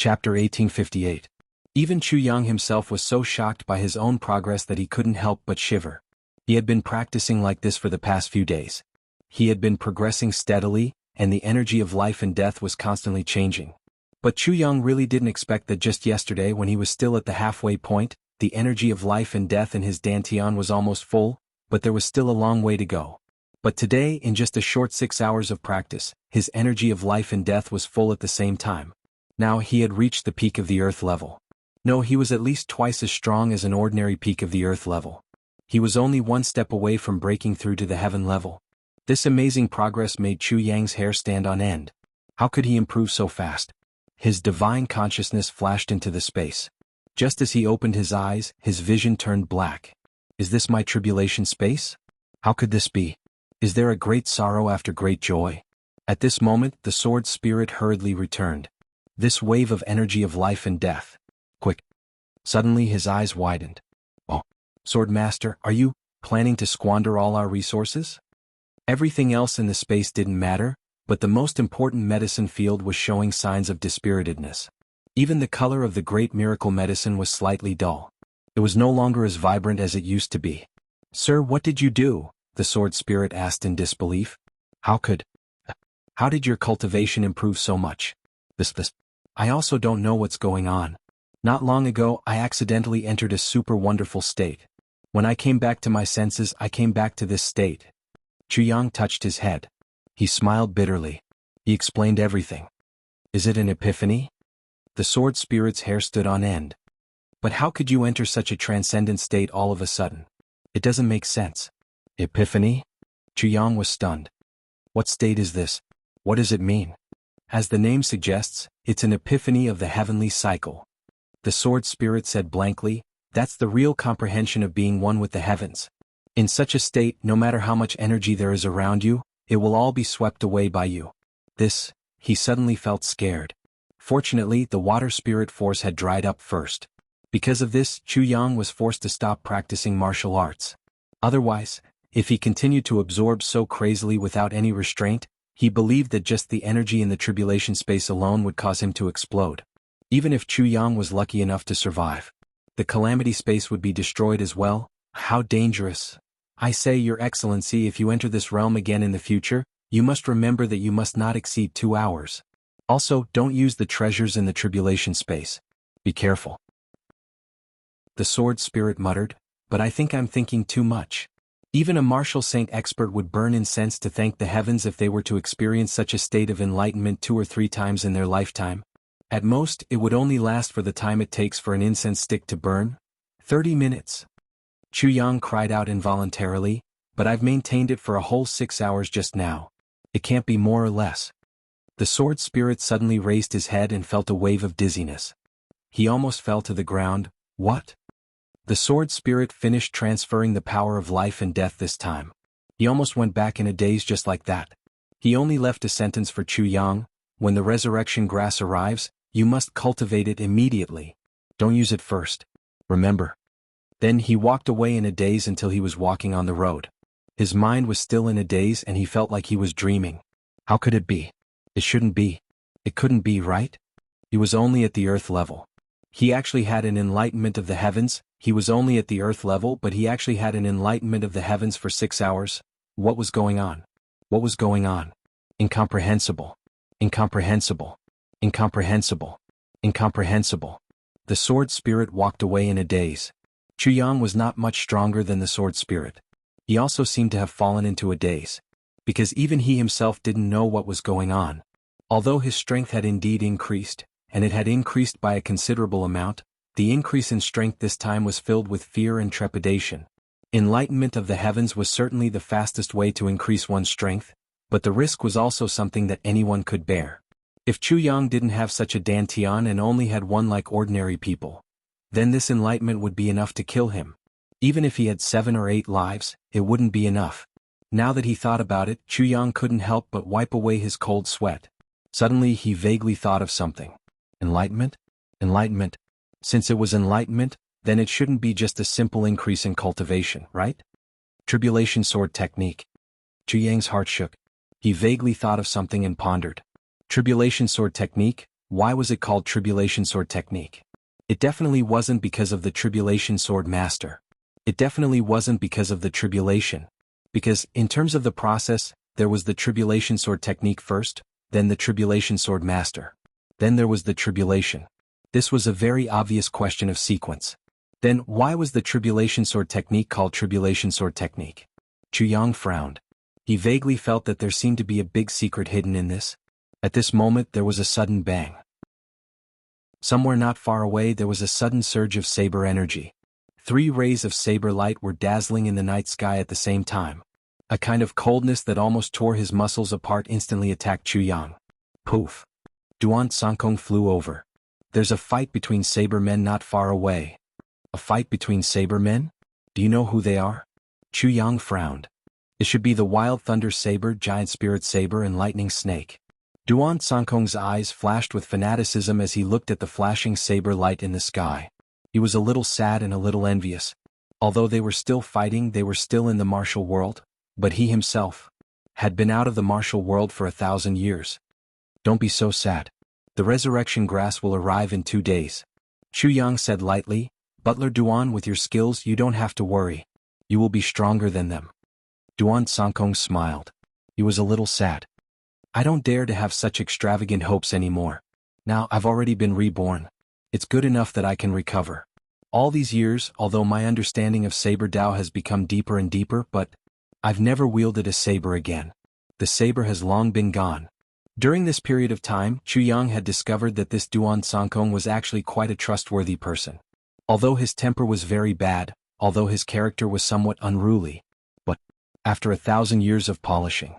Chapter 1858. Even Chu Yang himself was so shocked by his own progress that he couldn't help but shiver. He had been practicing like this for the past few days. He had been progressing steadily, and the energy of life and death was constantly changing. But Chu Yang really didn't expect that just yesterday, when he was still at the halfway point, the energy of life and death in his dantian was almost full, but there was still a long way to go. But today, in just a short 6 hours of practice, his energy of life and death was full at the same time. Now he had reached the peak of the earth level. No, he was at least twice as strong as an ordinary peak of the earth level. He was only one step away from breaking through to the heaven level. This amazing progress made Chu Yang's hair stand on end. How could he improve so fast? His divine consciousness flashed into the space. Just as he opened his eyes, his vision turned black. Is this my tribulation space? How could this be? Is there a great sorrow after great joy? At this moment, the sword spirit hurriedly returned. This wave of energy of life and death. Quick. Suddenly his eyes widened. Oh, Sword Master, are you planning to squander all our resources? Everything else in the space didn't matter, but the most important medicine field was showing signs of dispiritedness. Even the color of the great miracle medicine was slightly dull. It was no longer as vibrant as it used to be. Sir, what did you do? The sword spirit asked in disbelief. How did your cultivation improve so much? I also don't know what's going on. Not long ago, I accidentally entered a super wonderful state. When I came back to my senses, I came back to this state. Chu Yang touched his head. He smiled bitterly. He explained everything. Is it an epiphany? The sword spirit's hair stood on end. But how could you enter such a transcendent state all of a sudden? It doesn't make sense. Epiphany? Chu Yang was stunned. What state is this? What does it mean? As the name suggests, it's an epiphany of the heavenly cycle. The sword spirit said blankly, that's the real comprehension of being one with the heavens. In such a state, no matter how much energy there is around you, it will all be swept away by you. He suddenly felt scared. Fortunately, the water spirit force had dried up first. Because of this, Chu Yang was forced to stop practicing martial arts. Otherwise, if he continued to absorb so crazily without any restraint, he believed that just the energy in the tribulation space alone would cause him to explode. Even if Chu Yang was lucky enough to survive, the calamity space would be destroyed as well. How dangerous! I say, Your Excellency, if you enter this realm again in the future, you must remember that you must not exceed 2 hours. Also, don't use the treasures in the tribulation space. Be careful. The sword spirit muttered, but I think I'm thinking too much. Even a martial saint expert would burn incense to thank the heavens if they were to experience such a state of enlightenment 2 or 3 times in their lifetime. At most, it would only last for the time it takes for an incense stick to burn. 30 minutes. Chu Yang cried out involuntarily, but I've maintained it for a whole 6 hours just now. It can't be more or less. The sword spirit suddenly raised his head and felt a wave of dizziness. He almost fell to the ground. What? The sword spirit finished transferring the power of life and death this time. He almost went back in a daze just like that. He only left a sentence for Chu Yang. When the resurrection grass arrives, you must cultivate it immediately. Don't use it first. Remember. Then he walked away in a daze until he was walking on the road. His mind was still in a daze and he felt like he was dreaming. How could it be? It shouldn't be. It couldn't be, right? He was only at the earth level. He actually had an enlightenment of the heavens. He was only at the earth level, but he actually had an enlightenment of the heavens for 6 hours. What was going on? What was going on? Incomprehensible. Incomprehensible. Incomprehensible. Incomprehensible. The sword spirit walked away in a daze. Chu Yang was not much stronger than the sword spirit. He also seemed to have fallen into a daze. Because even he himself didn't know what was going on. Although his strength had indeed increased, and it had increased by a considerable amount, the increase in strength this time was filled with fear and trepidation. Enlightenment of the heavens was certainly the fastest way to increase one's strength, but the risk was also something that anyone could bear. If Chu Yang didn't have such a dantian and only had one like ordinary people, then this enlightenment would be enough to kill him. Even if he had 7 or 8 lives, it wouldn't be enough. Now that he thought about it, Chu Yang couldn't help but wipe away his cold sweat. Suddenly he vaguely thought of something. Enlightenment? Enlightenment. Since it was enlightenment, then it shouldn't be just a simple increase in cultivation, right? Tribulation sword technique. Chu Yang's heart shook. He vaguely thought of something and pondered. Tribulation sword technique, why was it called Tribulation Sword Technique? It definitely wasn't because of the Tribulation Sword Master. It definitely wasn't because of the tribulation. Because, in terms of the process, there was the Tribulation Sword Technique first, then the Tribulation Sword Master. Then there was the tribulation. This was a very obvious question of sequence. Then, why was the Tribulation Sword Technique called Tribulation Sword Technique? Chu Yang frowned. He vaguely felt that there seemed to be a big secret hidden in this. At this moment there was a sudden bang. Somewhere not far away there was a sudden surge of saber energy. 3 rays of saber light were dazzling in the night sky at the same time. A kind of coldness that almost tore his muscles apart instantly attacked Chu Yang. Poof! Duan Sankong flew over. There's a fight between saber men not far away. A fight between saber men? Do you know who they are? Chu Yang frowned. It should be the Wild Thunder Saber, Giant Spirit Saber and Lightning Snake. Duan Sankong's eyes flashed with fanaticism as he looked at the flashing saber light in the sky. He was a little sad and a little envious. Although they were still fighting, they were still in the martial world, but he himself had been out of the martial world for 1,000 years. Don't be so sad. The resurrection grass will arrive in 2 days. Chu Yang said lightly, Butler Duan, with your skills you don't have to worry. You will be stronger than them. Duan Sankong smiled. He was a little sad. I don't dare to have such extravagant hopes anymore. Now I've already been reborn. It's good enough that I can recover. All these years, although my understanding of Saber Dao has become deeper and deeper, but I've never wielded a saber again. The saber has long been gone. During this period of time, Chu Yang had discovered that this Duan Sankong was actually quite a trustworthy person. Although his temper was very bad, although his character was somewhat unruly, but after 1,000 years of polishing.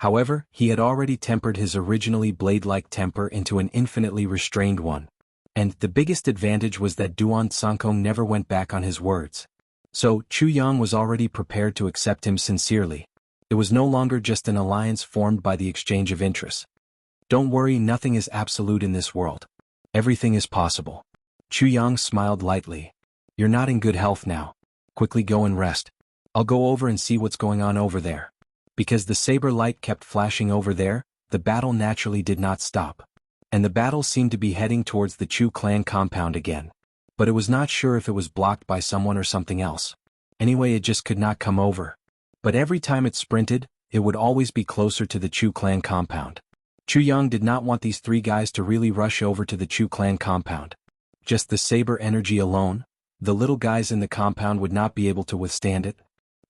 However, he had already tempered his originally blade-like temper into an infinitely restrained one. And the biggest advantage was that Duan Sankong never went back on his words. So, Chu Yang was already prepared to accept him sincerely. It was no longer just an alliance formed by the exchange of interests. Don't worry, nothing is absolute in this world. Everything is possible. Chu Yang smiled lightly. You're not in good health now. Quickly go and rest. I'll go over and see what's going on over there. Because the saber light kept flashing over there, the battle naturally did not stop. And the battle seemed to be heading towards the Chu clan compound again. But it was not sure if it was blocked by someone or something else. Anyway, it just could not come over. But every time it sprinted, it would always be closer to the Chu clan compound. Chu Yang did not want these 3 guys to really rush over to the Chu clan compound. Just the saber energy alone, the little guys in the compound would not be able to withstand it.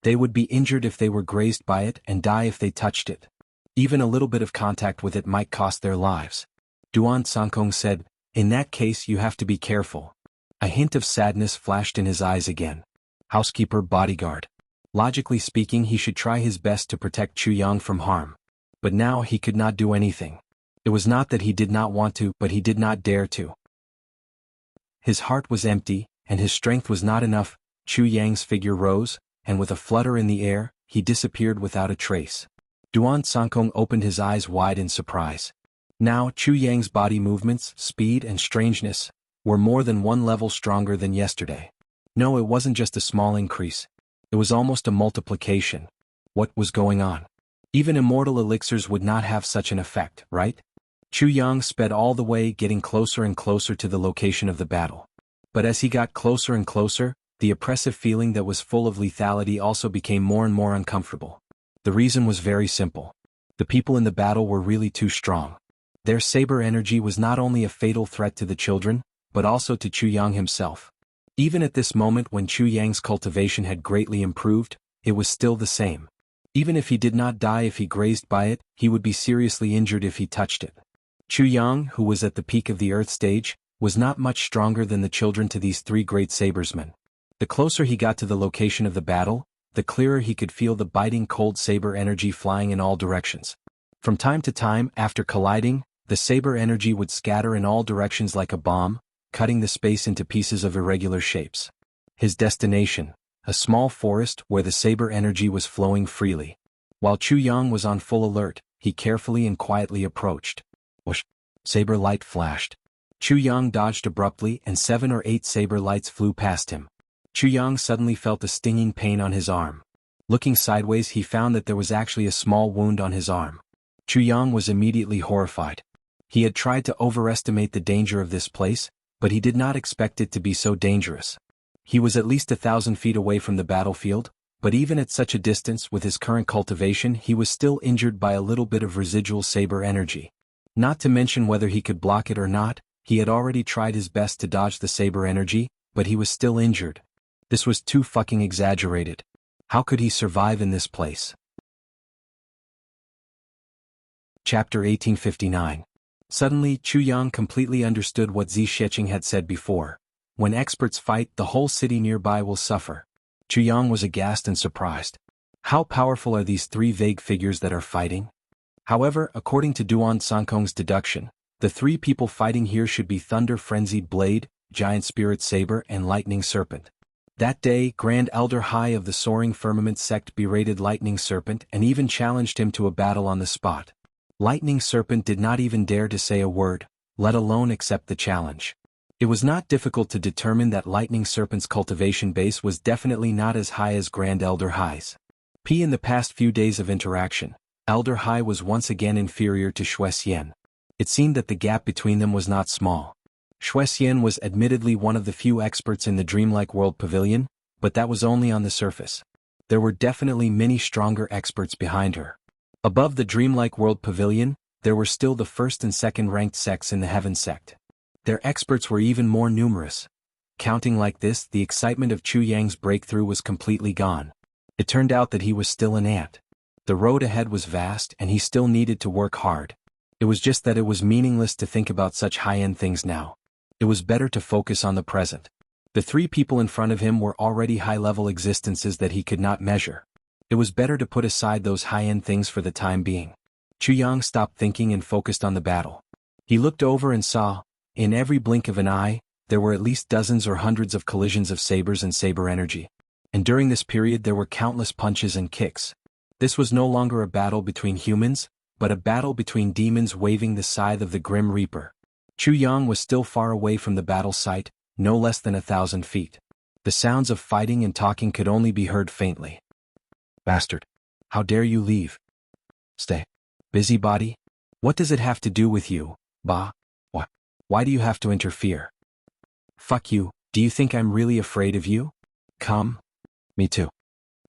They would be injured if they were grazed by it and die if they touched it. Even a little bit of contact with it might cost their lives. Duan Sankong said, in that case you have to be careful. A hint of sadness flashed in his eyes again. Housekeeper, bodyguard. Logically speaking, he should try his best to protect Chu Yang from harm. But now he could not do anything. It was not that he did not want to, but he did not dare to. His heart was empty, and his strength was not enough. Chu Yang's figure rose, and with a flutter in the air, he disappeared without a trace. Duan Sankong opened his eyes wide in surprise. Now Chu Yang's body movements, speed and strangeness were more than 1 level stronger than yesterday. No, it wasn't just a small increase. It was almost a multiplication. What was going on? Even immortal elixirs would not have such an effect, right? Chu Yang sped all the way, getting closer and closer to the location of the battle. But as he got closer and closer, the oppressive feeling that was full of lethality also became more and more uncomfortable. The reason was very simple. The people in the battle were really too strong. Their saber energy was not only a fatal threat to the children, but also to Chu Yang himself. Even at this moment when Chu Yang's cultivation had greatly improved, it was still the same. Even if he did not die if he grazed by it, he would be seriously injured if he touched it. Chu Yang, who was at the peak of the earth stage, was not much stronger than the children to these 3 great sabersmen. The closer he got to the location of the battle, the clearer he could feel the biting cold saber energy flying in all directions. From time to time, after colliding, the saber energy would scatter in all directions like a bomb, cutting the space into pieces of irregular shapes. His destination, a small forest where the saber energy was flowing freely. While Chu Yang was on full alert, he carefully and quietly approached. Whoosh! Saber light flashed. Chu Yang dodged abruptly and 7 or 8 saber lights flew past him. Chu Yang suddenly felt a stinging pain on his arm. Looking sideways, he found that there was actually a small wound on his arm. Chu Yang was immediately horrified. He had tried to overestimate the danger of this place, but he did not expect it to be so dangerous. He was at least 1,000 feet away from the battlefield, but even at such a distance with his current cultivation he was still injured by a little bit of residual saber energy. Not to mention whether he could block it or not, he had already tried his best to dodge the saber energy, but he was still injured. This was too fucking exaggerated. How could he survive in this place? Chapter 1859. Suddenly, Chu Yang completely understood what Zi Sheqing had said before. When experts fight, the whole city nearby will suffer. Chu Yang was aghast and surprised. How powerful are these three vague figures that are fighting? However, according to Duan Sankong's deduction, the three people fighting here should be Thunder Frenzied Blade, Giant Spirit Saber and Lightning Serpent. That day, Grand Elder Hai of the Soaring Firmament sect berated Lightning Serpent and even challenged him to a battle on the spot. Lightning Serpent did not even dare to say a word, let alone accept the challenge. It was not difficult to determine that Lightning Serpent's cultivation base was definitely not as high as Grand Elder Hai's. In the past few days of interaction, Elder Hai was once again inferior to Shuexian. It seemed that the gap between them was not small. Shuexian was admittedly one of the few experts in the Dreamlike World Pavilion, but that was only on the surface. There were definitely many stronger experts behind her. Above the Dreamlike World Pavilion, there were still the first and second ranked sects in the Heaven sect. Their experts were even more numerous. Counting like this, the excitement of Chu Yang's breakthrough was completely gone. It turned out that he was still an ant. The road ahead was vast and he still needed to work hard. It was just that it was meaningless to think about such high-end things now. It was better to focus on the present. The three people in front of him were already high-level existences that he could not measure. It was better to put aside those high-end things for the time being. Chu Yang stopped thinking and focused on the battle. He looked over and saw, in every blink of an eye, there were at least dozens or hundreds of collisions of sabers and saber energy. And during this period there were countless punches and kicks. This was no longer a battle between humans, but a battle between demons waving the scythe of the Grim Reaper. Chu Yang was still far away from the battle site, no less than 1,000 feet. The sounds of fighting and talking could only be heard faintly. Bastard! How dare you leave? Stay. Busybody? What does it have to do with you, Ba? What? Why do you have to interfere? Fuck you, do you think I'm really afraid of you? Come. Me too.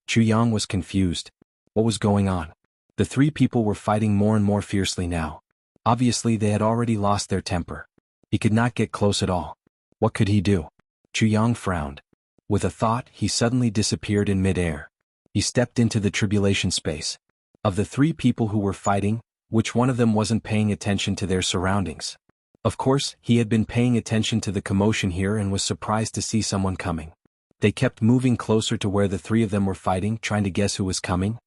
Chu Yang was confused. What was going on? The three people were fighting more and more fiercely now. Obviously they had already lost their temper. He could not get close at all. What could he do? Chu Yang frowned. With a thought, he suddenly disappeared in mid-air. He stepped into the tribulation space. Of the three people who were fighting, which one of them wasn't paying attention to their surroundings? Of course, he had been paying attention to the commotion here and was surprised to see someone coming. They kept moving closer to where the three of them were fighting, trying to guess who was coming.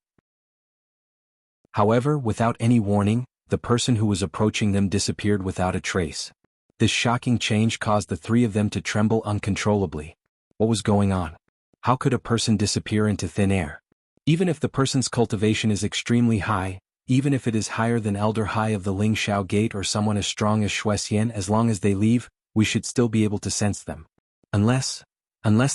However, without any warning, the person who was approaching them disappeared without a trace. This shocking change caused the three of them to tremble uncontrollably. What was going on? How could a person disappear into thin air? Even if the person's cultivation is extremely high, even if it is higher than Elder Hai of the Ling Shao Gate or someone as strong as Shuexian, as long as they leave, we should still be able to sense them. Unless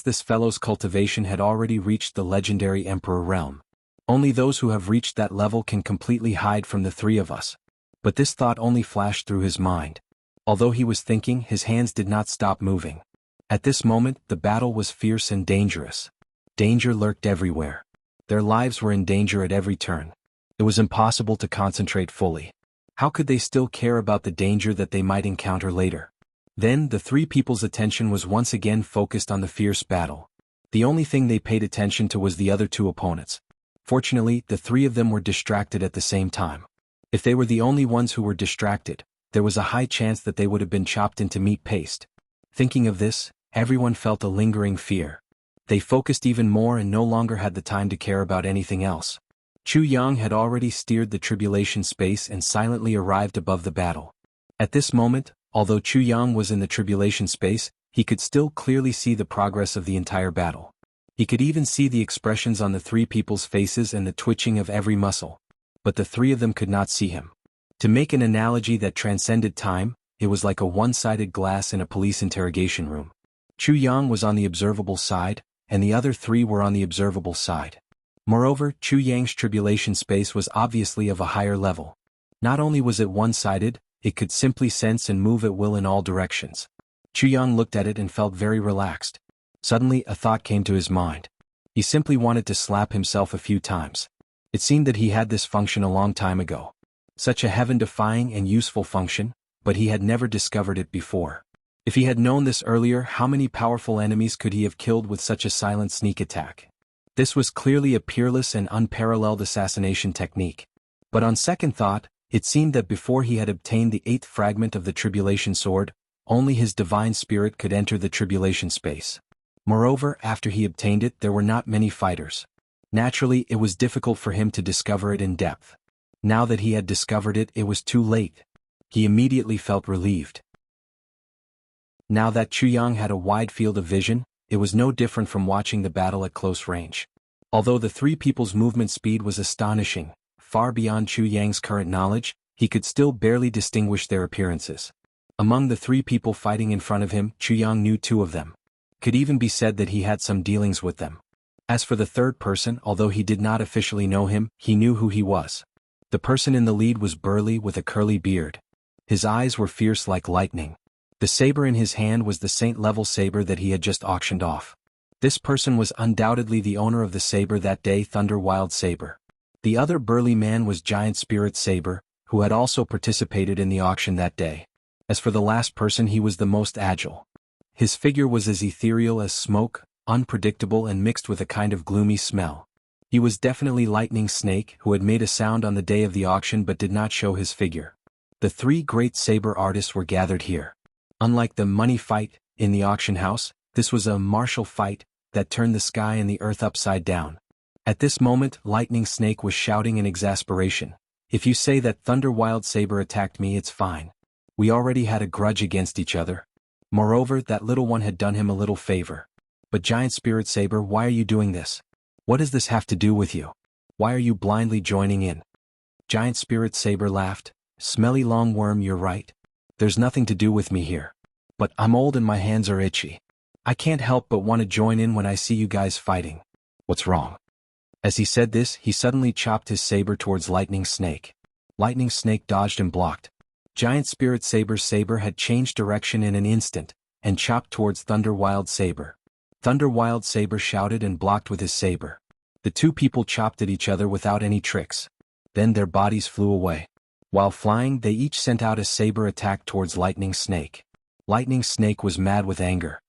this fellow's cultivation had already reached the legendary Emperor realm. Only those who have reached that level can completely hide from the three of us. But this thought only flashed through his mind. Although he was thinking, his hands did not stop moving. At this moment, the battle was fierce and dangerous. Danger lurked everywhere. Their lives were in danger at every turn. It was impossible to concentrate fully. How could they still care about the danger that they might encounter later? Then, the three people's attention was once again focused on the fierce battle. The only thing they paid attention to was the other two opponents. Fortunately, the three of them were distracted at the same time. If they were the only ones who were distracted, there was a high chance that they would have been chopped into meat paste. Thinking of this, everyone felt a lingering fear. They focused even more and no longer had the time to care about anything else. Chu Yang had already steered the tribulation space and silently arrived above the battle. At this moment, although Chu Yang was in the tribulation space, he could still clearly see the progress of the entire battle. He could even see the expressions on the three people's faces and the twitching of every muscle. But the three of them could not see him. To make an analogy that transcended time, it was like a one-sided glass in a police interrogation room. Chu Yang was on the observable side, and the other three were on the observable side. Moreover, Chu Yang's tribulation space was obviously of a higher level. Not only was it one-sided, it could simply sense and move at will in all directions. Chuyang looked at it and felt very relaxed. Suddenly a thought came to his mind. He simply wanted to slap himself a few times. It seemed that he had this function a long time ago. Such a heaven-defying and useful function, but he had never discovered it before. If he had known this earlier, how many powerful enemies could he have killed with such a silent sneak attack? This was clearly a peerless and unparalleled assassination technique. But on second thought, it seemed that before he had obtained the 8th fragment of the Tribulation Sword, only his divine spirit could enter the Tribulation space. Moreover, after he obtained it, there were not many fighters. Naturally, it was difficult for him to discover it in depth. Now that he had discovered it, it was too late. He immediately felt relieved. Now that Chuyang had a wide field of vision, it was no different from watching the battle at close range. Although the three people's movement speed was astonishing, far beyond Chuyang's current knowledge, he could still barely distinguish their appearances. Among the three people fighting in front of him, Chuyang knew 2 of them. Could even be said that he had some dealings with them. As for the third person, although he did not officially know him, he knew who he was. The person in the lead was burly with a curly beard. His eyes were fierce like lightning. The saber in his hand was the saint-level saber that he had just auctioned off. This person was undoubtedly the owner of the saber that day, Thunder Wild Saber. The other burly man was Giant Spirit Saber, who had also participated in the auction that day. As for the last person, he was the most agile. His figure was as ethereal as smoke, unpredictable and mixed with a kind of gloomy smell. He was definitely Lightning Snake, who had made a sound on the day of the auction but did not show his figure. The 3 great saber artists were gathered here. Unlike the money fight in the auction house, this was a martial fight that turned the sky and the earth upside down. At this moment, Lightning Snake was shouting in exasperation. If you say that Thunder Wild Saber attacked me, it's fine. We already had a grudge against each other. Moreover, that little one had done him a little favor. But Giant Spirit Saber, why are you doing this? What does this have to do with you? Why are you blindly joining in? Giant Spirit Saber laughed. Smelly long worm, you're right. There's nothing to do with me here. But I'm old and my hands are itchy. I can't help but want to join in when I see you guys fighting. What's wrong? As he said this, he suddenly chopped his saber towards Lightning Snake. Lightning Snake dodged and blocked. Giant Spirit Saber's saber had changed direction in an instant, and chopped towards Thunder Wild Saber. Thunder Wild Saber shouted and blocked with his saber. The 2 people chopped at each other without any tricks. Then their bodies flew away. While flying, they each sent out a saber attack towards Lightning Snake. Lightning Snake was mad with anger.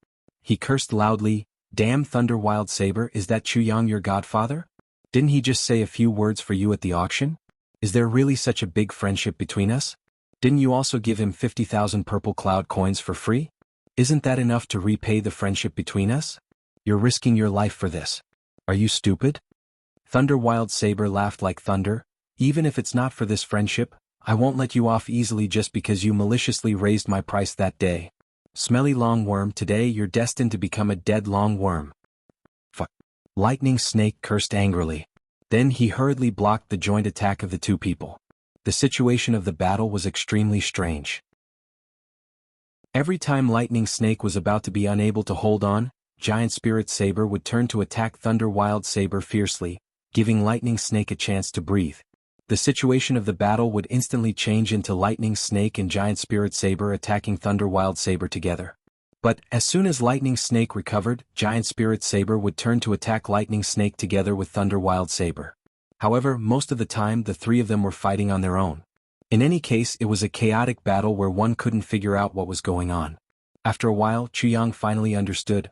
He cursed loudly, "Damn Thunder Wild Saber, is that Chuyang your godfather? Didn't he just say a few words for you at the auction? Is there really such a big friendship between us? Didn't you also give him 50,000 purple cloud coins for free? Isn't that enough to repay the friendship between us? You're risking your life for this. Are you stupid?" Thunder Wild Saber laughed like thunder. "Even if it's not for this friendship, I won't let you off easily just because you maliciously raised my price that day. Smelly long worm, today you're destined to become a dead long worm." Fuck. Lightning Snake cursed angrily. Then he hurriedly blocked the joint attack of the 2 people. The situation of the battle was extremely strange. Every time Lightning Snake was about to be unable to hold on, Giant Spirit Saber would turn to attack Thunder Wild Saber fiercely, giving Lightning Snake a chance to breathe. The situation of the battle would instantly change into Lightning Snake and Giant Spirit Saber attacking Thunder Wild Saber together. But as soon as Lightning Snake recovered, Giant Spirit Saber would turn to attack Lightning Snake together with Thunder Wild Saber. However, most of the time the 3 of them were fighting on their own. In any case, it was a chaotic battle where one couldn't figure out what was going on. After a while, Chuyang finally understood.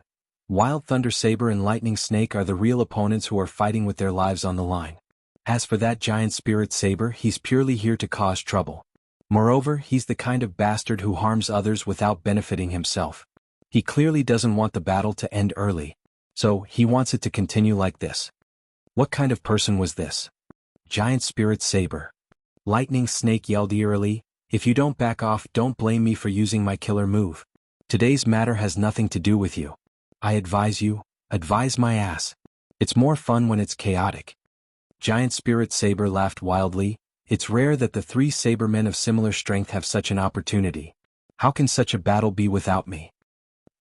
Wild Thunder Saber and Lightning Snake are the real opponents who are fighting with their lives on the line. As for that Giant Spirit Saber, he's purely here to cause trouble. Moreover, he's the kind of bastard who harms others without benefiting himself. He clearly doesn't want the battle to end early. So, he wants it to continue like this. What kind of person was this? Giant Spirit Saber. Lightning Snake yelled eerily, "If you don't back off, don't blame me for using my killer move. Today's matter has nothing to do with you. I advise you, advise my ass. It's more fun when it's chaotic." Giant Spirit Saber laughed wildly. "It's rare that the 3 sabermen of similar strength have such an opportunity. How can such a battle be without me?"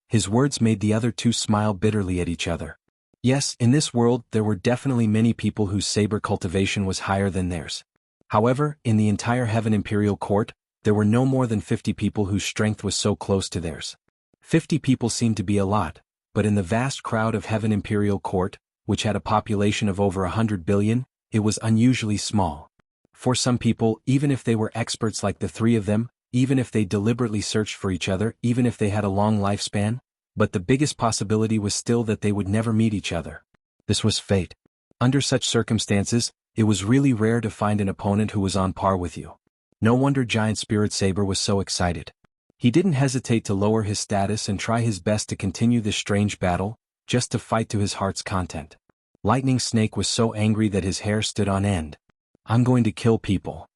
His words made the other 2 smile bitterly at each other. Yes, in this world there were definitely many people whose saber cultivation was higher than theirs. However, in the entire Heaven Imperial Court, There were no more than 50 people whose strength was so close to theirs. 50 people seemed to be a lot, but in the vast crowd of Heaven Imperial Court, which had a population of over 100 billion, it was unusually small. For some people, even if they were experts like the three of them, even if they deliberately searched for each other, even if they had a long lifespan, but the biggest possibility was still that they would never meet each other. This was fate. Under such circumstances, it was really rare to find an opponent who was on par with you. No wonder Giant Spirit Saber was so excited. He didn't hesitate to lower his status and try his best to continue this strange battle, just to fight to his heart's content. Lightning Snake was so angry that his hair stood on end. I'm going to kill people.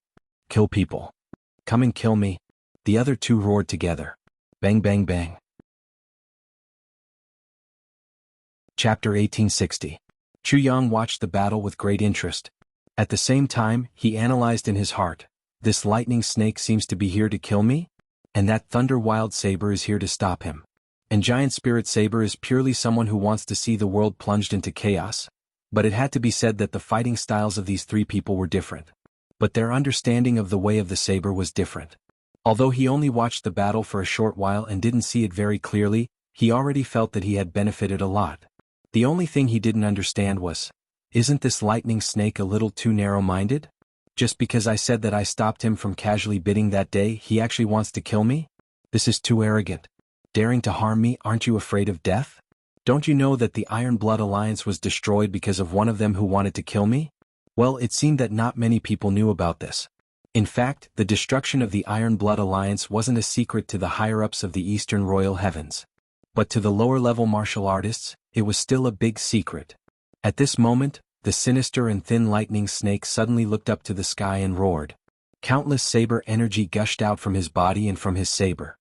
Kill people. Come and kill me. The other two roared together. Bang bang bang. Chapter 1860. Chu Yang watched the battle with great interest. At the same time, he analyzed in his heart. This lightning snake seems to be here to kill me? And that Thunder Wild Saber is here to stop him. And Giant Spirit Saber is purely someone who wants to see the world plunged into chaos. But it had to be said that the fighting styles of these three people were different. But their understanding of the way of the saber was different. Although he only watched the battle for a short while and didn't see it very clearly, he already felt that he had benefited a lot. The only thing he didn't understand was, isn't this lightning snake a little too narrow-minded? Just because I said that I stopped him from casually bidding that day, he actually wants to kill me? This is too arrogant. Daring to harm me, aren't you afraid of death? Don't you know that the Iron Blood Alliance was destroyed because of one of them who wanted to kill me? Well, it seemed that not many people knew about this. In fact, the destruction of the Iron Blood Alliance wasn't a secret to the higher-ups of the Eastern Royal Heavens. But to the lower-level martial artists, it was still a big secret. At this moment, the sinister and thin lightning snake suddenly looked up to the sky and roared. Countless saber energy gushed out from his body and from his saber.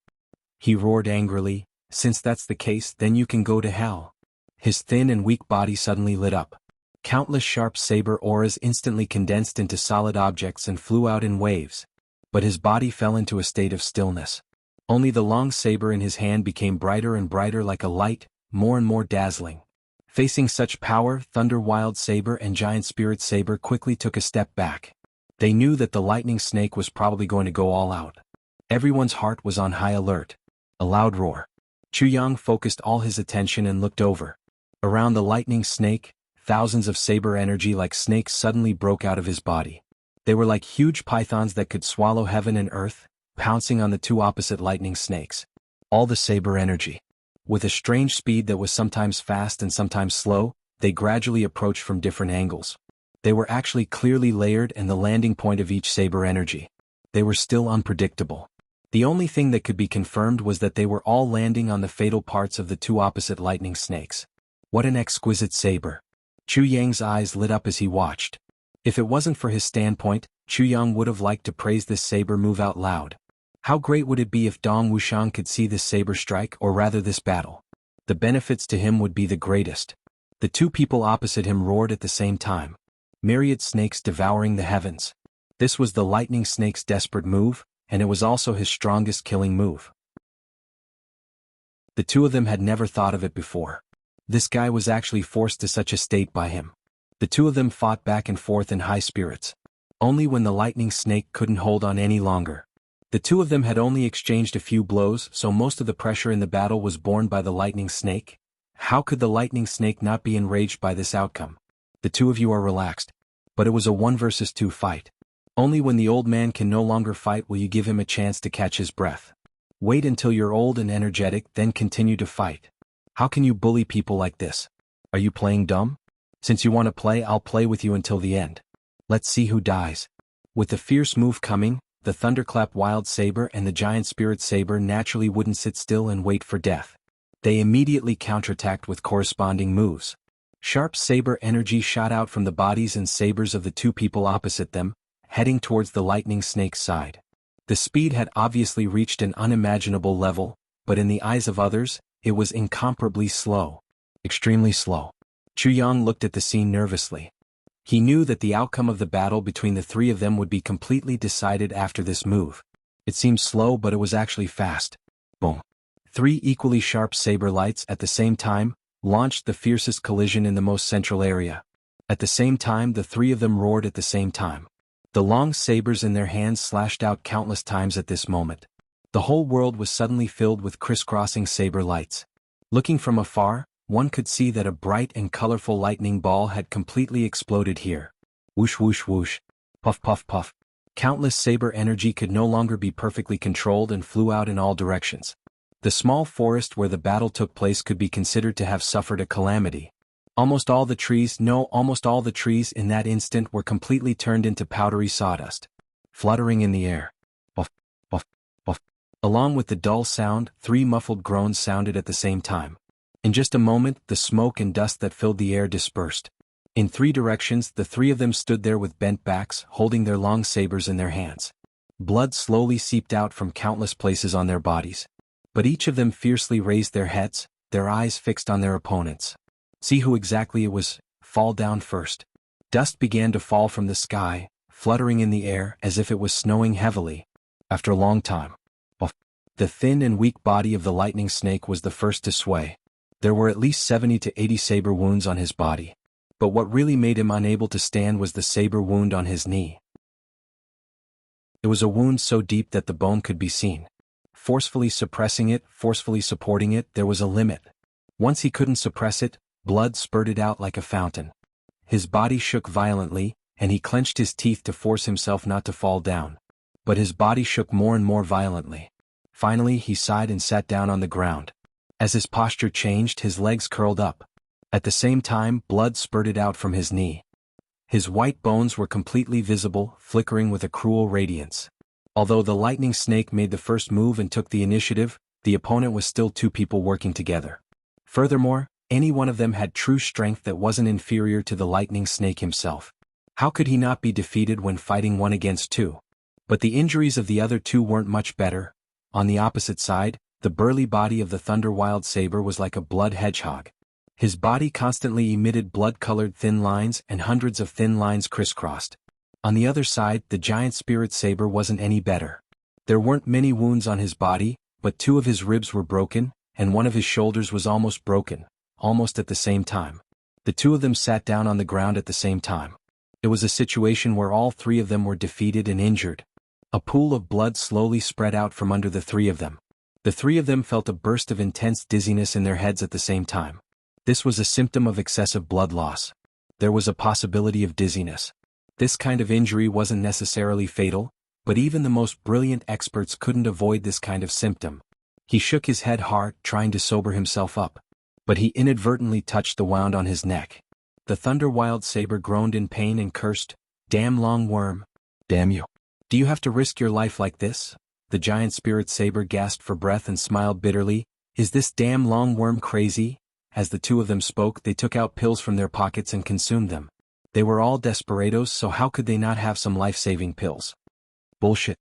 He roared angrily, "Since that's the case, then you can go to hell." His thin and weak body suddenly lit up. Countless sharp saber auras instantly condensed into solid objects and flew out in waves. But his body fell into a state of stillness. Only the long saber in his hand became brighter and brighter like a light, more and more dazzling. Facing such power, Thunder Wild Saber and Giant Spirit Saber quickly took a step back. They knew that the lightning snake was probably going to go all out. Everyone's heart was on high alert. A loud roar. Chu Yang focused all his attention and looked over. Around the lightning snake, thousands of saber energy like snakes suddenly broke out of his body. They were like huge pythons that could swallow heaven and earth, pouncing on the two opposite lightning snakes. All the saber energy. With a strange speed that was sometimes fast and sometimes slow, they gradually approached from different angles. They were actually clearly layered and the landing point of each saber energy. They were still unpredictable. The only thing that could be confirmed was that they were all landing on the fatal parts of the two opposite lightning snakes. What an exquisite saber. Chu Yang's eyes lit up as he watched. If it wasn't for his standpoint, Chu Yang would have liked to praise this saber move out loud. How great would it be if Dong Wuxian could see this saber strike, or rather this battle? The benefits to him would be the greatest. The two people opposite him roared at the same time. Myriad snakes devouring the heavens. This was the lightning snake's desperate move, and it was also his strongest killing move. The two of them had never thought of it before. This guy was actually forced to such a state by him. The two of them fought back and forth in high spirits. Only when the lightning snake couldn't hold on any longer. The two of them had only exchanged a few blows, so most of the pressure in the battle was borne by the lightning snake. How could the lightning snake not be enraged by this outcome? The two of you are relaxed. But it was a 1 versus 2 fight. Only when the old man can no longer fight will you give him a chance to catch his breath. Wait until you're old and energetic, then continue to fight. How can you bully people like this? Are you playing dumb? Since you want to play, I'll play with you until the end. Let's see who dies. With the fierce move coming, the Thunderclap Wild Saber and the Giant Spirit Saber naturally wouldn't sit still and wait for death. They immediately counterattacked with corresponding moves. Sharp saber energy shot out from the bodies and sabers of the two people opposite them, heading towards the lightning snake's side. The speed had obviously reached an unimaginable level, but in the eyes of others, it was incomparably slow. Extremely slow. Chu Yang looked at the scene nervously. He knew that the outcome of the battle between the three of them would be completely decided after this move. It seemed slow, but it was actually fast. Boom. 3 equally sharp saber lights at the same time launched the fiercest collision in the most central area. At the same time, the three of them roared at the same time. The long sabers in their hands slashed out countless times at this moment. The whole world was suddenly filled with crisscrossing saber lights. Looking from afar, one could see that a bright and colorful lightning ball had completely exploded here. Whoosh whoosh whoosh. Puff puff puff. Countless saber energy could no longer be perfectly controlled and flew out in all directions. The small forest where the battle took place could be considered to have suffered a calamity. Almost all the trees in that instant were completely turned into powdery sawdust, fluttering in the air. Puff, puff, puff. Along with the dull sound, 3 muffled groans sounded at the same time. In just a moment, the smoke and dust that filled the air dispersed. In 3 directions, the 3 of them stood there with bent backs, holding their long sabers in their hands. Blood slowly seeped out from countless places on their bodies. But each of them fiercely raised their heads, their eyes fixed on their opponents. See who exactly it was, fall down first. Dust began to fall from the sky, fluttering in the air as if it was snowing heavily. After a long time, the thin and weak body of the lightning snake was the first to sway. There were at least 70 to 80 saber wounds on his body. But what really made him unable to stand was the saber wound on his knee. It was a wound so deep that the bone could be seen. Forcefully suppressing it, forcefully supporting it, there was a limit. Once he couldn't suppress it, blood spurted out like a fountain. His body shook violently, and he clenched his teeth to force himself not to fall down. But his body shook more and more violently. Finally, he sighed and sat down on the ground. As his posture changed, his legs curled up. At the same time, blood spurted out from his knee. His white bones were completely visible, flickering with a cruel radiance. Although the lightning snake made the first move and took the initiative, the opponent was still 2 people working together. Furthermore, any one of them had true strength that wasn't inferior to the lightning snake himself. How could he not be defeated when fighting 1 against 2? But the injuries of the other 2 weren't much better. On the opposite side, the burly body of the Thunder Wild Saber was like a blood hedgehog. His body constantly emitted blood-colored thin lines, and hundreds of thin lines crisscrossed. On the other side, the giant spirit saber wasn't any better. There weren't many wounds on his body, but 2 of his ribs were broken, and 1 of his shoulders was almost broken. Almost at the same time. The 2 of them sat down on the ground at the same time. It was a situation where all 3 of them were defeated and injured. A pool of blood slowly spread out from under the 3 of them. The 3 of them felt a burst of intense dizziness in their heads at the same time. This was a symptom of excessive blood loss. There was a possibility of dizziness. This kind of injury wasn't necessarily fatal, but even the most brilliant experts couldn't avoid this kind of symptom. He shook his head hard, trying to sober himself up. But he inadvertently touched the wound on his neck. The Thunder Wild Saber groaned in pain and cursed, "Damn long worm. Damn you. Do you have to risk your life like this?" The giant spirit saber gasped for breath and smiled bitterly. "Is this damn long worm crazy?" As the 2 of them spoke, they took out pills from their pockets and consumed them. They were all desperados, so how could they not have some life-saving pills? Bullshit.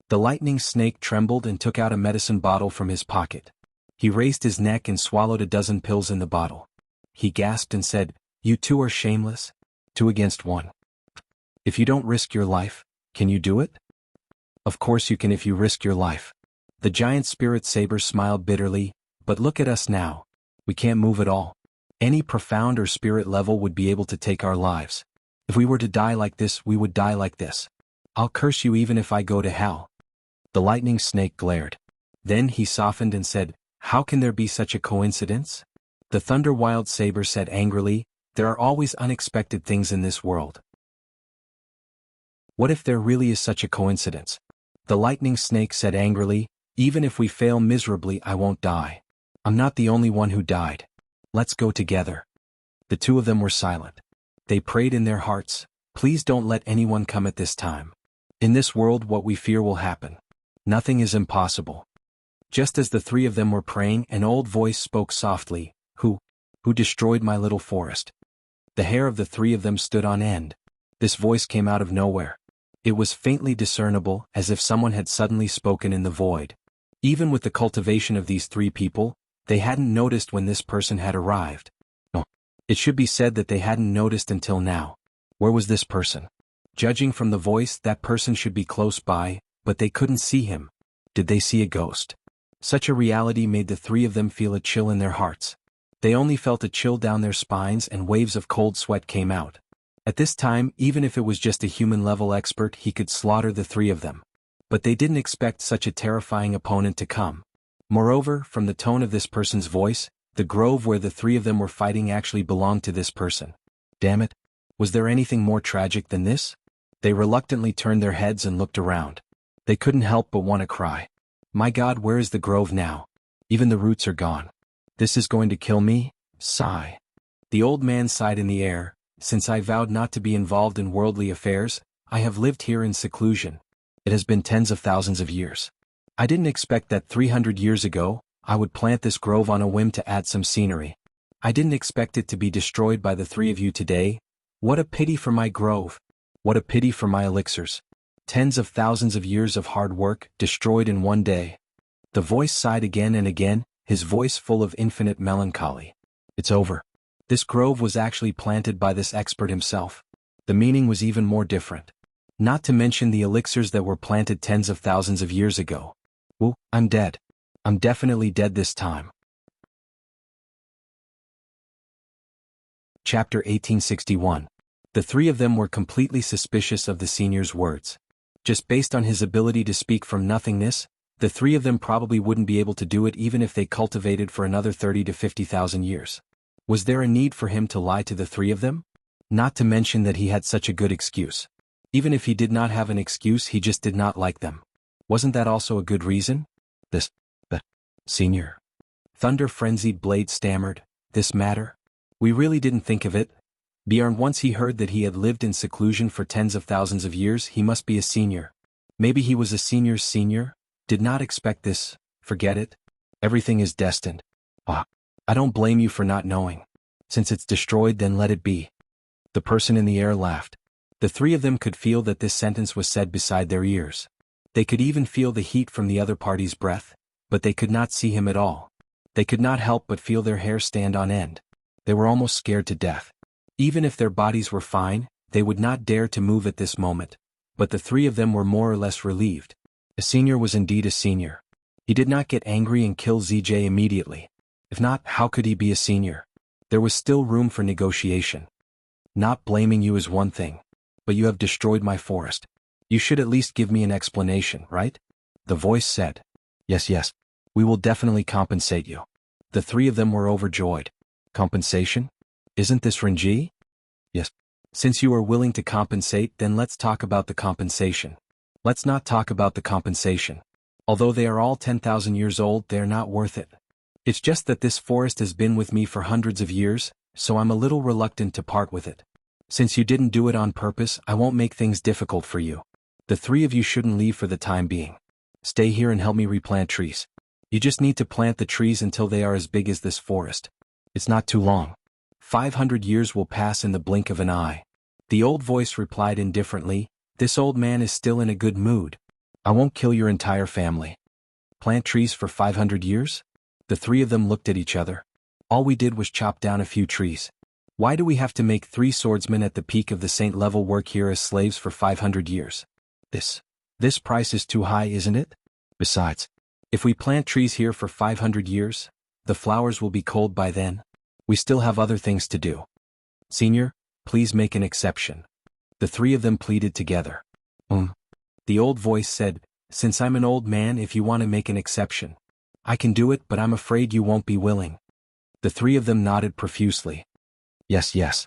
The lightning snake trembled and took out a medicine bottle from his pocket. He raised his neck and swallowed a dozen pills in the bottle. He gasped and said, "You 2 are shameless? 2 against 1. If you don't risk your life, can you do it?" "Of course you can if you risk your life." The giant spirit saber smiled bitterly, "But look at us now. We can't move at all. Any profound or spirit level would be able to take our lives. If we were to die like this, we would die like this. I'll curse you even if I go to hell." The lightning snake glared. Then he softened and said, "How can there be such a coincidence?" The Thunder Wild Saber said angrily, "There are always unexpected things in this world. What if there really is such a coincidence?" The lightning snake said angrily, "Even if we fail miserably, I won't die. I'm not the only one who died. Let's go together." The 2 of them were silent. They prayed in their hearts, "Please don't let anyone come at this time. In this world what we fear will happen. Nothing is impossible." Just as the 3 of them were praying, an old voice spoke softly, Who destroyed my little forest?" The hair of the 3 of them stood on end. This voice came out of nowhere. It was faintly discernible, as if someone had suddenly spoken in the void. Even with the cultivation of these 3 people, they hadn't noticed when this person had arrived. No. It should be said that they hadn't noticed until now. Where was this person? Judging from the voice, that person should be close by, but they couldn't see him. Did they see a ghost? Such a reality made the 3 of them feel a chill in their hearts. They only felt a chill down their spines and waves of cold sweat came out. At this time, even if it was just a human-level expert, he could slaughter the three of them. But they didn't expect such a terrifying opponent to come. Moreover, from the tone of this person's voice, the grove where the three of them were fighting actually belonged to this person. Damn it. Was there anything more tragic than this? They reluctantly turned their heads and looked around. They couldn't help but want to cry. My God, where is the grove now? Even the roots are gone. This is going to kill me? Sigh. The old man sighed in the air. Since I vowed not to be involved in worldly affairs, I have lived here in seclusion. It has been tens of thousands of years. I didn't expect that 300 years ago, I would plant this grove on a whim to add some scenery. I didn't expect it to be destroyed by the three of you today. What a pity for my grove. What a pity for my elixirs. Tens of thousands of years of hard work, destroyed in one day. The voice sighed again and again, his voice full of infinite melancholy. It's over. This grove was actually planted by this expert himself. The meaning was even more different. Not to mention the elixirs that were planted tens of thousands of years ago. Well, I'm dead. I'm definitely dead this time. Chapter 1861. The three of them were completely suspicious of the senior's words. Just based on his ability to speak from nothingness, the three of them probably wouldn't be able to do it even if they cultivated for another 30 to 50,000 years. Was there a need for him to lie to the three of them? Not to mention that he had such a good excuse. Even if he did not have an excuse, he just did not like them. Wasn't that also a good reason? The senior. Thunder-frenzied Blade stammered, this matter? We really didn't think of it. Bjorn, once he heard that he had lived in seclusion for tens of thousands of years, he must be a senior. Maybe he was a senior's senior? Did not expect this. Forget it. Everything is destined. Ah, I don't blame you for not knowing. Since it's destroyed, then let it be. The person in the air laughed. The three of them could feel that this sentence was said beside their ears. They could even feel the heat from the other party's breath, but they could not see him at all. They could not help but feel their hair stand on end. They were almost scared to death. Even if their bodies were fine, they would not dare to move at this moment. But the three of them were more or less relieved. A senior was indeed a senior. He did not get angry and kill ZJ immediately. If not, how could he be a senior? There was still room for negotiation. Not blaming you is one thing. But you have destroyed my forest. You should at least give me an explanation, right? The voice said. Yes. We will definitely compensate you. The three of them were overjoyed. Compensation? Isn't this Renji? Yes. Since you are willing to compensate, then let's talk about the compensation. Let's not talk about the compensation. Although they are all 10,000 years old, they are not worth it. It's just that this forest has been with me for hundreds of years, so I'm a little reluctant to part with it. Since you didn't do it on purpose, I won't make things difficult for you. The three of you shouldn't leave for the time being. Stay here and help me replant trees. You just need to plant the trees until they are as big as this forest. It's not too long. 500 years will pass in the blink of an eye. The old voice replied indifferently, this old man is still in a good mood. I won't kill your entire family. Plant trees for 500 years? The three of them looked at each other. All we did was chop down a few trees. Why do we have to make 3 swordsmen at the peak of the saint level work here as slaves for 500 years? This price is too high, isn't it? Besides, if we plant trees here for 500 years, the flowers will be cold by then. We still have other things to do. Senior, please make an exception. The three of them pleaded together. The old voice said, since I'm an old man, if you want to make an exception, I can do it, but I'm afraid you won't be willing. The three of them nodded profusely. Yes.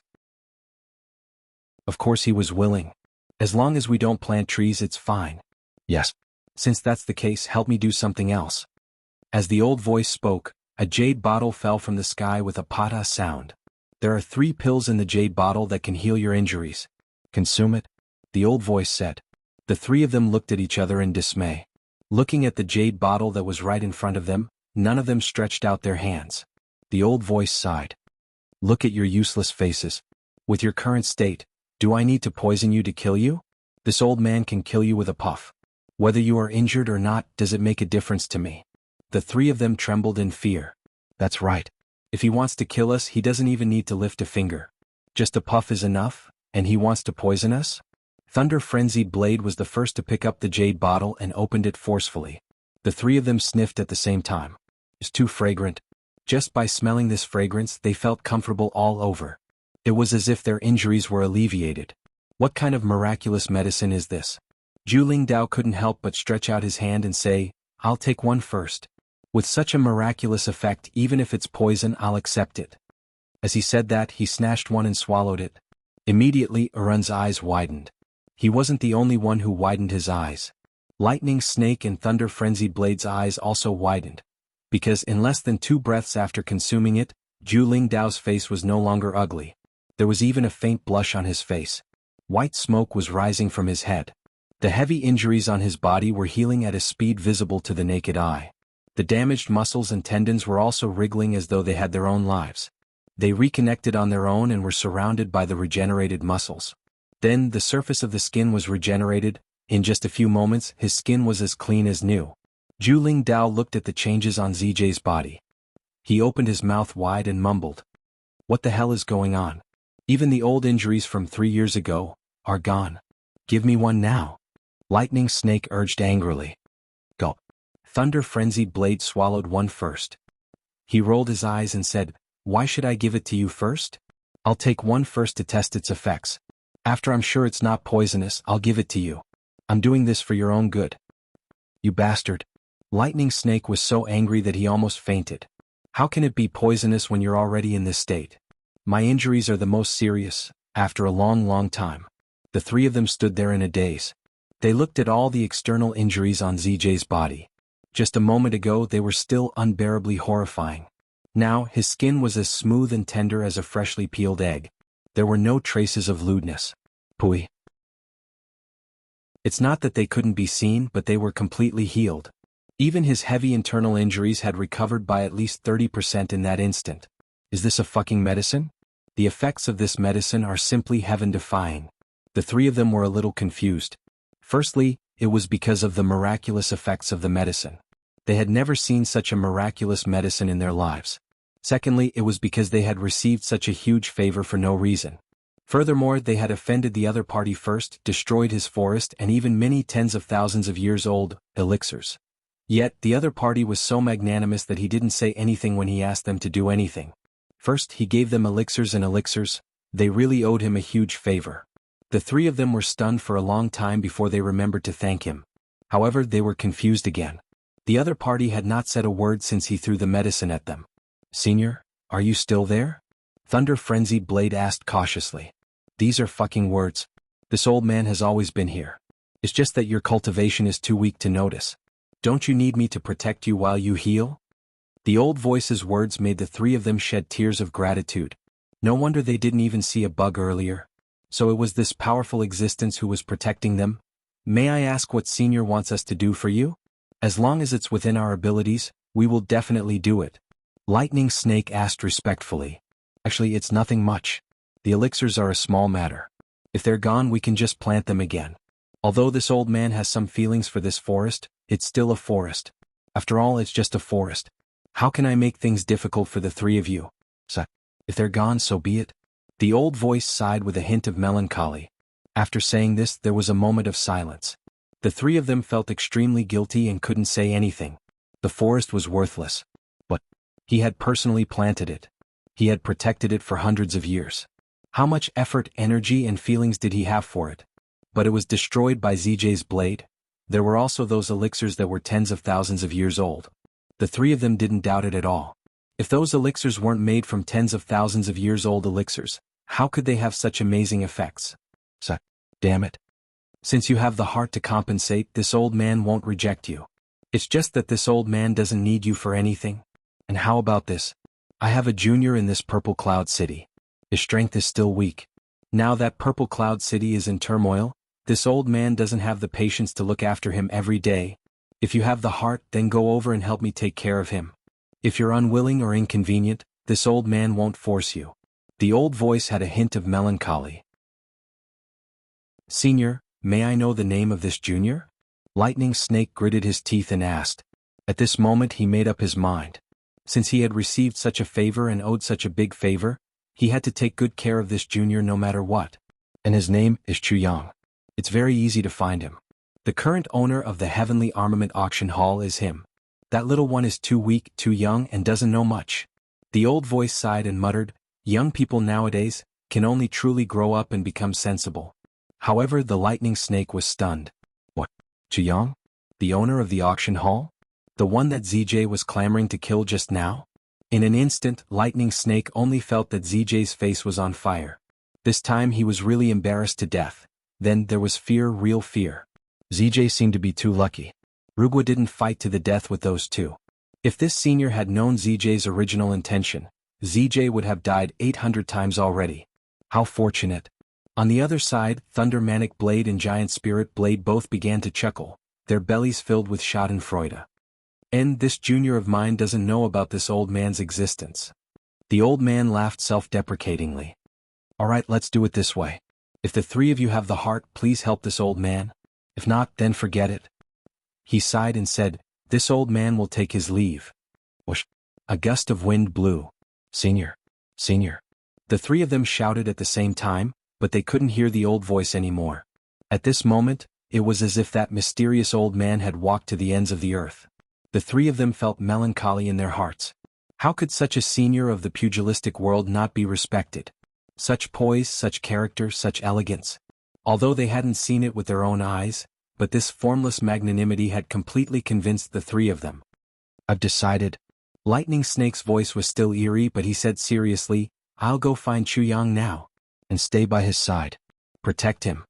Of course he was willing. As long as we don't plant trees, it's fine. Yes. Since that's the case, help me do something else. As the old voice spoke, a jade bottle fell from the sky with a pata sound. There are 3 pills in the jade bottle that can heal your injuries. Consume it, the old voice said. The three of them looked at each other in dismay. Looking at the jade bottle that was right in front of them, none of them stretched out their hands. The old voice sighed. Look at your useless faces. With your current state, do I need to poison you to kill you? This old man can kill you with a puff. Whether you are injured or not, does it make a difference to me? The three of them trembled in fear. That's right. If he wants to kill us, he doesn't even need to lift a finger. Just a puff is enough, and he wants to poison us? Thunder-frenzied Blade was the first to pick up the jade bottle and opened it forcefully. The three of them sniffed at the same time. It's too fragrant. Just by smelling this fragrance, they felt comfortable all over. It was as if their injuries were alleviated. What kind of miraculous medicine is this? Zhu Lingdao couldn't help but stretch out his hand and say, "I'll take one first. With such a miraculous effect, even if it's poison, I'll accept it." As he said that, he snatched one and swallowed it. Immediately, Arun's eyes widened. He wasn't the only one who widened his eyes. Lightning Snake and Thunder Frenzied Blade's eyes also widened. Because in less than 2 breaths after consuming it, Zhu Lingdao's face was no longer ugly. There was even a faint blush on his face. White smoke was rising from his head. The heavy injuries on his body were healing at a speed visible to the naked eye. The damaged muscles and tendons were also wriggling as though they had their own lives. They reconnected on their own and were surrounded by the regenerated muscles. Then the surface of the skin was regenerated. In just a few moments, his skin was as clean as new. Zhu Lingdao looked at the changes on ZJ's body. He opened his mouth wide and mumbled, "What the hell is going on? Even the old injuries from 3 years ago are gone. Give me one now." Lightning Snake urged angrily. Gulp. Thunder Frenzied Blade swallowed one first. He rolled his eyes and said, "Why should I give it to you first? I'll take one first to test its effects. After I'm sure it's not poisonous, I'll give it to you. I'm doing this for your own good." "You bastard." Lightning Snake was so angry that he almost fainted. "How can it be poisonous when you're already in this state? My injuries are the most serious, after a long time." The 3 of them stood there in a daze. They looked at all the external injuries on ZJ's body. Just a moment ago they were still unbearably horrifying. Now his skin was as smooth and tender as a freshly peeled egg. There were no traces of lewdness. Pui. It's not that they couldn't be seen, but they were completely healed. Even his heavy internal injuries had recovered by at least 30% in that instant. Is this a fucking medicine? The effects of this medicine are simply heaven-defying. The 3 of them were a little confused. Firstly, it was because of the miraculous effects of the medicine. They had never seen such a miraculous medicine in their lives. Secondly, it was because they had received such a huge favor for no reason. Furthermore, they had offended the other party first, destroyed his forest and even many tens of thousands of years old elixirs. Yet, the other party was so magnanimous that he didn't say anything when he asked them to do anything. First, he gave them elixirs and elixirs. They really owed him a huge favor. The 3 of them were stunned for a long time before they remembered to thank him. However, they were confused again. The other party had not said a word since he threw the medicine at them. "Senior, are you still there?" Thunder Frenzied Blade asked cautiously. "These are fucking words. This old man has always been here. It's just that your cultivation is too weak to notice. Don't you need me to protect you while you heal?" The old voice's words made the 3 of them shed tears of gratitude. No wonder they didn't even see a bug earlier. So it was this powerful existence who was protecting them? "May I ask what Senior wants us to do for you? As long as it's within our abilities, we will definitely do it." Lightning Snake asked respectfully. "Actually, it's nothing much. The elixirs are a small matter. If they're gone, we can just plant them again. Although this old man has some feelings for this forest, it's still a forest. After all, it's just a forest. How can I make things difficult for the 3 of you? So, if they're gone, so be it." The old voice sighed with a hint of melancholy. After saying this, there was a moment of silence. The 3 of them felt extremely guilty and couldn't say anything. The forest was worthless. But he had personally planted it. He had protected it for hundreds of years. How much effort, energy, and feelings did he have for it? But it was destroyed by ZJ's blade. There were also those elixirs that were tens of thousands of years old. The 3 of them didn't doubt it at all. If those elixirs weren't made from tens of thousands of years old elixirs, how could they have such amazing effects? So, damn it. Since you have the heart to compensate, this old man won't reject you. It's just that this old man doesn't need you for anything. And how about this? I have a junior in this Purple Cloud City. His strength is still weak. Now that Purple Cloud City is in turmoil, this old man doesn't have the patience to look after him every day. If you have the heart, then go over and help me take care of him. If you're unwilling or inconvenient, this old man won't force you." The old voice had a hint of melancholy. "Senior, may I know the name of this junior?" Lightning Snake gritted his teeth and asked. At this moment he made up his mind. Since he had received such a favor and owed such a big favor, he had to take good care of this junior no matter what. And his name is Chuyang. It's very easy to find him. The current owner of the Heavenly Armament Auction Hall is him. That little one is too weak, too young, and doesn't know much. The old voice sighed and muttered, "Young people nowadays, can only truly grow up and become sensible. However, the lightning snake was stunned. What? Jianghu? The owner of the auction hall? The one that ZJ was clamoring to kill just now? In an instant, Lightning Snake only felt that ZJ's face was on fire. This time he was really embarrassed to death. Then there was fear, real fear. ZJ seemed to be too lucky. Rugwa didn't fight to the death with those two. If this senior had known ZJ's original intention, ZJ would have died 800 times already. How fortunate. On the other side, Thunder Manic Blade and Giant Spirit Blade both began to chuckle, their bellies filled with schadenfreude. And this junior of mine doesn't know about this old man's existence. The old man laughed self-deprecatingly. Alright, let's do it this way. If the three of you have the heart, please help this old man. If not, then forget it. He sighed and said, this old man will take his leave. Whoosh! A gust of wind blew. Senior. Senior. The three of them shouted at the same time, but they couldn't hear the old voice anymore. At this moment, it was as if that mysterious old man had walked to the ends of the earth. The three of them felt melancholy in their hearts. How could such a senior of the pugilistic world not be respected? Such poise, such character, such elegance. Although they hadn't seen it with their own eyes, but this formless magnanimity had completely convinced the three of them. I've decided. Lightning Snake's voice was still eerie, but he said seriously, I'll go find Chuyang now. And stay by his side. Protect him.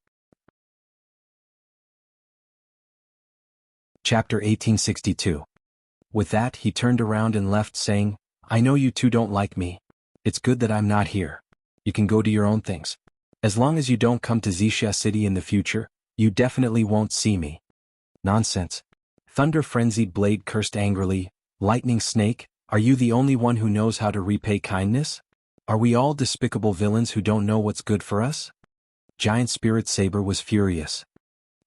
Chapter 1862. With that, he turned around and left saying, I know you two don't like me. It's good that I'm not here. You can go do your own things. As long as you don't come to Wuxia City in the future, you definitely won't see me. Nonsense. Thunder Frenzied Blade cursed angrily, Lightning Snake, are you the only one who knows how to repay kindness? Are we all despicable villains who don't know what's good for us? Giant Spirit Saber was furious.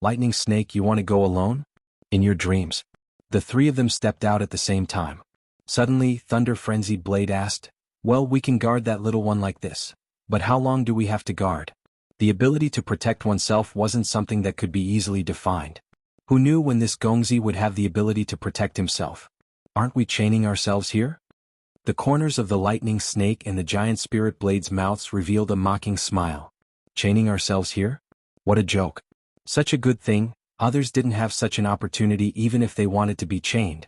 Lightning Snake, you want to go alone? In your dreams. The three of them stepped out at the same time. Suddenly, Thunder Frenzied Blade asked, well, we can guard that little one like this. But how long do we have to guard? The ability to protect oneself wasn't something that could be easily defined. Who knew when this Gongzi would have the ability to protect himself? Aren't we chaining ourselves here? The corners of the Lightning Snake and the Giant Spirit Blade's mouths revealed a mocking smile. Chaining ourselves here? What a joke. Such a good thing. Others didn't have such an opportunity even if they wanted to be chained.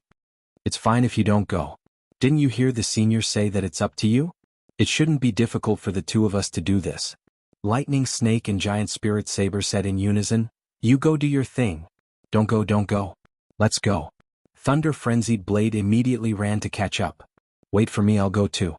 It's fine if you don't go. Didn't you hear the senior say that it's up to you? It shouldn't be difficult for the two of us to do this. Lightning Snake and Giant Spirit Saber said in unison, you go do your thing. Don't go, don't go. Let's go. Thunder Frenzied Blade immediately ran to catch up. Wait for me, I'll go too.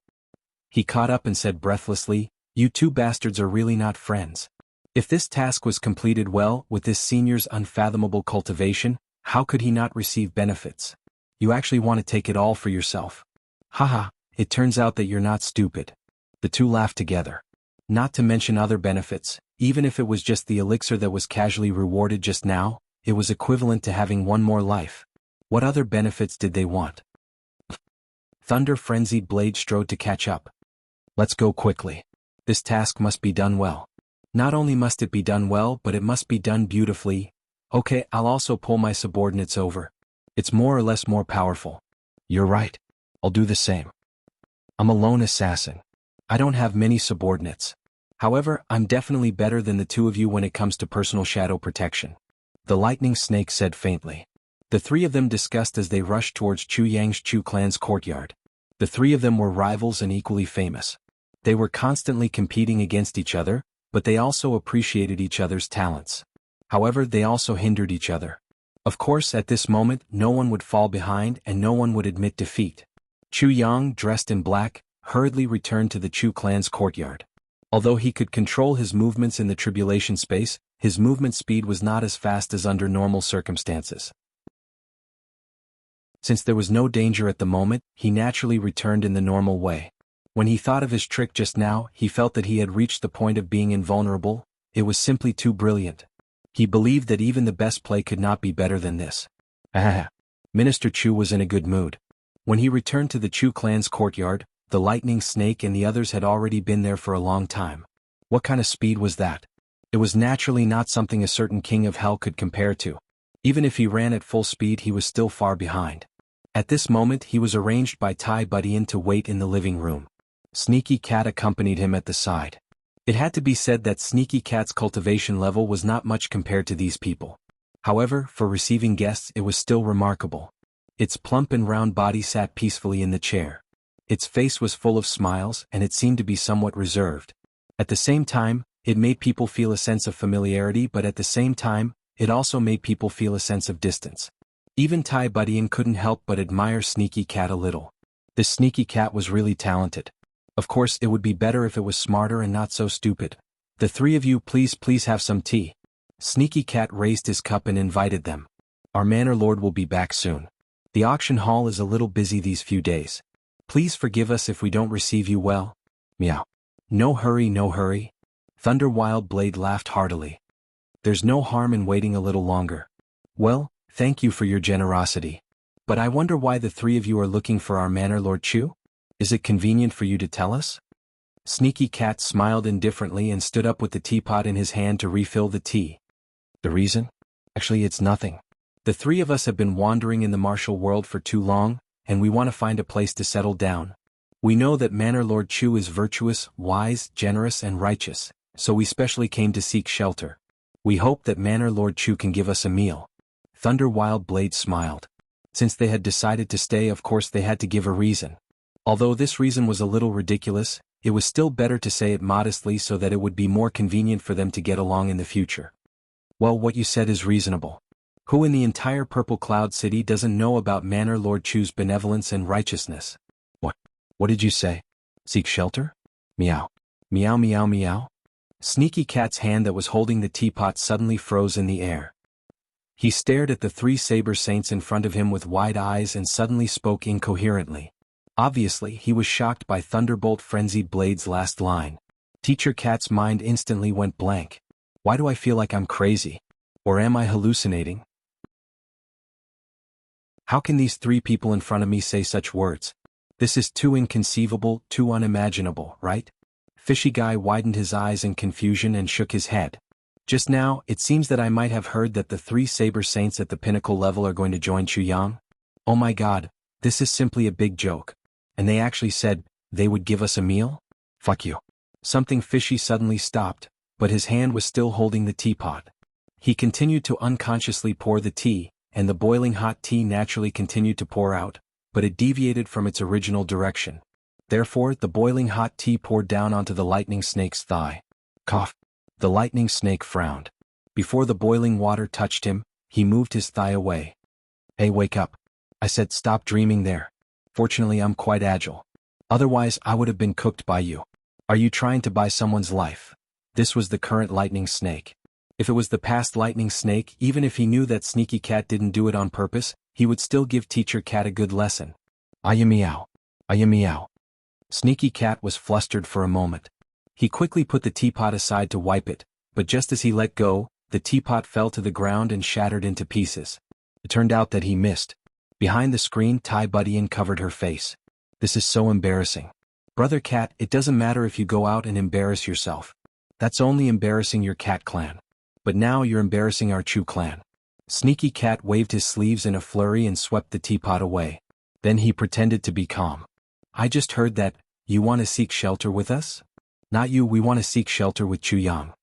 He caught up and said breathlessly, you two bastards are really not friends. If this task was completed well, with this senior's unfathomable cultivation, how could he not receive benefits? You actually want to take it all for yourself. Haha, it turns out that you're not stupid. The two laughed together. Not to mention other benefits, even if it was just the elixir that was casually rewarded just now, it was equivalent to having one more life. What other benefits did they want? Thunder Frenzied Blade strode to catch up. Let's go quickly. This task must be done well. Not only must it be done well, but it must be done beautifully. Okay, I'll also pull my subordinates over. It's more or less more powerful. You're right. I'll do the same. I'm a lone assassin. I don't have many subordinates. However, I'm definitely better than the two of you when it comes to personal shadow protection. The Lightning Snake said faintly. The three of them discussed as they rushed towards Chu Yang's Chu clan's courtyard. The three of them were rivals and equally famous. They were constantly competing against each other, but they also appreciated each other's talents. However, they also hindered each other. Of course, at this moment, no one would fall behind and no one would admit defeat. Chu Yang, dressed in black, hurriedly returned to the Chu clan's courtyard. Although he could control his movements in the tribulation space, his movement speed was not as fast as under normal circumstances. Since there was no danger at the moment, he naturally returned in the normal way. When he thought of his trick just now, he felt that he had reached the point of being invulnerable. It was simply too brilliant. He believed that even the best play could not be better than this. Minister Chu was in a good mood. When he returned to the Chu clan's courtyard, the Lightning Snake and the others had already been there for a long time. What kind of speed was that? It was naturally not something a certain king of hell could compare to. Even if he ran at full speed, he was still far behind. At this moment, he was arranged by Tai Budian to wait in the living room. Sneaky Cat accompanied him at the side. It had to be said that Sneaky Cat's cultivation level was not much compared to these people. However, for receiving guests it was still remarkable. Its plump and round body sat peacefully in the chair. Its face was full of smiles and it seemed to be somewhat reserved. At the same time, it made people feel a sense of familiarity, but at the same time, it also made people feel a sense of distance. Even Tai Budian couldn't help but admire Sneaky Cat a little. This Sneaky Cat was really talented. Of course, it would be better if it was smarter and not so stupid. The three of you please have some tea. Sneaky Cat raised his cup and invited them. Our Manor Lord will be back soon. The auction hall is a little busy these few days. Please forgive us if we don't receive you well. Meow. No hurry, no hurry. Thunder Wildblade laughed heartily. There's no harm in waiting a little longer. Well, thank you for your generosity. But I wonder why the three of you are looking for our Manor Lord Chu? Is it convenient for you to tell us? Sneaky Cat smiled indifferently and stood up with the teapot in his hand to refill the tea. The reason? Actually, it's nothing. The three of us have been wandering in the martial world for too long, and we want to find a place to settle down. We know that Manor Lord Chu is virtuous, wise, generous, and righteous, so we specially came to seek shelter. We hope that Manor Lord Chu can give us a meal. Thunder Wildblade smiled. Since they had decided to stay, of course they had to give a reason. Although this reason was a little ridiculous, it was still better to say it modestly so that it would be more convenient for them to get along in the future. Well, what you said is reasonable. Who in the entire Purple Cloud City doesn't know about Manor Lord Chu's benevolence and righteousness? What did you say? Seek shelter? Meow. Meow meow meow. Sneaky Cat's hand that was holding the teapot suddenly froze in the air. He stared at the three saber saints in front of him with wide eyes and suddenly spoke incoherently. Obviously, he was shocked by Thunderbolt Frenzied Blade's last line. Teacher Cat's mind instantly went blank. Why do I feel like I'm crazy? Or am I hallucinating? How can these three people in front of me say such words? This is too inconceivable, too unimaginable, right? Fishy Guy widened his eyes in confusion and shook his head. Just now, it seems that I might have heard that the three saber saints at the pinnacle level are going to join Chuyang. Oh my god, this is simply a big joke. And they actually said they would give us a meal? Fuck you. Something fishy suddenly stopped, but his hand was still holding the teapot. He continued to unconsciously pour the tea, and the boiling hot tea naturally continued to pour out, but it deviated from its original direction. Therefore, the boiling hot tea poured down onto the lightning snake's thigh. Cough. The lightning snake frowned. Before the boiling water touched him, he moved his thigh away. Hey, wake up. I said stop dreaming there. Fortunately, I'm quite agile. Otherwise, I would have been cooked by you. Are you trying to buy someone's life? This was the current lightning snake. If it was the past lightning snake, even if he knew that Sneaky Cat didn't do it on purpose, he would still give Teacher Cat a good lesson. Aya meow. Aya meow. Sneaky Cat was flustered for a moment. He quickly put the teapot aside to wipe it, but just as he let go, the teapot fell to the ground and shattered into pieces. It turned out that he missed. Behind the screen, Tai Budian covered her face. This is so embarrassing. Brother Cat, it doesn't matter if you go out and embarrass yourself. That's only embarrassing your cat clan. But now you're embarrassing our Chu clan. Sneaky Cat waved his sleeves in a flurry and swept the teapot away. Then he pretended to be calm. I just heard that, you want to seek shelter with us? Not you, we want to seek shelter with Chuyang.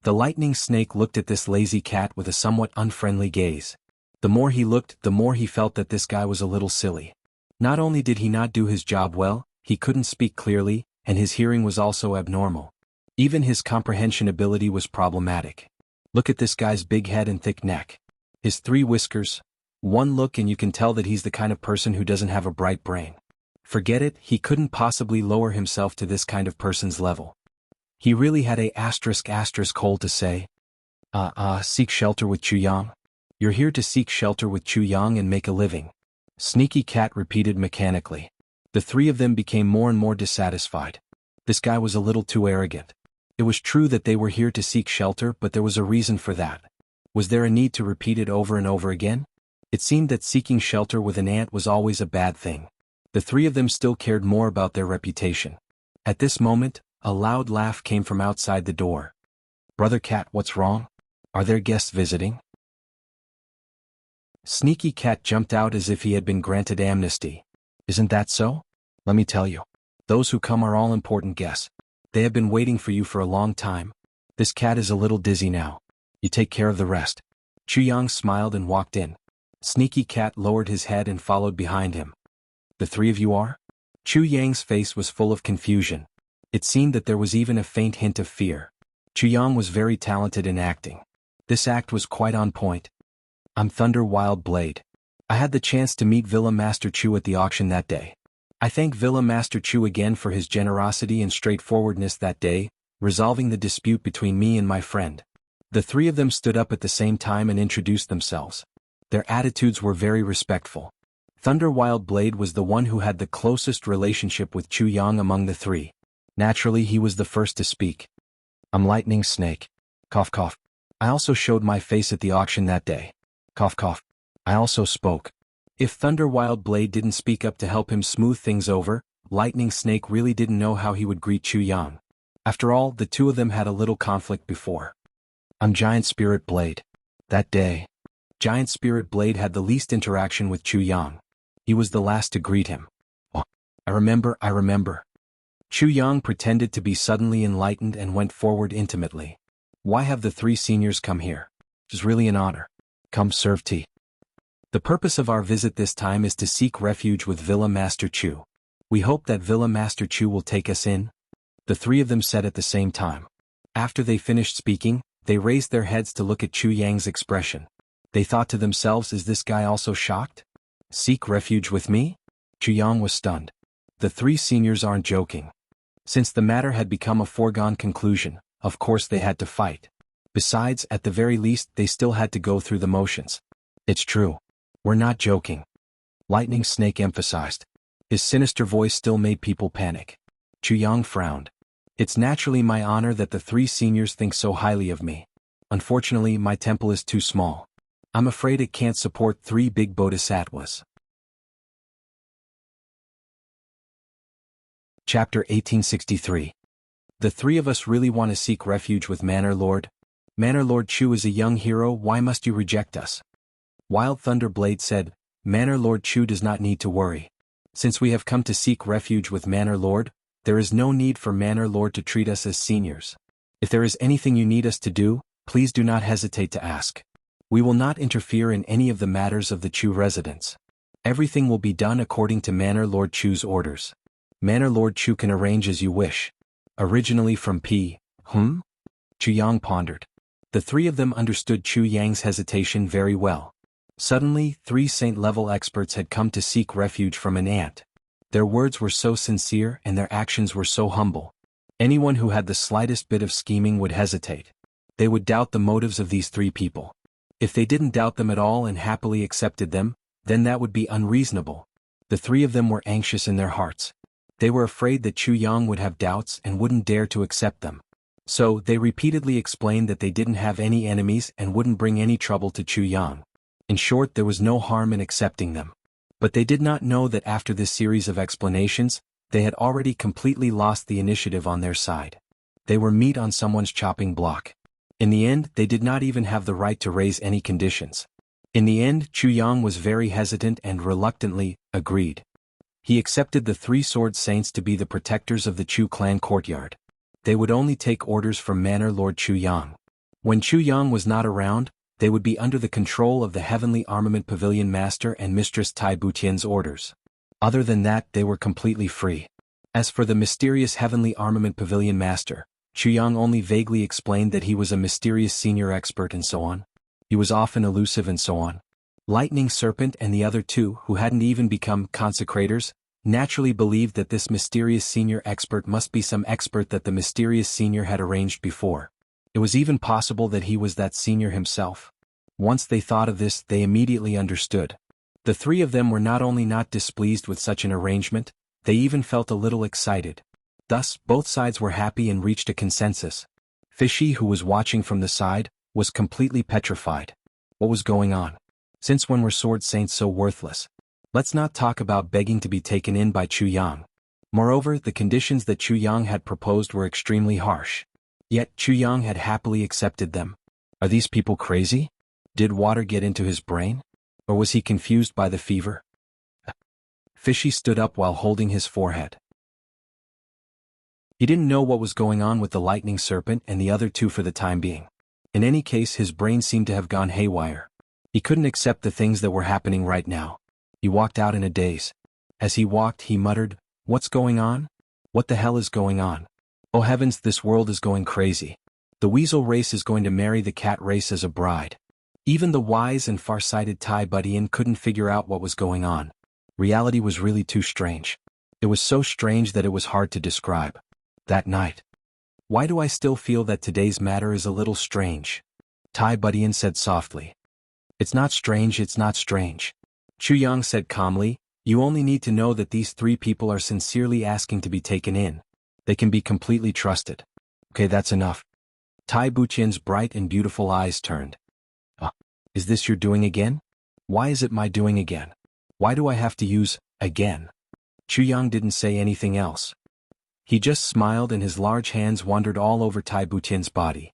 The lightning snake looked at this lazy cat with a somewhat unfriendly gaze. The more he looked, the more he felt that this guy was a little silly. Not only did he not do his job well, he couldn't speak clearly, and his hearing was also abnormal. Even his comprehension ability was problematic. Look at this guy's big head and thick neck. His 3 whiskers. One look and you can tell that he's the kind of person who doesn't have a bright brain. Forget it, he couldn't possibly lower himself to this kind of person's level. He really had a *** hole to say. Seek shelter with Chuyang? You're here to seek shelter with Chuyang and make a living. Sneaky Cat repeated mechanically. The 3 of them became more and more dissatisfied. This guy was a little too arrogant. It was true that they were here to seek shelter, but there was a reason for that. Was there a need to repeat it over and over again? It seemed that seeking shelter with an ant was always a bad thing. The 3 of them still cared more about their reputation. At this moment, a loud laugh came from outside the door. Brother Cat, what's wrong? Are there guests visiting? Sneaky Cat jumped out as if he had been granted amnesty. Isn't that so? Let me tell you. Those who come are all important guests. They have been waiting for you for a long time. This cat is a little dizzy now. You take care of the rest." Chu Yang smiled and walked in. Sneaky Cat lowered his head and followed behind him. "The three of you are?" Chu Yang's face was full of confusion. It seemed that there was even a faint hint of fear. Chu Yang was very talented in acting. This act was quite on point. "I'm Thunder Wild Blade. I had the chance to meet Villa Master Chu at the auction that day. I thank Villa Master Chu again for his generosity and straightforwardness that day, resolving the dispute between me and my friend." The three of them stood up at the same time and introduced themselves. Their attitudes were very respectful. Thunder Wild Blade was the one who had the closest relationship with Chu Yang among the three. Naturally, he was the first to speak. "I'm Lightning Snake. Cough cough. I also showed my face at the auction that day. Cough cough. I also spoke." If Thunder Wild Blade didn't speak up to help him smooth things over, Lightning Snake really didn't know how he would greet Chu Yang. After all, the two of them had a little conflict before. "I'm Giant Spirit Blade." That day, Giant Spirit Blade had the least interaction with Chu Yang. He was the last to greet him. "Oh, I remember. Chu Yang pretended to be suddenly enlightened and went forward intimately. "Why have the three seniors come here? It's really an honor. Come serve tea. The purpose of our visit this time is to seek refuge with Villa Master Chu. We hope that Villa Master Chu will take us in," the three of them said at the same time. After they finished speaking, they raised their heads to look at Chu Yang's expression. They thought to themselves, is this guy also shocked? Seek refuge with me? Chu Yang was stunned. The three seniors aren't joking. Since the matter had become a foregone conclusion, of course they had to fight. Besides, at the very least, they still had to go through the motions. "It's true. We're not joking," Lightning Snake emphasized. His sinister voice still made people panic. Chu Yang frowned. "It's naturally my honor that the three seniors think so highly of me. Unfortunately, my temple is too small. I'm afraid it can't support 3 big bodhisattvas." Chapter 1863. The three of us really want to seek refuge with Manor Lord. Manor Lord Chu is a young hero, why must you reject us? Wild Thunder Blade said, "Manor Lord Chu does not need to worry. Since we have come to seek refuge with Manor Lord, there is no need for Manor Lord to treat us as seniors. If there is anything you need us to do, please do not hesitate to ask. We will not interfere in any of the matters of the Chu residence. Everything will be done according to Manor Lord Chu's orders. Manor Lord Chu can arrange as you wish." Originally from P. Chu Yang pondered. The three of them understood Chu Yang's hesitation very well. Suddenly, 3 saint-level experts had come to seek refuge from an ant. Their words were so sincere and their actions were so humble. Anyone who had the slightest bit of scheming would hesitate. They would doubt the motives of these 3 people. If they didn't doubt them at all and happily accepted them, then that would be unreasonable. The 3 of them were anxious in their hearts. They were afraid that Chu Yang would have doubts and wouldn't dare to accept them. So, they repeatedly explained that they didn't have any enemies and wouldn't bring any trouble to Chu Yang. In short, there was no harm in accepting them. But they did not know that after this series of explanations, they had already completely lost the initiative on their side. They were meat on someone's chopping block. In the end, they did not even have the right to raise any conditions. In the end, Chu Yang was very hesitant and reluctantly agreed. He accepted the 3 sword saints to be the protectors of the Chu clan courtyard. They would only take orders from Manor Lord Chu Yang. When Chu Yang was not around, they would be under the control of the Heavenly Armament Pavilion Master and Mistress Tai Butian's orders. Other than that, they were completely free. As for the mysterious Heavenly Armament Pavilion Master, Chu Yang only vaguely explained that he was a mysterious senior expert and so on. He was often elusive and so on. Lightning Serpent and the other 2, who hadn't even become consecrators, naturally believed that this mysterious senior expert must be some expert that the mysterious senior had arranged before. It was even possible that he was that senior himself. Once they thought of this, they immediately understood. The 3 of them were not only not displeased with such an arrangement, they even felt a little excited. Thus, both sides were happy and reached a consensus. Fishy, who was watching from the side, was completely petrified. What was going on? Since when were sword saints so worthless? Let's not talk about begging to be taken in by Chu Yang. Moreover, the conditions that Chu Yang had proposed were extremely harsh. Yet, Chu Yang had happily accepted them. Are these people crazy? Did water get into his brain? Or was he confused by the fever? Fishy stood up while holding his forehead. He didn't know what was going on with the lightning serpent and the other two for the time being. In any case, his brain seemed to have gone haywire. He couldn't accept the things that were happening right now. He walked out in a daze. As he walked, he muttered, "What's going on? What the hell is going on? Oh heavens, this world is going crazy. The weasel race is going to marry the cat race as a bride." Even the wise and far-sighted Tai Budian couldn't figure out what was going on. Reality was really too strange. It was so strange that it was hard to describe. That night. "Why do I still feel that today's matter is a little strange?" Tai Budian said softly. "It's not strange, it's not strange." Chu Yang said calmly, "You only need to know that these three people are sincerely asking to be taken in. They can be completely trusted. Okay, that's enough." Tai Buqian's bright and beautiful eyes turned. Is this your doing again? Why is it my doing again? Why do I have to use again?" Chu Yang didn't say anything else. He just smiled and his large hands wandered all over Tai Buqian's body.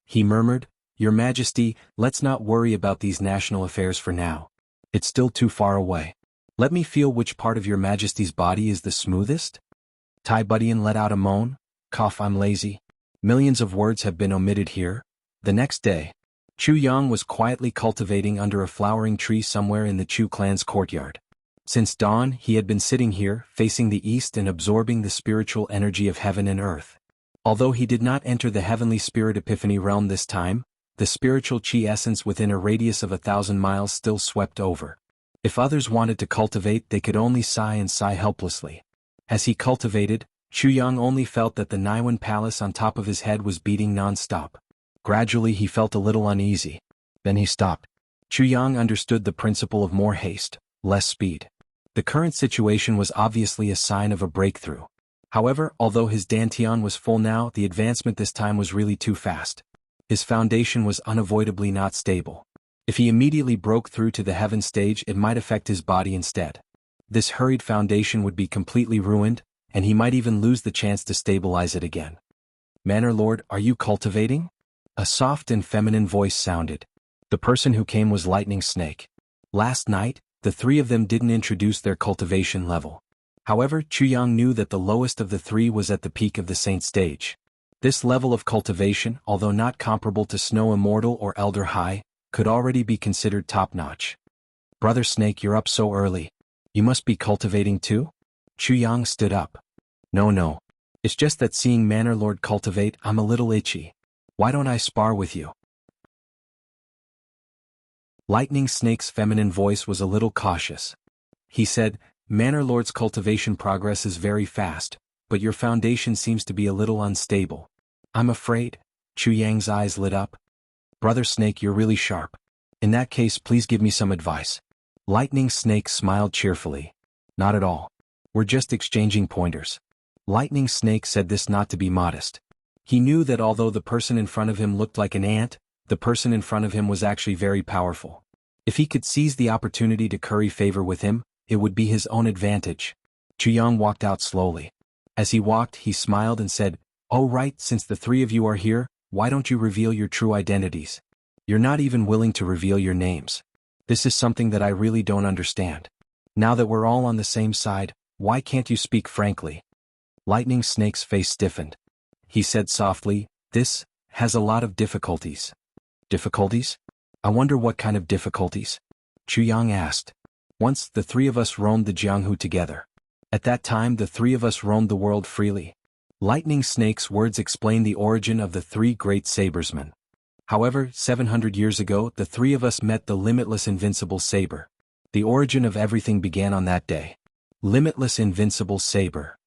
He murmured, "Your Majesty, let's not worry about these national affairs for now. It's still too far away. Let me feel which part of your Majesty's body is the smoothest?" Tai Budian let out a moan, cough, "I'm lazy. Millions of words have been omitted here." The next day, Chu Yang was quietly cultivating under a flowering tree somewhere in the Chu clan's courtyard. Since dawn, he had been sitting here, facing the east and absorbing the spiritual energy of heaven and earth. Although he did not enter the heavenly spirit epiphany realm this time, the spiritual chi essence within a radius of 1,000 miles still swept over. If others wanted to cultivate, they could only sigh and sigh helplessly. As he cultivated, Chu Yang only felt that the Naiwan palace on top of his head was beating non-stop. Gradually he felt a little uneasy. Then he stopped. Chu Yang understood the principle of more haste, less speed. The current situation was obviously a sign of a breakthrough. However, although his dantian was full now, the advancement this time was really too fast. His foundation was unavoidably not stable. If he immediately broke through to the heaven stage, it might affect his body instead. This hurried foundation would be completely ruined, and he might even lose the chance to stabilize it again. "Manor Lord, are you cultivating?" A soft and feminine voice sounded. The person who came was Lightning Snake. Last night, the three of them didn't introduce their cultivation level. However, Chu Yang knew that the lowest of the three was at the peak of the Saint stage. This level of cultivation, although not comparable to Snow Immortal or Elder High, could already be considered top-notch. "Brother Snake, you're up so early. You must be cultivating too?" Chu Yang stood up. No. It's just that seeing Manor Lord cultivate, I'm a little itchy. Why don't I spar with you?" Lightning Snake's feminine voice was a little cautious. He said, "Manor Lord's cultivation progress is very fast, but your foundation seems to be a little unstable. I'm afraid." Chu Yang's eyes lit up. "Brother Snake, you're really sharp. In that case, please give me some advice." Lightning Snake smiled cheerfully. "Not at all. We're just exchanging pointers." Lightning Snake said this not to be modest. He knew that although the person in front of him looked like an ant, the person in front of him was actually very powerful. If he could seize the opportunity to curry favor with him, it would be his own advantage. Chu Yang walked out slowly. As he walked, he smiled and said, "Oh right, since the three of you are here, why don't you reveal your true identities? You're not even willing to reveal your names. This is something that I really don't understand. Now that we're all on the same side, why can't you speak frankly?" Lightning Snake's face stiffened. He said softly, "This has a lot of difficulties." "Difficulties? I wonder what kind of difficulties?" Chu Yang asked. "Once, the three of us roamed the Jianghu together. At that time, the three of us roamed the world freely." Lightning Snake's words explain the origin of the three great sabersmen. However, 700 years ago, the three of us met the limitless invincible saber. The origin of everything began on that day. Limitless invincible saber.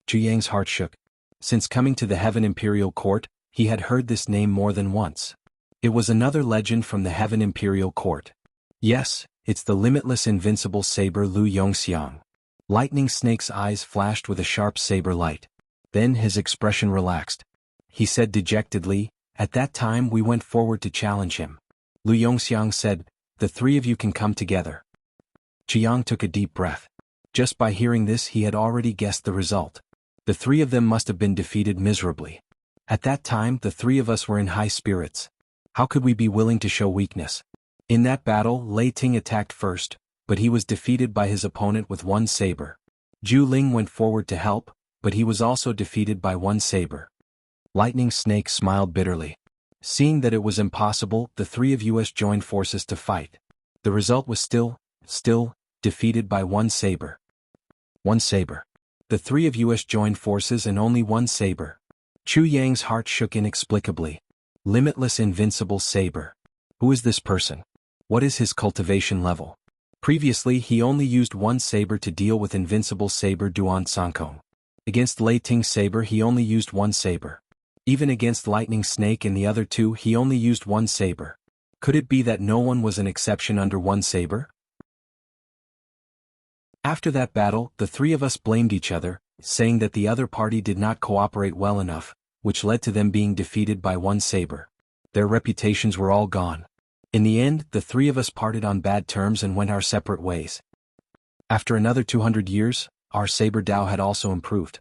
Chu Yang's heart shook. Since coming to the Heaven Imperial Court, he had heard this name more than once. It was another legend from the Heaven Imperial Court. Yes, it's the limitless invincible saber Lu Yongxiang. Lightning Snake's eyes flashed with a sharp saber light. Then his expression relaxed. He said dejectedly, "At that time we went forward to challenge him." Lu Yongxiang said, "The three of you can come together." Chu Yang took a deep breath. Just by hearing this, he had already guessed the result. The three of them must have been defeated miserably. At that time, the three of us were in high spirits. How could we be willing to show weakness? In that battle, Lei Ting attacked first, but he was defeated by his opponent with one saber. Zhu Ling went forward to help, but he was also defeated by one saber. Lightning Snake smiled bitterly. Seeing that it was impossible, the three of us joined forces to fight. The result was still defeated by one saber. One saber. The three of us joined forces and only one saber. Chu Yang's heart shook inexplicably. Limitless invincible saber. Who is this person? What is his cultivation level? Previously he only used one saber to deal with invincible saber Duan Sankong. Against Lei Ting's saber he only used one saber. Even against Lightning Snake and the other two he only used one saber. Could it be that no one was an exception under one saber? After that battle, the three of us blamed each other, saying that the other party did not cooperate well enough, which led to them being defeated by one saber. Their reputations were all gone. In the end, the three of us parted on bad terms and went our separate ways. After another 200 years, our saber Dao had also improved.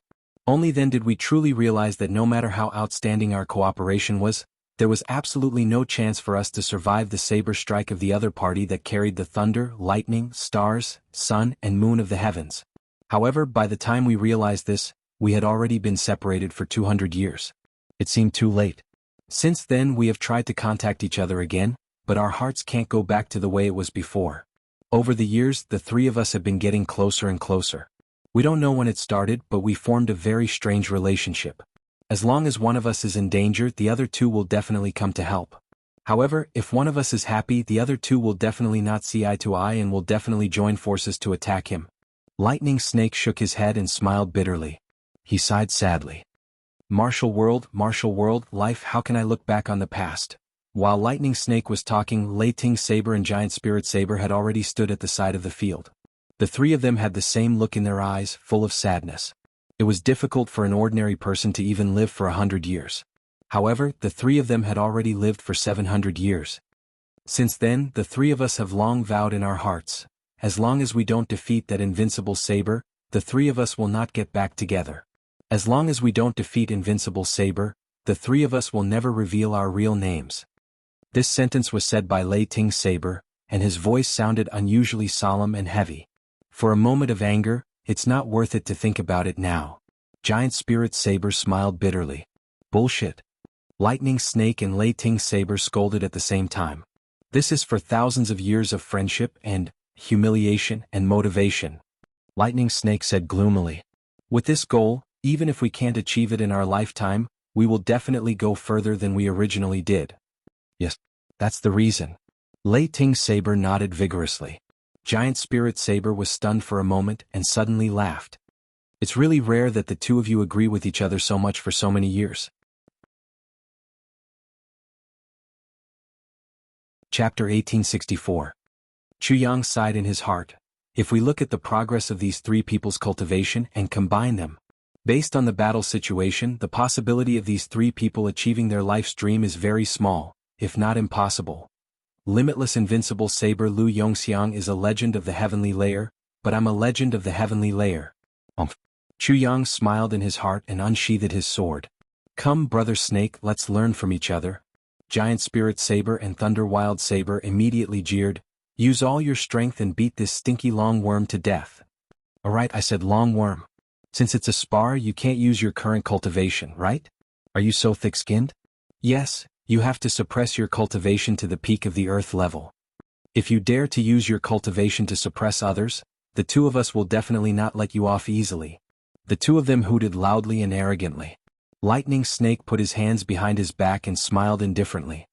Only then did we truly realize that no matter how outstanding our cooperation was, there was absolutely no chance for us to survive the saber strike of the other party that carried the thunder, lightning, stars, sun, and moon of the heavens. However, by the time we realized this, we had already been separated for 200 years. It seemed too late. Since then we have tried to contact each other again, but our hearts can't go back to the way it was before. Over the years, the three of us have been getting closer and closer. We don't know when it started, but we formed a very strange relationship. As long as one of us is in danger, the other two will definitely come to help. However, if one of us is happy, the other two will definitely not see eye to eye and will definitely join forces to attack him. Lightning Snake shook his head and smiled bitterly. He sighed sadly. Martial world, life, how can I look back on the past? While Lightning Snake was talking, Lei Ting Saber and Giant Spirit Saber had already stood at the side of the field. The three of them had the same look in their eyes, full of sadness. It was difficult for an ordinary person to even live for 100 years. However, the three of them had already lived for 700 years. Since then, the three of us have long vowed in our hearts, as long as we don't defeat that invincible saber, the three of us will not get back together. As long as we don't defeat invincible saber, the three of us will never reveal our real names. This sentence was said by Lei Ting Saber, and his voice sounded unusually solemn and heavy. For a moment of anger, it's not worth it to think about it now. Giant Spirit Saber smiled bitterly. Bullshit. Lightning Snake and Lei Ting Saber scolded at the same time. This is for thousands of years of friendship and humiliation and motivation. Lightning Snake said gloomily. With this goal, even if we can't achieve it in our lifetime, we will definitely go further than we originally did. Yes, that's the reason. Lei Ting Saber nodded vigorously. Giant Spirit Saber was stunned for a moment and suddenly laughed. It's really rare that the two of you agree with each other so much for so many years. Chapter 1864. Chu Yang sighed in his heart. If we look at the progress of these three people's cultivation and combine them, based on the battle situation, the possibility of these three people achieving their life's dream is very small, if not impossible. Limitless Invincible Saber Lu Yongxiang is a legend of the heavenly layer, but I'm a legend of the heavenly layer. Chu Yang smiled in his heart and unsheathed his sword. Come, Brother Snake, let's learn from each other. Giant Spirit Saber and Thunder Wild Saber immediately jeered. Use all your strength and beat this stinky long worm to death. Alright, I said long worm. Since it's a spar, you can't use your current cultivation, right? Are you so thick-skinned? Yes, you have to suppress your cultivation to the peak of the earth level. If you dare to use your cultivation to suppress others, the two of us will definitely not let you off easily. The two of them hooted loudly and arrogantly. Lightning Snake put his hands behind his back and smiled indifferently.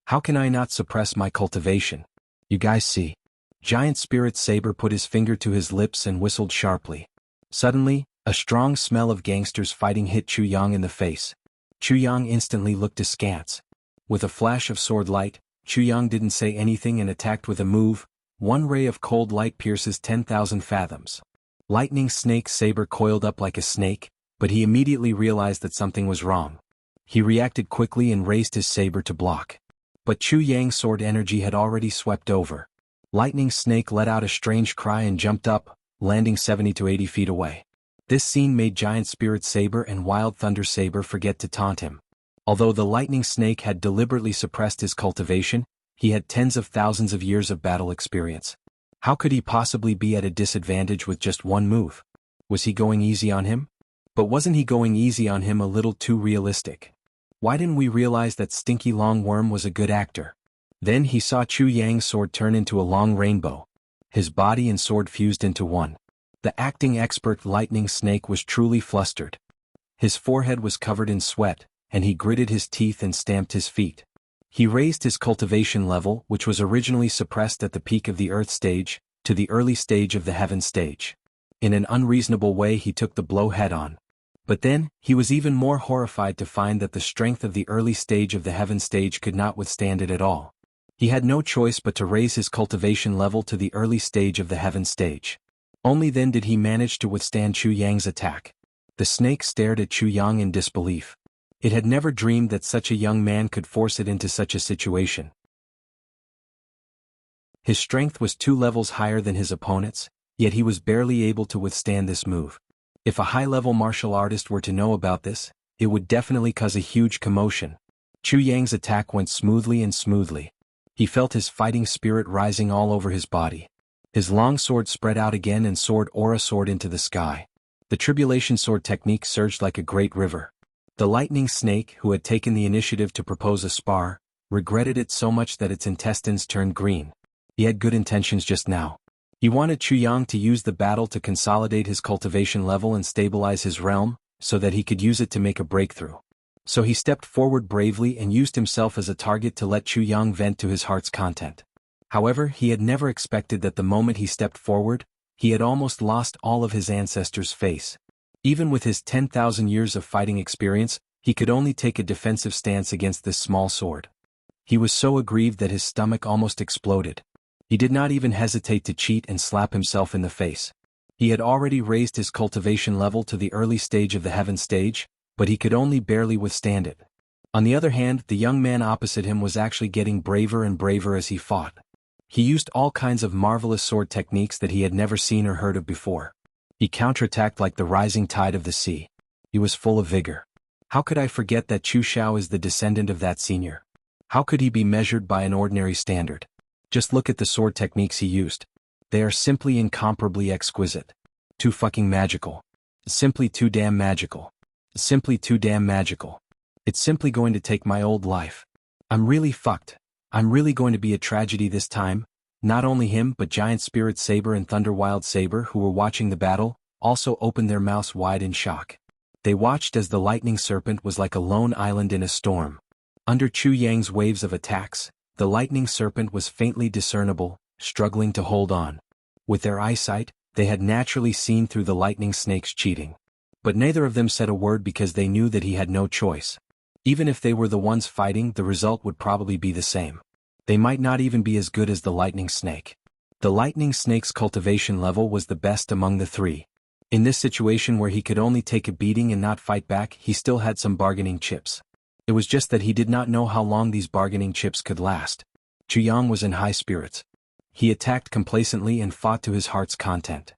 How can I not suppress my cultivation? You guys see. Giant Spirit Saber put his finger to his lips and whistled sharply. Suddenly, a strong smell of gangsters fighting hit Chu Yang in the face. Chu Yang instantly looked askance. With a flash of sword light, Chu Yang didn't say anything and attacked with a move. One ray of cold light pierces 10,000 fathoms. Lightning Snake Saber coiled up like a snake, but he immediately realized that something was wrong. He reacted quickly and raised his saber to block. But Chu Yang's sword energy had already swept over. Lightning Snake let out a strange cry and jumped up, landing 70 to 80 feet away. This scene made Giant Spirit Saber and Wild Thunder Saber forget to taunt him. Although the Lightning Snake had deliberately suppressed his cultivation, he had tens of thousands of years of battle experience. How could he possibly be at a disadvantage with just one move? Was he going easy on him? But wasn't he going easy on him a little too realistic? Why didn't we realize that Stinky Long Worm was a good actor? Then he saw Chu Yang's sword turn into a long rainbow. His body and sword fused into one. The acting expert Lightning Snake was truly flustered. His forehead was covered in sweat, and he gritted his teeth and stamped his feet. He raised his cultivation level, which was originally suppressed at the peak of the Earth stage, to the early stage of the Heaven stage. In an unreasonable way he took the blow head-on. But then, he was even more horrified to find that the strength of the early stage of the Heaven stage could not withstand it at all. He had no choice but to raise his cultivation level to the early stage of the Heaven stage. Only then did he manage to withstand Chu Yang's attack. The snake stared at Chu Yang in disbelief. It had never dreamed that such a young man could force it into such a situation. His strength was 2 levels higher than his opponent's, yet he was barely able to withstand this move. If a high-level martial artist were to know about this, it would definitely cause a huge commotion. Chu Yang's attack went smoothly and smoothly. He felt his fighting spirit rising all over his body. His long sword spread out again and sword aura soared into the sky. The tribulation sword technique surged like a great river. The lightning snake, who had taken the initiative to propose a spar, regretted it so much that its intestines turned green. He had good intentions just now. He wanted Chu Yang to use the battle to consolidate his cultivation level and stabilize his realm, so that he could use it to make a breakthrough. So he stepped forward bravely and used himself as a target to let Chu Yang vent to his heart's content. However, he had never expected that the moment he stepped forward, he had almost lost all of his ancestors' face. Even with his 10,000 years of fighting experience, he could only take a defensive stance against this small sword. He was so aggrieved that his stomach almost exploded. He did not even hesitate to cheat and slap himself in the face. He had already raised his cultivation level to the early stage of the Heaven stage, but he could only barely withstand it. On the other hand, the young man opposite him was actually getting braver and braver as he fought. He used all kinds of marvelous sword techniques that he had never seen or heard of before. He counterattacked like the rising tide of the sea. He was full of vigor. How could I forget that Chu Xiao is the descendant of that senior? How could he be measured by an ordinary standard? Just look at the sword techniques he used. They are simply incomparably exquisite. Too fucking magical. Simply too damn magical. Simply too damn magical. It's simply going to take my old life. I'm really fucked. I'm really going to be a tragedy this time. Not only him but Giant Spirit Saber and Thunder Wild Saber, who were watching the battle, also opened their mouths wide in shock. They watched as the lightning serpent was like a lone island in a storm. Under Chu Yang's waves of attacks, the lightning serpent was faintly discernible, struggling to hold on. With their eyesight, they had naturally seen through the lightning snake's cheating. But neither of them said a word because they knew that he had no choice. Even if they were the ones fighting, the result would probably be the same. They might not even be as good as the lightning snake. The lightning snake's cultivation level was the best among the three. In this situation where he could only take a beating and not fight back, he still had some bargaining chips. It was just that he did not know how long these bargaining chips could last. Chu Yang was in high spirits. He attacked complacently and fought to his heart's content.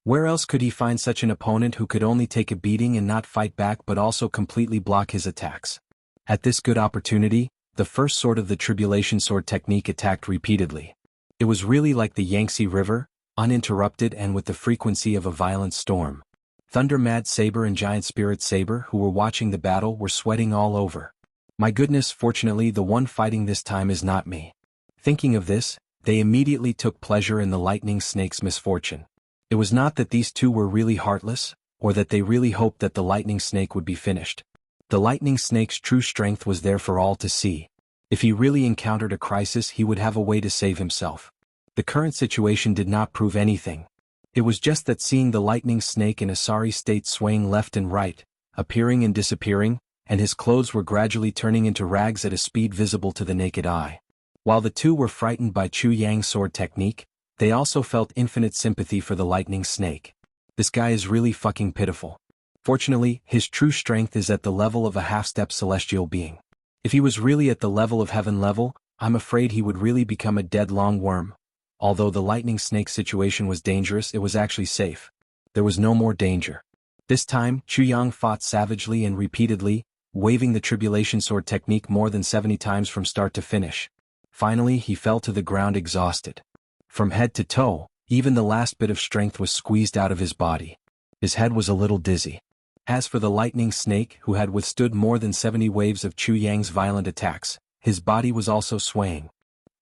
Where else could he find such an opponent who could only take a beating and not fight back but also completely block his attacks? At this good opportunity, the first sword of the tribulation sword technique attacked repeatedly. It was really like the Yangtze River, uninterrupted and with the frequency of a violent storm. Thunder Mad Saber and Giant Spirit Saber, who were watching the battle, were sweating all over. My goodness, fortunately the one fighting this time is not me. Thinking of this, they immediately took pleasure in the lightning snake's misfortune. It was not that these two were really heartless, or that they really hoped that the lightning snake would be finished. The lightning snake's true strength was there for all to see. If he really encountered a crisis, he would have a way to save himself. The current situation did not prove anything. It was just that seeing the lightning snake in a sorry state swaying left and right, appearing and disappearing, and his clothes were gradually turning into rags at a speed visible to the naked eye. While the two were frightened by Chu Yang's sword technique, they also felt infinite sympathy for the lightning snake. This guy is really fucking pitiful. Fortunately, his true strength is at the level of a half-step celestial being. If he was really at the level of heaven level, I'm afraid he would really become a dead long worm. Although the lightning snake situation was dangerous, it was actually safe. There was no more danger. This time, Chu Yang fought savagely and repeatedly, waving the tribulation sword technique more than 70 times from start to finish. Finally, he fell to the ground exhausted. From head to toe, even the last bit of strength was squeezed out of his body. His head was a little dizzy. As for the lightning snake who had withstood more than 70 waves of Chu Yang's violent attacks, his body was also swaying.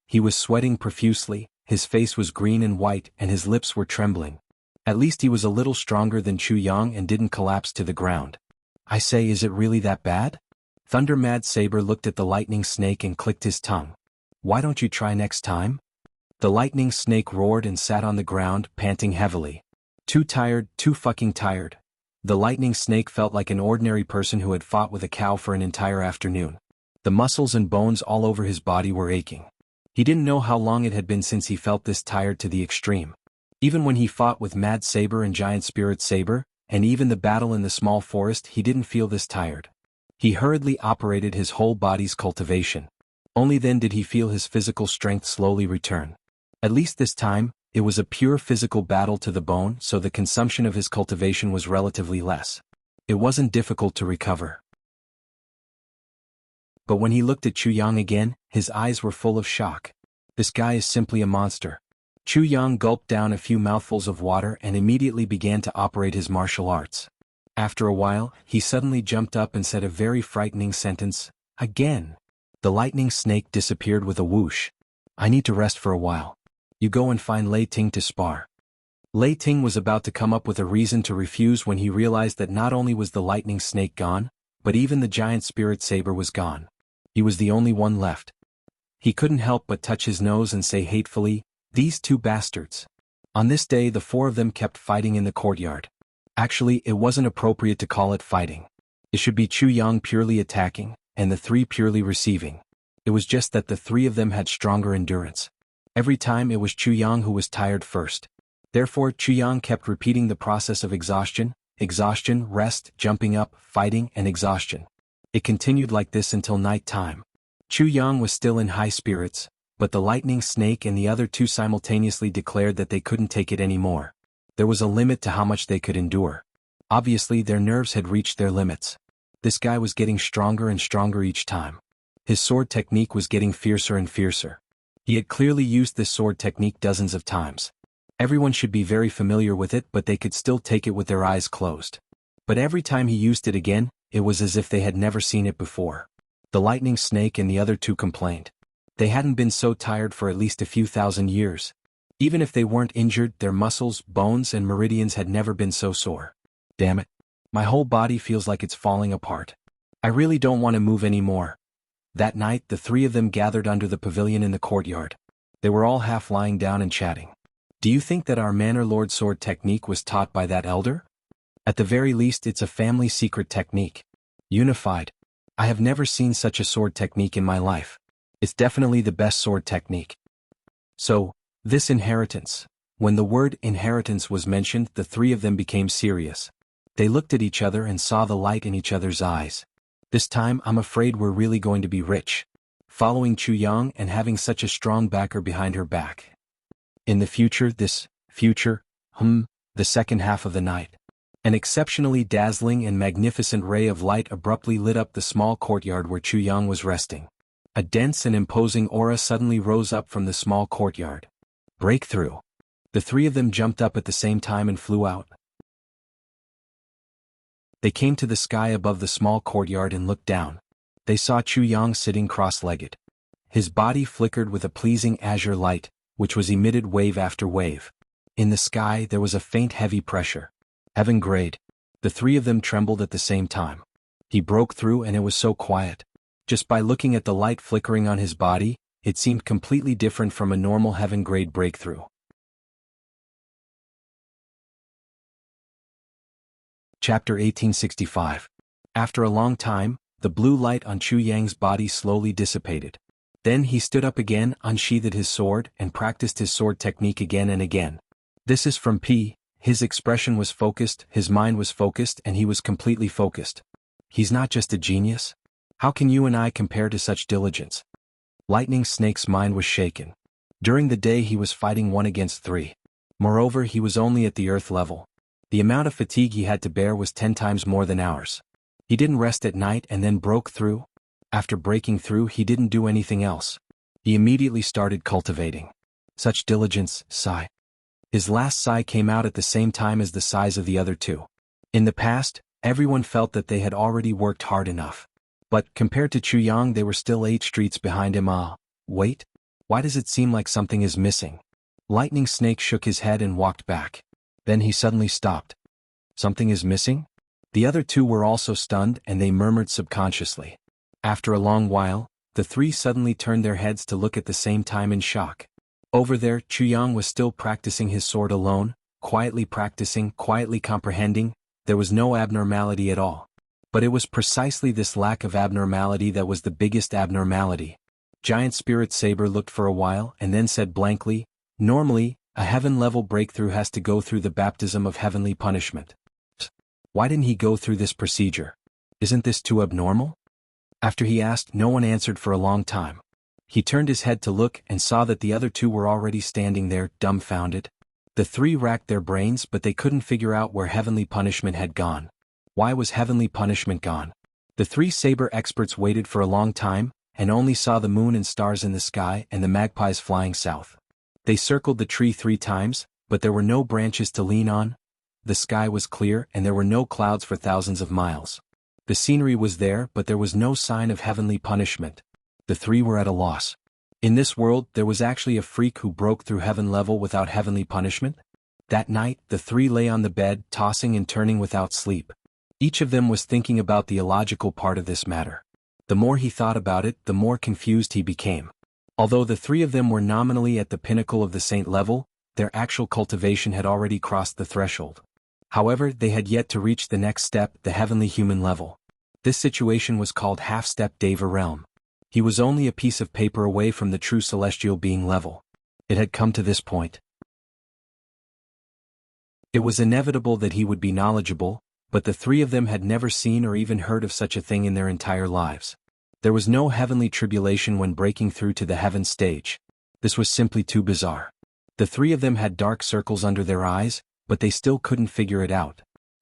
He was sweating profusely, his face was green and white and his lips were trembling. At least he was a little stronger than Chu Yang and didn't collapse to the ground. I say, is it really that bad? Thunder Mad Saber looked at the lightning snake and clicked his tongue. Why don't you try next time? The lightning snake roared and sat on the ground, panting heavily. Too tired, too fucking tired. The lightning snake felt like an ordinary person who had fought with a cow for an entire afternoon. The muscles and bones all over his body were aching. He didn't know how long it had been since he felt this tired to the extreme. Even when he fought with Mad Saber and Giant Spirit Saber, and even the battle in the small forest, he didn't feel this tired. He hurriedly operated his whole body's cultivation. Only then did he feel his physical strength slowly return. At least this time, it was a pure physical battle to the bone, so the consumption of his cultivation was relatively less. It wasn't difficult to recover. But when he looked at Chu Yang again, his eyes were full of shock. This guy is simply a monster. Chu Yang gulped down a few mouthfuls of water and immediately began to operate his martial arts. After a while, he suddenly jumped up and said a very frightening sentence, "Again." The lightning snake disappeared with a whoosh. "I need to rest for a while. You go and find Lei Ting to spar." Lei Ting was about to come up with a reason to refuse when he realized that not only was the lightning snake gone, but even the giant spirit saber was gone. He was the only one left. He couldn't help but touch his nose and say hatefully, "These two bastards." On this day the four of them kept fighting in the courtyard. Actually, it wasn't appropriate to call it fighting. It should be Chu Yang purely attacking, and the three purely receiving. It was just that the three of them had stronger endurance. Every time it was Chu Yang who was tired first. Therefore Chu Yang kept repeating the process of exhaustion, rest, jumping up, fighting, and exhaustion. It continued like this until night time. Chu Yang was still in high spirits, but the lightning snake and the other two simultaneously declared that they couldn't take it anymore. There was a limit to how much they could endure. Obviously their nerves had reached their limits. This guy was getting stronger and stronger each time. His sword technique was getting fiercer and fiercer. He had clearly used this sword technique dozens of times. Everyone should be very familiar with it, but they could still take it with their eyes closed. But every time he used it again, it was as if they had never seen it before. The lightning snake and the other two complained. They hadn't been so tired for at least a few thousand years. Even if they weren't injured, their muscles, bones, and meridians had never been so sore. Damn it. My whole body feels like it's falling apart. I really don't want to move anymore. That night, the three of them gathered under the pavilion in the courtyard. They were all half lying down and chatting. Do you think that our Manor Lord sword technique was taught by that elder? At the very least, it's a family secret technique. Unified. I have never seen such a sword technique in my life. It's definitely the best sword technique. So, this inheritance. When the word inheritance was mentioned, the three of them became serious. They looked at each other and saw the light in each other's eyes. This time I'm afraid we're really going to be rich. Following Chu Yang and having such a strong backer behind her back. In the future, the second half of the night. An exceptionally dazzling and magnificent ray of light abruptly lit up the small courtyard where Chu Yang was resting. A dense and imposing aura suddenly rose up from the small courtyard. Breakthrough. The three of them jumped up at the same time and flew out. They came to the sky above the small courtyard and looked down. They saw Chu Yang sitting cross-legged. His body flickered with a pleasing azure light, which was emitted wave after wave. In the sky there was a faint heavy pressure. Heaven grade. The three of them trembled at the same time. He broke through and it was so quiet. Just by looking at the light flickering on his body, it seemed completely different from a normal heaven grade breakthrough. Chapter 1865. After a long time, the blue light on Chu Yang's body slowly dissipated. Then he stood up again, unsheathed his sword, and practiced his sword technique again and again. This is from P. His expression was focused, his mind was focused, and he was completely focused. He's not just a genius. How can you and I compare to such diligence? Lightning Snake's mind was shaken. During the day he was fighting 1 against 3. Moreover, he was only at the earth level. The amount of fatigue he had to bear was 10 times more than ours. He didn't rest at night and then broke through. After breaking through, he didn't do anything else. He immediately started cultivating. Such diligence, sigh. His last sigh came out at the same time as the sighs of the other two. In the past, everyone felt that they had already worked hard enough. But, compared to Chu Yang, they were still 8 streets behind him. Wait? Why does it seem like something is missing? Lightning Snake shook his head and walked back. Then he suddenly stopped. Something is missing? The other two were also stunned and they murmured subconsciously. After a long while, the 3 suddenly turned their heads to look at the same time in shock. Over there, Chu Yang was still practicing his sword alone, quietly practicing, quietly comprehending. There was no abnormality at all. But it was precisely this lack of abnormality that was the biggest abnormality. Giant Spirit Saber looked for a while and then said blankly, "Normally, a heaven-level breakthrough has to go through the baptism of heavenly punishment. Why didn't he go through this procedure? Isn't this too abnormal?" After he asked, no one answered for a long time. He turned his head to look and saw that the other two were already standing there, dumbfounded. The 3 racked their brains but they couldn't figure out where heavenly punishment had gone. Why was heavenly punishment gone? The 3 saber experts waited for a long time, and only saw the moon and stars in the sky and the magpies flying south. They circled the tree 3 times, but there were no branches to lean on. The sky was clear and there were no clouds for thousands of miles. The scenery was there but there was no sign of heavenly punishment. The 3 were at a loss. In this world, there was actually a freak who broke through heaven level without heavenly punishment? That night, the 3 lay on the bed, tossing and turning without sleep. Each of them was thinking about the illogical part of this matter. The more he thought about it, the more confused he became. Although the 3 of them were nominally at the pinnacle of the saint level, their actual cultivation had already crossed the threshold. However, they had yet to reach the next step, the heavenly human level. This situation was called half-step Deva realm. He was only a piece of paper away from the true celestial being level. It had come to this point. It was inevitable that he would be knowledgeable, but the 3 of them had never seen or even heard of such a thing in their entire lives. There was no heavenly tribulation when breaking through to the heaven stage. This was simply too bizarre. The 3 of them had dark circles under their eyes, but they still couldn't figure it out.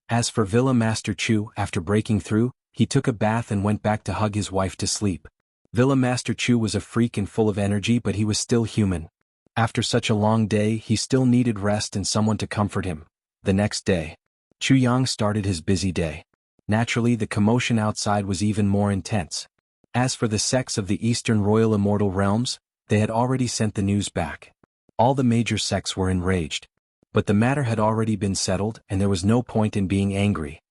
As for Villa Master Chu, after breaking through, he took a bath and went back to hug his wife to sleep. Villa Master Chu was a freak and full of energy, but he was still human. After such a long day, he still needed rest and someone to comfort him. The next day, Chu Yang started his busy day. Naturally, the commotion outside was even more intense. As for the sects of the Eastern Royal Immortal Realms, they had already sent the news back. All the major sects were enraged. But the matter had already been settled and there was no point in being angry.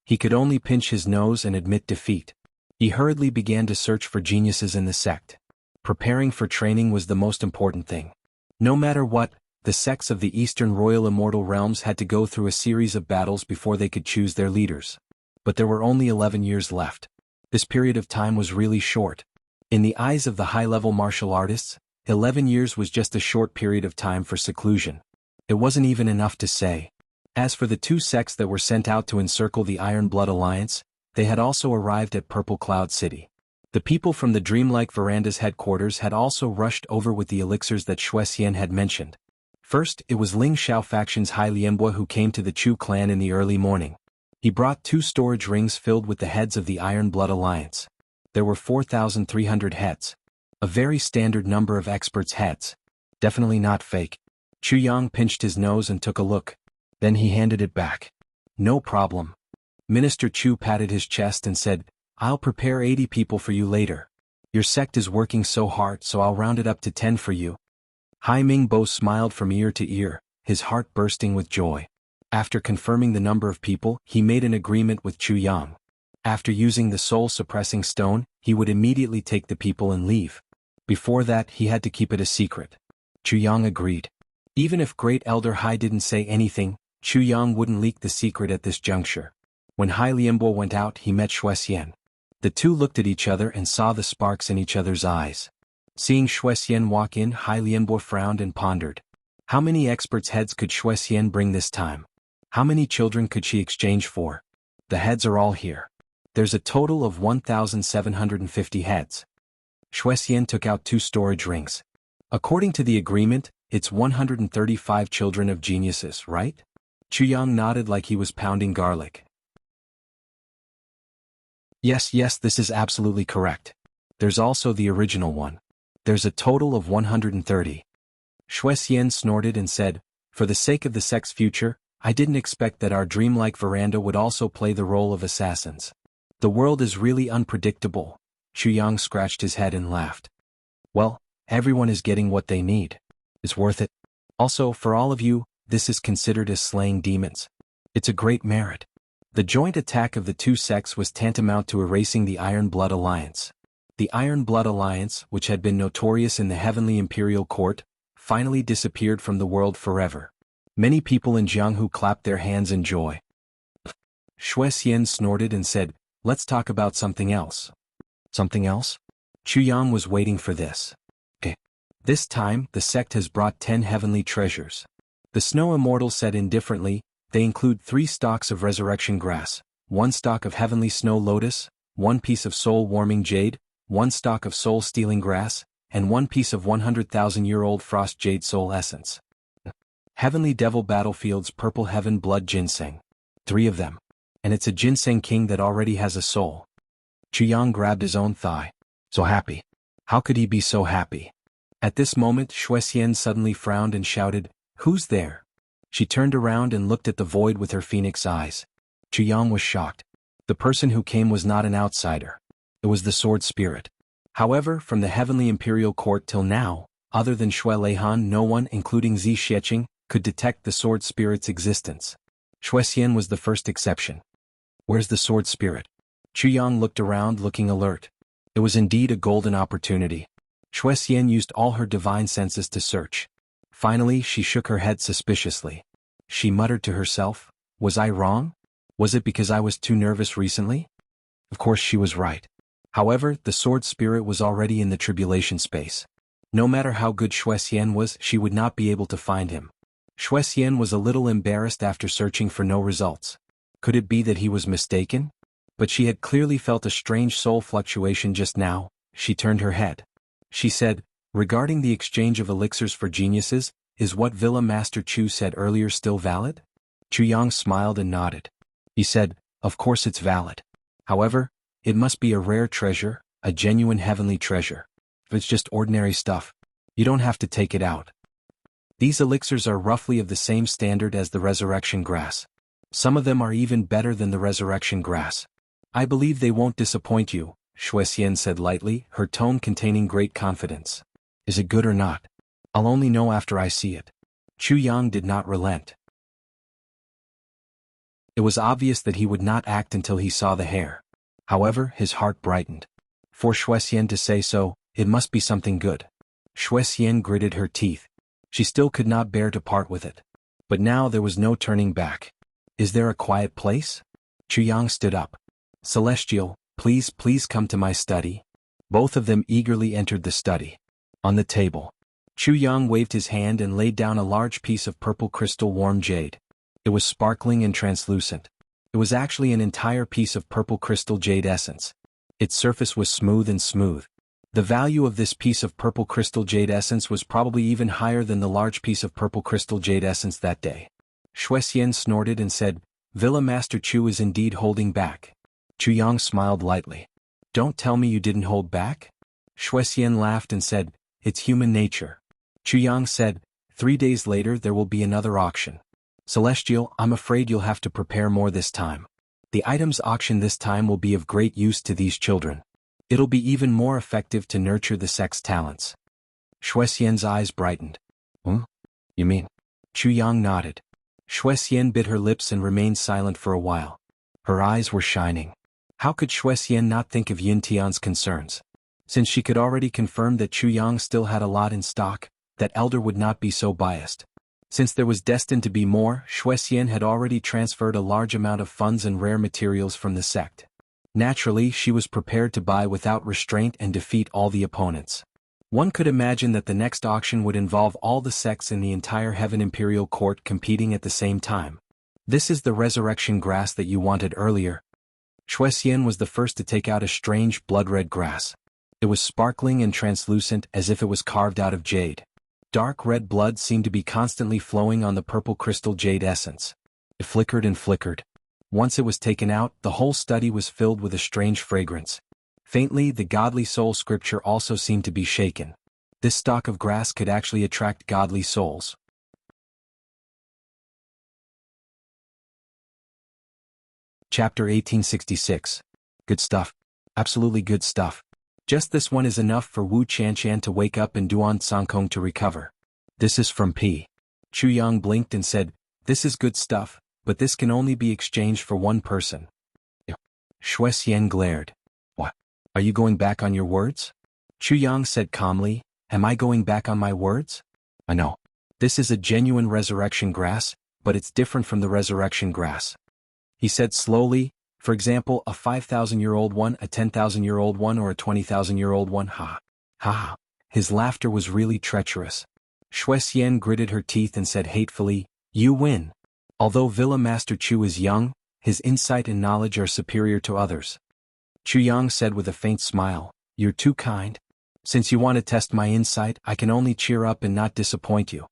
He could only pinch his nose and admit defeat. He hurriedly began to search for geniuses in the sect. Preparing for training was the most important thing. No matter what, the sects of the Eastern Royal Immortal Realms had to go through a series of battles before they could choose their leaders. But there were only 11 years left. This period of time was really short. In the eyes of the high-level martial artists, 11 years was just a short period of time for seclusion. It wasn't even enough to say. As for the 2 sects that were sent out to encircle the Iron Blood Alliance, they had also arrived at Purple Cloud City. The people from the Dreamlike Veranda's headquarters had also rushed over with the elixirs that Shuexian had mentioned. First, it was Ling Xiao faction's Hai Lianbua who came to the Chu clan in the early morning. He brought 2 storage rings filled with the heads of the Iron Blood Alliance. There were 4,300 heads. A very standard number of experts' heads. Definitely not fake. Chu Yang pinched his nose and took a look. Then he handed it back. "No problem." Minister Chu patted his chest and said, "I'll prepare 80 people for you later. Your sect is working so hard, so I'll round it up to 10 for you." Hai Mingbo smiled from ear to ear, his heart bursting with joy. After confirming the number of people, he made an agreement with Chu Yang. After using the soul-suppressing stone, he would immediately take the people and leave. Before that, he had to keep it a secret. Chu Yang agreed. Even if Great Elder Hai didn't say anything, Chu Yang wouldn't leak the secret at this juncture. When Hai Lianbo went out, he met Shuexian. The 2 looked at each other and saw the sparks in each other's eyes. Seeing Shuexian walk in, Hai Lianbo frowned and pondered. How many experts' heads could Shuexian bring this time? How many children could she exchange for? The heads are all here. There's a total of 1,750 heads. Shuexian took out 2 storage rings. According to the agreement, it's 135 children of geniuses, right? Chu Yang nodded like he was pounding garlic. Yes, this is absolutely correct. There's also the original one. There's a total of 130. Shuexian snorted and said, For the sake of the sect's future, I didn't expect that our dreamlike veranda would also play the role of assassins. The world is really unpredictable. Chuyang scratched his head and laughed. Well, everyone is getting what they need. It's worth it. Also, for all of you, this is considered as slaying demons. It's a great merit. The joint attack of the two sects was tantamount to erasing the Iron Blood Alliance. The Iron Blood Alliance, which had been notorious in the Heavenly Imperial Court, finally disappeared from the world forever. Many people in Jianghu clapped their hands in joy. Xue Xian snorted and said, "Let's talk about something else." Something else? Chuyang was waiting for this. This time, the sect has brought 10 heavenly treasures. The Snow Immortals said indifferently, they include 3 stalks of resurrection grass, 1 stalk of heavenly snow lotus, 1 piece of soul-warming jade, 1 stalk of soul-stealing grass, and 1 piece of 100,000-year-old frost jade soul essence. Heavenly Devil Battlefield's Purple Heaven Blood Ginseng. 3 of them. And it's a ginseng king that already has a soul. Chuyang grabbed his own thigh. So happy. How could he be so happy? At this moment Xue Xian suddenly frowned and shouted, "Who's there?" She turned around and looked at the void with her phoenix eyes. Chuyang was shocked. The person who came was not an outsider. It was the sword spirit. However, from the Heavenly Imperial Court till now, other than Xue Leihan, no one, including Zi Xiecheng, could detect the sword spirit's existence. Xue Xian was the first exception. Where's the sword spirit? Chuyang looked around, looking alert. It was indeed a golden opportunity. Xue Xian used all her divine senses to search. Finally, she shook her head suspiciously. She muttered to herself, "Was I wrong? Was it because I was too nervous recently?" Of course she was right. However, the sword spirit was already in the tribulation space. No matter how good Xue Xian was, she would not be able to find him. Xue Xian was a little embarrassed after searching for no results. Could it be that he was mistaken? But she had clearly felt a strange soul fluctuation just now. She turned her head. She said, "Regarding the exchange of elixirs for geniuses, is what Villa Master Chu said earlier still valid?" Chuyang smiled and nodded. He said, "Of course it's valid. However, it must be a rare treasure, a genuine heavenly treasure. If it's just ordinary stuff, you don't have to take it out. These elixirs are roughly of the same standard as the resurrection grass. Some of them are even better than the resurrection grass. I believe they won't disappoint you," Xue Xian said lightly, her tone containing great confidence. "Is it good or not? I'll only know after I see it." Chuyang did not relent. It was obvious that he would not act until he saw the hair. However, his heart brightened. For Xue Xian to say so, it must be something good. Xue Xian gritted her teeth. She still could not bear to part with it. But now there was no turning back. "Is there a quiet place?" Chuyang stood up. "Celestial, please come to my study." Both of them eagerly entered the study. On the table, Chuyang waved his hand and laid down a large piece of purple crystal warm jade. It was sparkling and translucent. It was actually an entire piece of purple crystal jade essence. Its surface was smooth and smooth. The value of this piece of purple crystal jade essence was probably even higher than the large piece of purple crystal jade essence that day. Xue Xian snorted and said, "Villa Master Chu is indeed holding back." Chuyang smiled lightly. "Don't tell me you didn't hold back?" Xue Xian laughed and said, "It's human nature." Chuyang said, 3 days later there will be another auction. Celestial, I'm afraid you'll have to prepare more this time. The items auctioned this time will be of great use to these children. It'll be even more effective to nurture the sect's talents." Xue Xian's eyes brightened. You mean? Chuyang nodded. Xue Xian bit her lips and remained silent for a while. Her eyes were shining. How could Xue Xian not think of Yin Tian's concerns? Since she could already confirm that Chuyang still had a lot in stock, that elder would not be so biased. Since there was destined to be more, Xue Xian had already transferred a large amount of funds and rare materials from the sect. Naturally, she was prepared to buy without restraint and defeat all the opponents. One could imagine that the next auction would involve all the sects in the entire Heaven Imperial Court competing at the same time. "This is the resurrection grass that you wanted earlier." Xue Xian was the first to take out a strange blood-red grass. It was sparkling and translucent as if it was carved out of jade. Dark red blood seemed to be constantly flowing on the purple crystal jade essence. It flickered and flickered. Once it was taken out, the whole study was filled with a strange fragrance. Faintly, the godly soul scripture also seemed to be shaken. This stalk of grass could actually attract godly souls. Chapter 1866. Good stuff. Absolutely good stuff. Just this one is enough for Wu Qianshan to wake up and Duan Sangkong to recover. This is from P. Chu Yang blinked and said, "This is good stuff, but this can only be exchanged for one person." Shui Xian glared. "What? Are you going back on your words?" Chu Yang said calmly, "Am I going back on my words? I know. This is a genuine resurrection grass, but it's different from the resurrection grass." He said slowly, "For example, a 5,000-year-old one, a 10,000-year-old one, or a 20,000-year-old one, ha. Ha ha." His laughter was really treacherous. Shui Xian gritted her teeth and said hatefully, "You win. Although Villa Master Chu is young, his insight and knowledge are superior to others." Chu Yang said with a faint smile, "You're too kind. Since you want to test my insight, I can only cheer up and not disappoint you."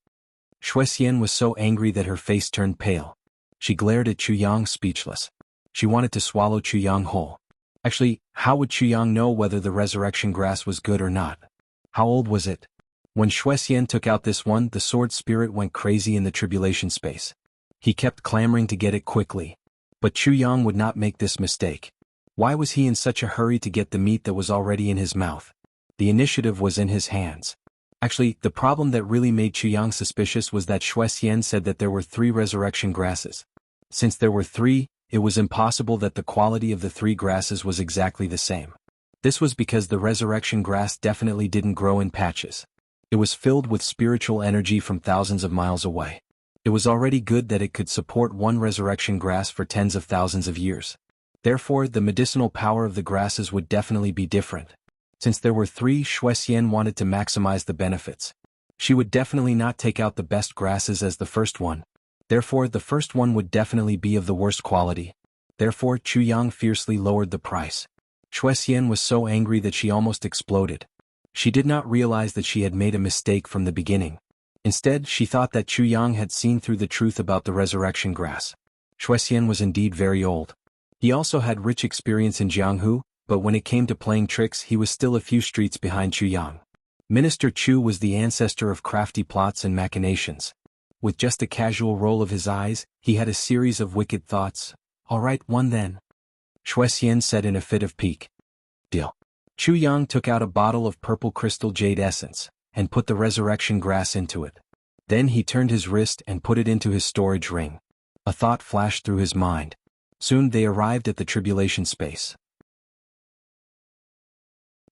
Shui Xian was so angry that her face turned pale. She glared at Chu Yang speechless. She wanted to swallow Chu Yang whole. Actually, how would Chu Yang know whether the resurrection grass was good or not? How old was it? When Shui Xian took out this one, the sword spirit went crazy in the tribulation space. He kept clamoring to get it quickly. But Chu Yang would not make this mistake. Why was he in such a hurry to get the meat that was already in his mouth? The initiative was in his hands. Actually, the problem that really made Chu Yang suspicious was that Shui Xian said that there were 3 resurrection grasses. Since there were 3, it was impossible that the quality of the 3 grasses was exactly the same. This was because the resurrection grass definitely didn't grow in patches. It was filled with spiritual energy from thousands of miles away. It was already good that it could support one resurrection grass for tens of thousands of years. Therefore, the medicinal power of the grasses would definitely be different. Since there were 3, Shui Xian wanted to maximize the benefits. She would definitely not take out the best grasses as the first one. Therefore, the first one would definitely be of the worst quality. Therefore, Chu Yang fiercely lowered the price. Shui Xian was so angry that she almost exploded. She did not realize that she had made a mistake from the beginning. Instead, she thought that Chu Yang had seen through the truth about the resurrection grass. Shui Xian was indeed very old. He also had rich experience in Jianghu, but when it came to playing tricks he was still a few streets behind Chu Yang. Minister Chu was the ancestor of crafty plots and machinations. With just a casual roll of his eyes, he had a series of wicked thoughts. "All right, one then," Shui Xian said in a fit of pique. "Deal." Chu Yang took out a bottle of purple crystal jade essence, and put the resurrection grass into it. Then he turned his wrist and put it into his storage ring. A thought flashed through his mind. Soon they arrived at the tribulation space.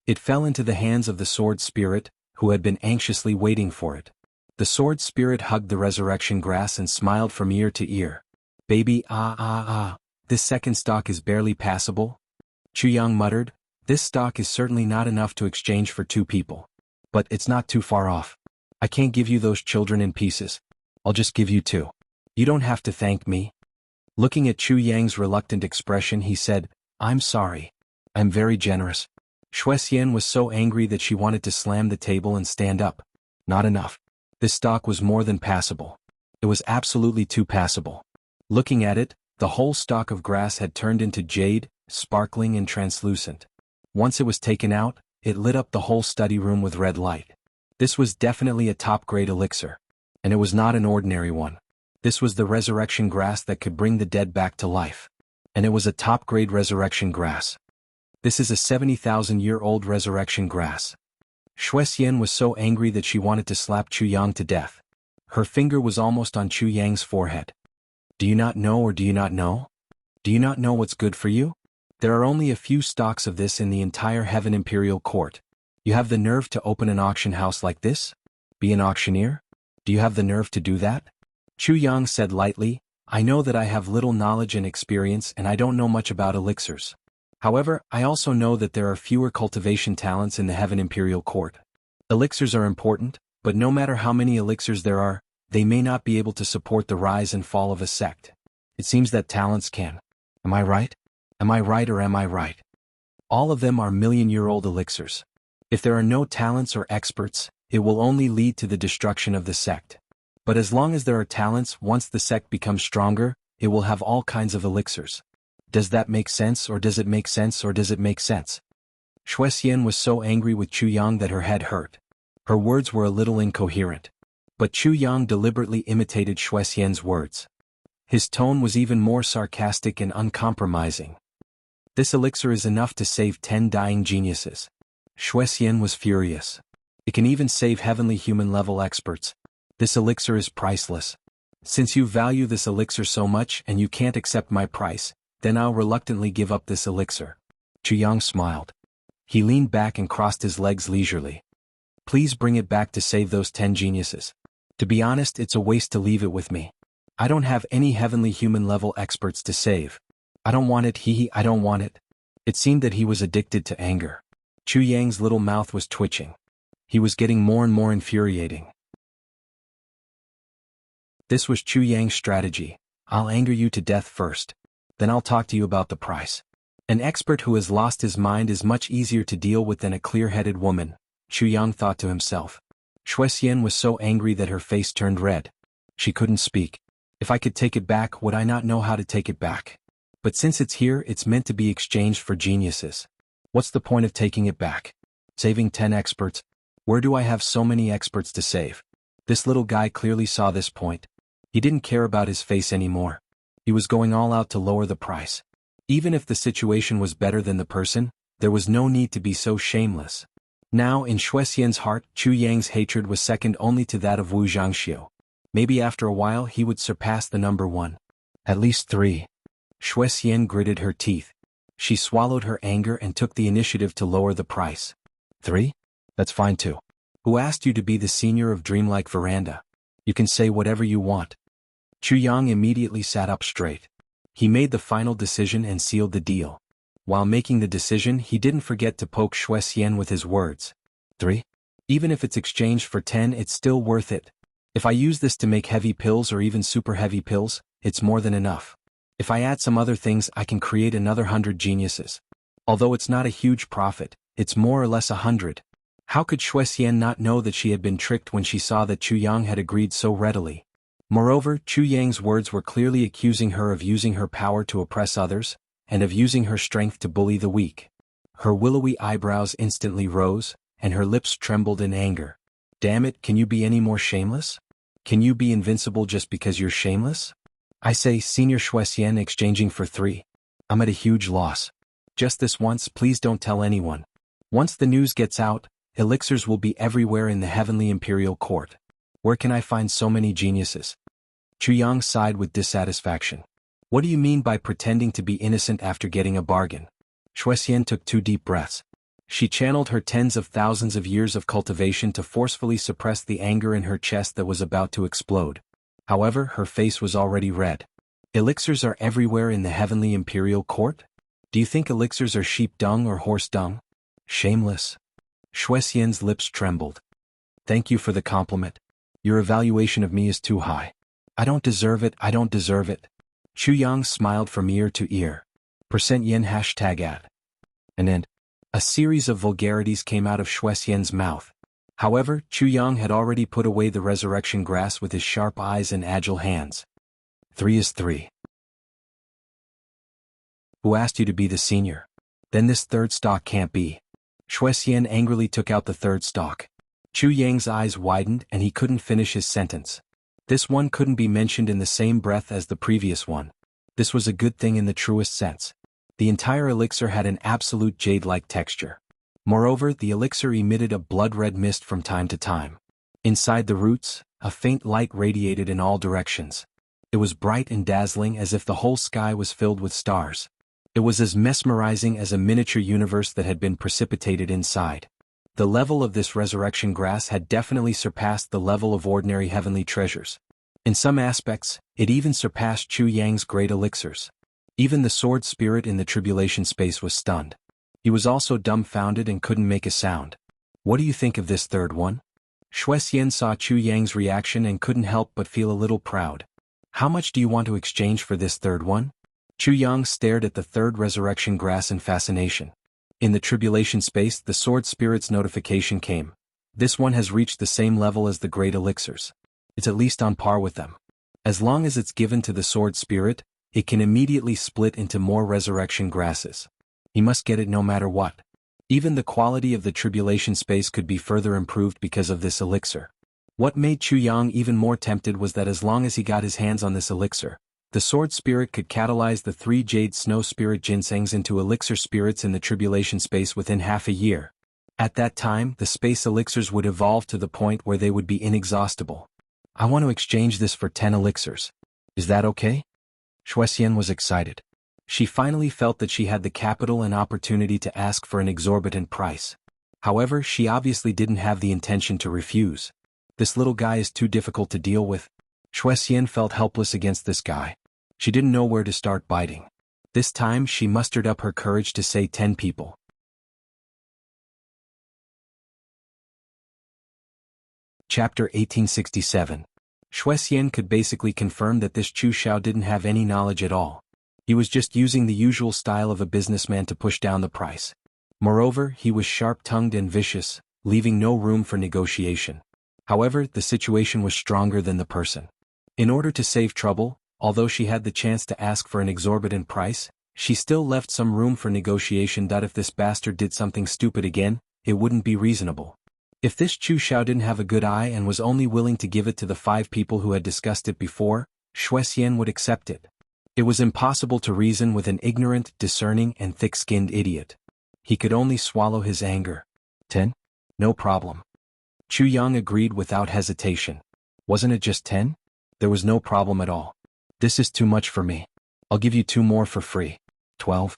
It fell into the hands of the sword spirit, who had been anxiously waiting for it. The sword spirit hugged the resurrection grass and smiled from ear to ear. "Baby, this second stock is barely passable." Chu Yang muttered, "This stock is certainly not enough to exchange for 2 people. But it's not too far off. I can't give you those children in pieces. I'll just give you 2. You don't have to thank me." Looking at Chu Yang's reluctant expression, he said, "I'm sorry. I'm very generous." Shui Xian was so angry that she wanted to slam the table and stand up. Not enough. This stock was more than passable. It was absolutely too passable. Looking at it, the whole stalk of grass had turned into jade, sparkling and translucent. Once it was taken out, it lit up the whole study room with red light. This was definitely a top-grade elixir. And it was not an ordinary one. This was the resurrection grass that could bring the dead back to life. And it was a top-grade resurrection grass. This is a 70,000-year-old resurrection grass. Shui Xian was so angry that she wanted to slap Chu Yang to death. Her finger was almost on Chu Yang's forehead. "Do you not know, or do you not know? Do you not know what's good for you? There are only a few stocks of this in the entire Heaven Imperial Court. You have the nerve to open an auction house like this? Be an auctioneer? Do you have the nerve to do that?" Chu Yang said lightly, "I know that I have little knowledge and experience and I don't know much about elixirs. However, I also know that there are fewer cultivation talents in the Heaven Imperial Court. Elixirs are important, but no matter how many elixirs there are, they may not be able to support the rise and fall of a sect. It seems that talents can. Am I right? Am I right or am I right? All of them are million-year-old elixirs. If there are no talents or experts, it will only lead to the destruction of the sect. But as long as there are talents, once the sect becomes stronger, it will have all kinds of elixirs. Does that make sense, or does it make sense, or does it make sense?" Shui Xian was so angry with Chu Yang that her head hurt. Her words were a little incoherent. But Chu Yang deliberately imitated Shui Xian's words. His tone was even more sarcastic and uncompromising. This elixir is enough to save 10 dying geniuses. Shuexian was furious. It can even save heavenly human-level experts. This elixir is priceless. Since you value this elixir so much and you can't accept my price, then I'll reluctantly give up this elixir. Yang smiled. He leaned back and crossed his legs leisurely. Please bring it back to save those 10 geniuses. To be honest, it's a waste to leave it with me. I don't have any heavenly human-level experts to save. I don't want it, I don't want it. It seemed that he was addicted to anger. Yang's little mouth was twitching. He was getting more and more infuriating. This was Yang's strategy. I'll anger you to death first. Then I'll talk to you about the price. An expert who has lost his mind is much easier to deal with than a clear-headed woman, Yang thought to himself. Shuexian was so angry that her face turned red. She couldn't speak. If I could take it back, would I not know how to take it back? But since it's here, it's meant to be exchanged for geniuses. What's the point of taking it back? Saving 10 experts? Where do I have so many experts to save? This little guy clearly saw this point. He didn't care about his face anymore. He was going all out to lower the price. Even if the situation was better than the person, there was no need to be so shameless. Now in Shuexian's heart, Yang's hatred was second only to that of Wu Zhangxiu. Maybe after a while he would surpass the number 1. At least 3. Shuexian gritted her teeth. She swallowed her anger and took the initiative to lower the price. 3? That's fine too. Who asked you to be the senior of Dreamlike Veranda? You can say whatever you want. Yang immediately sat up straight. He made the final decision and sealed the deal. While making the decision, he didn't forget to poke Shuexian with his words. 3? Even if it's exchanged for 10, it's still worth it. If I use this to make heavy pills or even super heavy pills, it's more than enough. If I add some other things, I can create another 100 geniuses. Although it's not a huge profit, it's more or less 100. How could Shuexian not know that she had been tricked when she saw that Yang had agreed so readily? Moreover, Yang's words were clearly accusing her of using her power to oppress others, and of using her strength to bully the weak. Her willowy eyebrows instantly rose, and her lips trembled in anger. Damn it, can you be any more shameless? Can you be invincible just because you're shameless? I say, Senior Shuexian exchanging for 3. I'm at a huge loss. Just this once, please don't tell anyone. Once the news gets out, elixirs will be everywhere in the Heavenly Imperial Court. Where can I find so many geniuses? Yang sighed with dissatisfaction. What do you mean by pretending to be innocent after getting a bargain? Shuexian took 2 deep breaths. She channeled her tens of thousands of years of cultivation to forcefully suppress the anger in her chest that was about to explode. However, her face was already red. Elixirs are everywhere in the Heavenly Imperial Court? Do you think elixirs are sheep dung or horse dung? Shameless. Shuexian's lips trembled. Thank you for the compliment. Your evaluation of me is too high. I don't deserve it, I don't deserve it. Yang smiled from ear to ear. %yen #ad. And then, a series of vulgarities came out of Shuexian's mouth. However, Yang had already put away the resurrection grass with his sharp eyes and agile hands. 3 is 3. Who asked you to be the senior? Then this 3rd stock can't be. Shuexian angrily took out the 3rd stock. Yang's eyes widened and he couldn't finish his sentence. This one couldn't be mentioned in the same breath as the previous one. This was a good thing in the truest sense. The entire elixir had an absolute jade-like texture. Moreover, the elixir emitted a blood-red mist from time to time. Inside the roots, a faint light radiated in all directions. It was bright and dazzling as if the whole sky was filled with stars. It was as mesmerizing as a miniature universe that had been precipitated inside. The level of this resurrection grass had definitely surpassed the level of ordinary heavenly treasures. In some aspects, it even surpassed Yang's great elixirs. Even the sword spirit in the tribulation space was stunned. He was also dumbfounded and couldn't make a sound. What do you think of this 3rd one? Shuexian saw Yang's reaction and couldn't help but feel a little proud. How much do you want to exchange for this 3rd one? Yang stared at the 3rd resurrection grass in fascination. In the tribulation space, the sword spirit's notification came. This one has reached the same level as the great elixirs. It's at least on par with them. As long as it's given to the sword spirit, it can immediately split into more resurrection grasses. He must get it no matter what. Even the quality of the tribulation space could be further improved because of this elixir. What made Yang even more tempted was that as long as he got his hands on this elixir, The sword spirit could catalyze the 3 jade snow spirit ginsengs into elixir spirits in the tribulation space within half a year. At that time, the space elixirs would evolve to the point where they would be inexhaustible. I want to exchange this for 10 elixirs. Is that okay? Shuexian was excited. She finally felt that she had the capital and opportunity to ask for an exorbitant price. However, she obviously didn't have the intention to refuse. This little guy is too difficult to deal with. Shuexian felt helpless against this guy. She didn't know where to start biting. This time she mustered up her courage to say 10 people. Chapter 1867. Shuexian could basically confirm that this Chu Xiao didn't have any knowledge at all. He was just using the usual style of a businessman to push down the price. Moreover, he was sharp-tongued and vicious, leaving no room for negotiation. However, the situation was stronger than the person. In order to save trouble, although she had the chance to ask for an exorbitant price, she still left some room for negotiation that if this bastard did something stupid again, it wouldn't be reasonable. If this Chu Xiao didn't have a good eye and was only willing to give it to the 5 people who had discussed it before, Shuexian would accept it. It was impossible to reason with an ignorant, discerning, and thick-skinned idiot. He could only swallow his anger. 10? No problem. Chu Yang agreed without hesitation. Wasn't it just 10? There was no problem at all. This is too much for me. I'll give you 2 more for free. 12?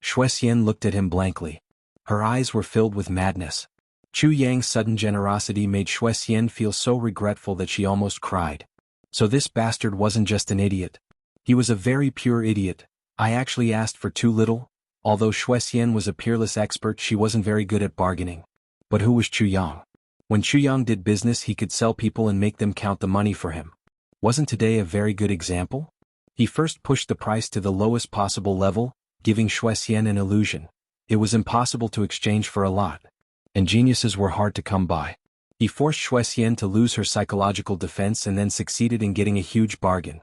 Shuexian looked at him blankly. Her eyes were filled with madness. Chu Yang's sudden generosity made Shuexian feel so regretful that she almost cried. So this bastard wasn't just an idiot. He was a very pure idiot. I actually asked for too little. Although Shuexian was a peerless expert, she wasn't very good at bargaining. But who was Chu Yang? When Chu Yang did business, he could sell people and make them count the money for him. Wasn't today a very good example? He first pushed the price to the lowest possible level, giving Shuexian an illusion. It was impossible to exchange for a lot. And geniuses were hard to come by. He forced Shuexian to lose her psychological defense and then succeeded in getting a huge bargain.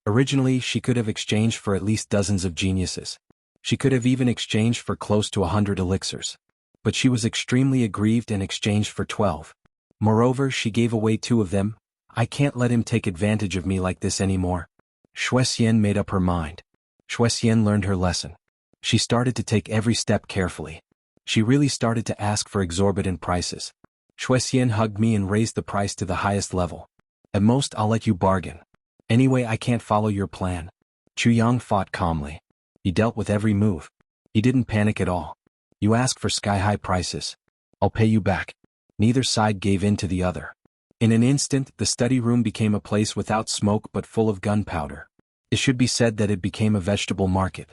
Originally, she could have exchanged for at least dozens of geniuses. She could have even exchanged for close to 100 elixirs. But she was extremely aggrieved and exchanged for 12. Moreover, she gave away 2 of them. I can't let him take advantage of me like this anymore. Shuexian made up her mind. Shuexian learned her lesson. She started to take every step carefully. She really started to ask for exorbitant prices. Shuexian hugged me and raised the price to the highest level. At most, I'll let you bargain. Anyway, I can't follow your plan. Chu Yang fought calmly. He dealt with every move. He didn't panic at all. You ask for sky-high prices. I'll pay you back. Neither side gave in to the other. In an instant, the study room became a place without smoke but full of gunpowder. It should be said that it became a vegetable market.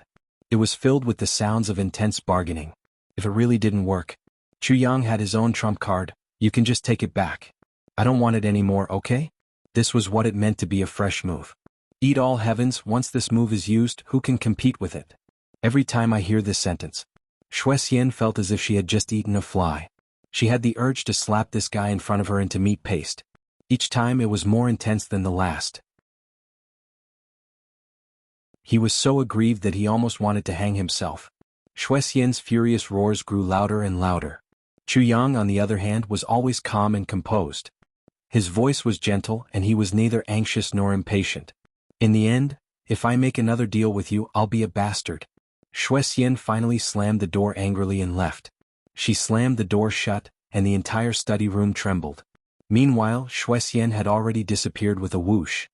It was filled with the sounds of intense bargaining. If it really didn't work, Chu Yang had his own trump card. You can just take it back. I don't want it anymore, okay? This was what it meant to be a fresh move. Eat all heavens, once this move is used, who can compete with it? Every time I hear this sentence, Shuexian felt as if she had just eaten a fly. She had the urge to slap this guy in front of her into meat paste. Each time it was more intense than the last. He was so aggrieved that he almost wanted to hang himself. Shuexian's furious roars grew louder and louder. Chu Yang, on the other hand, was always calm and composed. His voice was gentle and he was neither anxious nor impatient. In the end, if I make another deal with you, I'll be a bastard. Shuexian finally slammed the door angrily and left. She slammed the door shut, and the entire study room trembled. Meanwhile, Shuexian had already disappeared with a whoosh.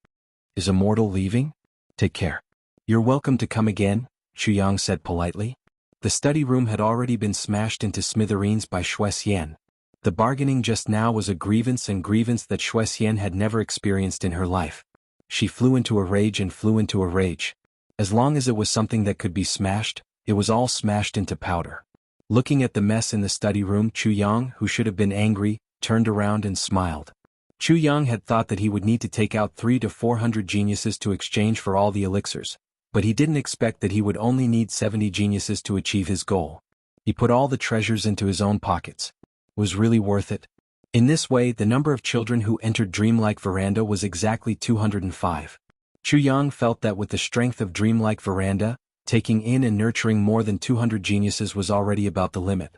Is Immortal leaving? Take care. You're welcome to come again, Chu Yang said politely. The study room had already been smashed into smithereens by Shuexian. The bargaining just now was a grievance that Shuexian had never experienced in her life. She flew into a rage and flew into a rage. As long as it was something that could be smashed, it was all smashed into powder. Looking at the mess in the study room, Chu Yang, who should have been angry, turned around and smiled. Chu Yang had thought that he would need to take out 300 to 400 geniuses to exchange for all the elixirs, but he didn't expect that he would only need 70 geniuses to achieve his goal. He put all the treasures into his own pockets. It was really worth it. In this way, the number of children who entered Dreamlike Veranda was exactly 205. Chu Yang felt that with the strength of Dreamlike Veranda, taking in and nurturing more than 200 geniuses was already about the limit.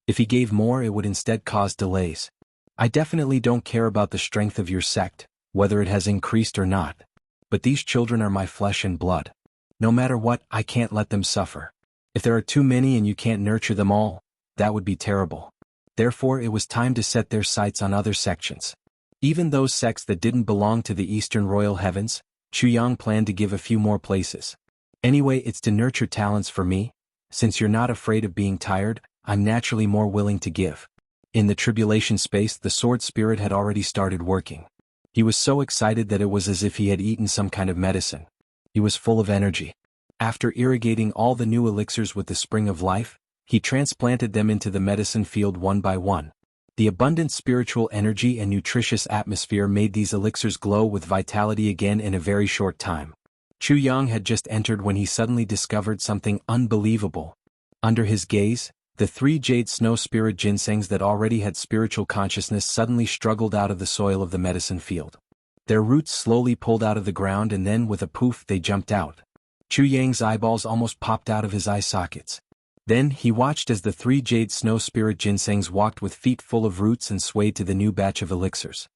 If he gave more, it would instead cause delays. I definitely don't care about the strength of your sect, whether it has increased or not. But these children are my flesh and blood. No matter what, I can't let them suffer. If there are too many and you can't nurture them all, that would be terrible. Therefore it was time to set their sights on other sections. Even those sects that didn't belong to the Eastern Royal Heavens, Chuyang planned to give a few more places. Anyway, it's to nurture talents for me. Since you're not afraid of being tired, I'm naturally more willing to give. In the tribulation space, the sword spirit had already started working. He was so excited that it was as if he had eaten some kind of medicine. He was full of energy. After irrigating all the new elixirs with the spring of life, he transplanted them into the medicine field one by one. The abundant spiritual energy and nutritious atmosphere made these elixirs glow with vitality again in a very short time. Chuyang had just entered when he suddenly discovered something unbelievable. Under his gaze, the 3 jade snow spirit ginsengs that already had spiritual consciousness suddenly struggled out of the soil of the medicine field. Their roots slowly pulled out of the ground and then with a poof they jumped out. Chuyang's eyeballs almost popped out of his eye sockets. Then he watched as the 3 jade snow spirit ginsengs walked with feet full of roots and swayed to the new batch of elixirs.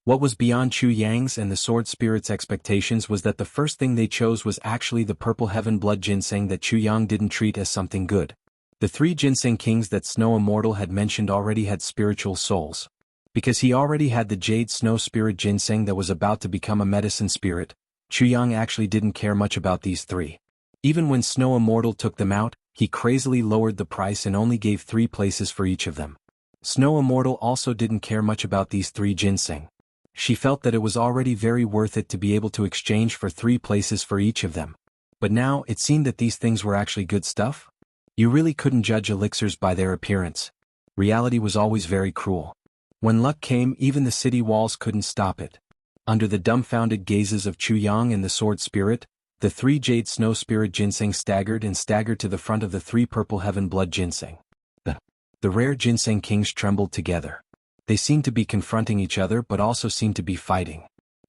What was beyond Chuyang's and the sword spirit's expectations was that the first thing they chose was actually the purple heaven blood ginseng that Chuyang didn't treat as something good. The 3 ginseng kings that Snow Immortal had mentioned already had spiritual souls. Because he already had the jade snow spirit ginseng that was about to become a medicine spirit, Chuyang actually didn't care much about these 3. Even when Snow Immortal took them out, he crazily lowered the price and only gave 3 places for each of them. Snow Immortal also didn't care much about these 3 ginseng. She felt that it was already very worth it to be able to exchange for 3 places for each of them. But now it seemed that these things were actually good stuff. You really couldn't judge elixirs by their appearance. Reality was always very cruel. When luck came, even the city walls couldn't stop it. Under the dumbfounded gazes of Chuyang and the sword spirit, the 3 jade snow spirit ginseng staggered to the front of the 3 purple heaven blood ginseng. The rare ginseng kings trembled together. They seemed to be confronting each other but also seemed to be fighting.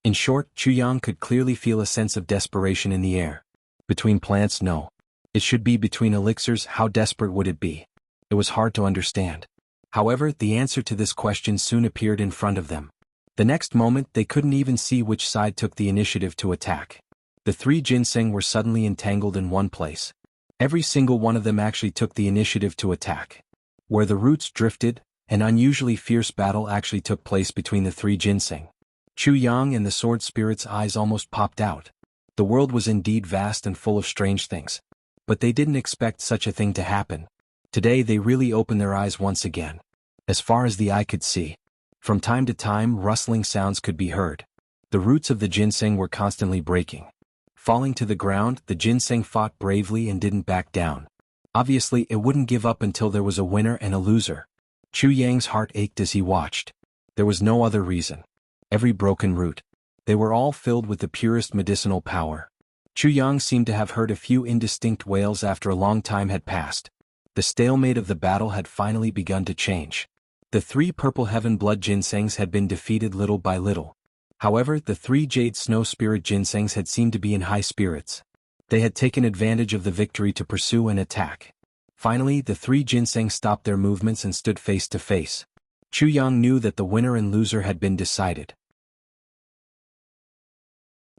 In short, Chuyang could clearly feel a sense of desperation in the air. Between plants, no. It should be between elixirs. How desperate would it be? It was hard to understand. However, the answer to this question soon appeared in front of them. The next moment they couldn't even see which side took the initiative to attack. The 3 ginseng were suddenly entangled in one place. Every single one of them actually took the initiative to attack. Where the roots drifted, an unusually fierce battle actually took place between the 3 ginseng. Chuyang and the sword spirit's eyes almost popped out. The world was indeed vast and full of strange things. But they didn't expect such a thing to happen. Today they really opened their eyes once again. As far as the eye could see, from time to time rustling sounds could be heard. The roots of the ginseng were constantly breaking. Falling to the ground, the ginseng fought bravely and didn't back down. Obviously, it wouldn't give up until there was a winner and a loser. Chuyang's heart ached as he watched. There was no other reason. Every broken root. They were all filled with the purest medicinal power. Chuyang seemed to have heard a few indistinct wails after a long time had passed. The stalemate of the battle had finally begun to change. The 3 purple heaven blood ginsengs had been defeated little by little. However, the 3 jade snow spirit ginsengs had seemed to be in high spirits. They had taken advantage of the victory to pursue and attack. Finally, the 3 ginseng stopped their movements and stood face to face. Chuyang knew that the winner and loser had been decided.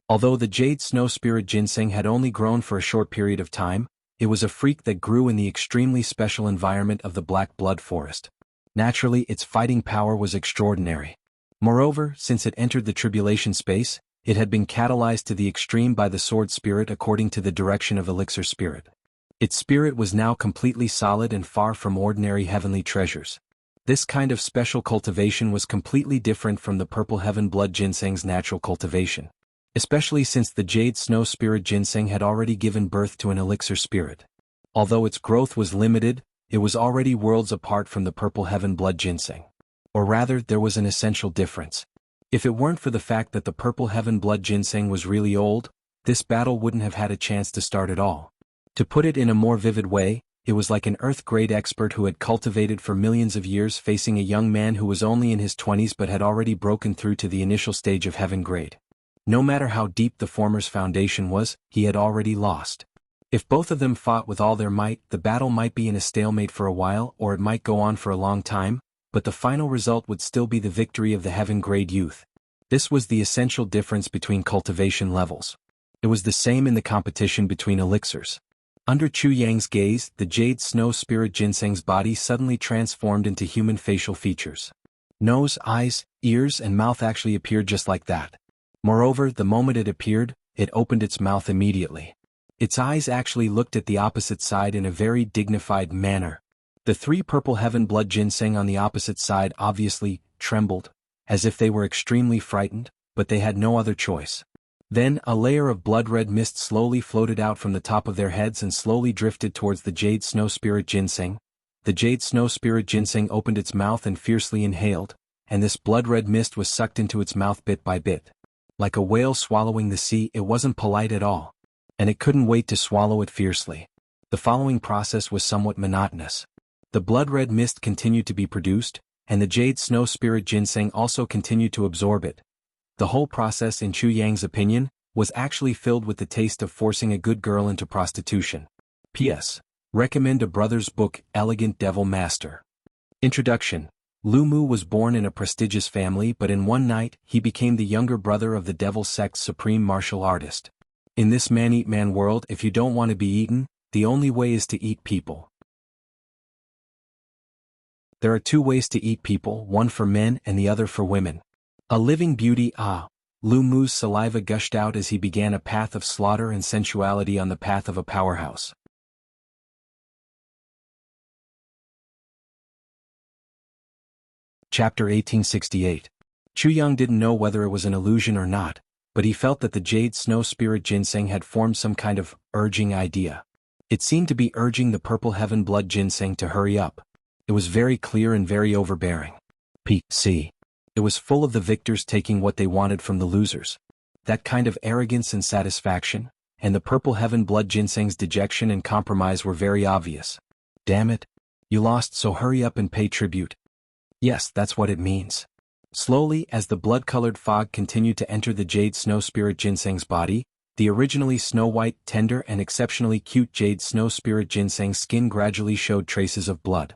Although the jade snow spirit ginseng had only grown for a short period of time, it was a freak that grew in the extremely special environment of the black blood forest. Naturally, its fighting power was extraordinary. Moreover, since it entered the tribulation space, it had been catalyzed to the extreme by the sword spirit according to the direction of elixir spirit. Its spirit was now completely solid and far from ordinary heavenly treasures. This kind of special cultivation was completely different from the purple heaven blood ginseng's natural cultivation. Especially since the jade snow spirit ginseng had already given birth to an elixir spirit. Although its growth was limited, it was already worlds apart from the purple heaven blood ginseng. Or rather, there was an essential difference. If it weren't for the fact that the purple heaven blood ginseng was really old, this battle wouldn't have had a chance to start at all. To put it in a more vivid way, it was like an earth-grade expert who had cultivated for millions of years facing a young man who was only in his 20s but had already broken through to the initial stage of heaven grade. No matter how deep the former's foundation was, he had already lost. If both of them fought with all their might, the battle might be in a stalemate for a while or it might go on for a long time, but the final result would still be the victory of the heaven grade youth. This was the essential difference between cultivation levels. It was the same in the competition between elixirs. Under Chu Yang's gaze, the Jade Snow Spirit Ginseng's body suddenly transformed into human facial features. Nose, eyes, ears, and mouth actually appeared just like that. Moreover, the moment it appeared, it opened its mouth immediately. Its eyes actually looked at the opposite side in a very dignified manner. The three purple heaven blood ginseng on the opposite side obviously trembled, as if they were extremely frightened, but they had no other choice. Then, a layer of blood-red mist slowly floated out from the top of their heads and slowly drifted towards the Jade Snow Spirit Ginseng. The Jade Snow Spirit Ginseng opened its mouth and fiercely inhaled, and this blood-red mist was sucked into its mouth bit by bit. Like a whale swallowing the sea, it wasn't polite at all. And it couldn't wait to swallow it fiercely. The following process was somewhat monotonous. The blood-red mist continued to be produced, and the Jade Snow Spirit Ginseng also continued to absorb it. The whole process, in Chu Yang's opinion, was actually filled with the taste of forcing a good girl into prostitution. P.S. Recommend a brother's book, Elegant Devil Master. Introduction. Lu Mu was born in a prestigious family, but in one night, he became the younger brother of the Devil Sect's supreme martial artist. In this man-eat-man world, if you don't want to be eaten, the only way is to eat people. There are two ways to eat people, one for men and the other for women. A living beauty, Lu Mu's saliva gushed out as he began a path of slaughter and sensuality on the path of a powerhouse. Chapter 1868. Chu Yang didn't know whether it was an illusion or not, but he felt that the Jade Snow Spirit Ginseng had formed some kind of urging idea. It seemed to be urging the Purple Heaven Blood Ginseng to hurry up. It was very clear and very overbearing. P.C. It was full of the victors taking what they wanted from the losers. That kind of arrogance and satisfaction, and the Purple Heaven Blood Ginseng's dejection and compromise were very obvious. Damn it. You lost, so hurry up and pay tribute. Yes, that's what it means. Slowly, as the blood-colored fog continued to enter the Jade Snow Spirit Ginseng's body, the originally snow-white, tender and exceptionally cute Jade Snow Spirit Ginseng's skin gradually showed traces of blood.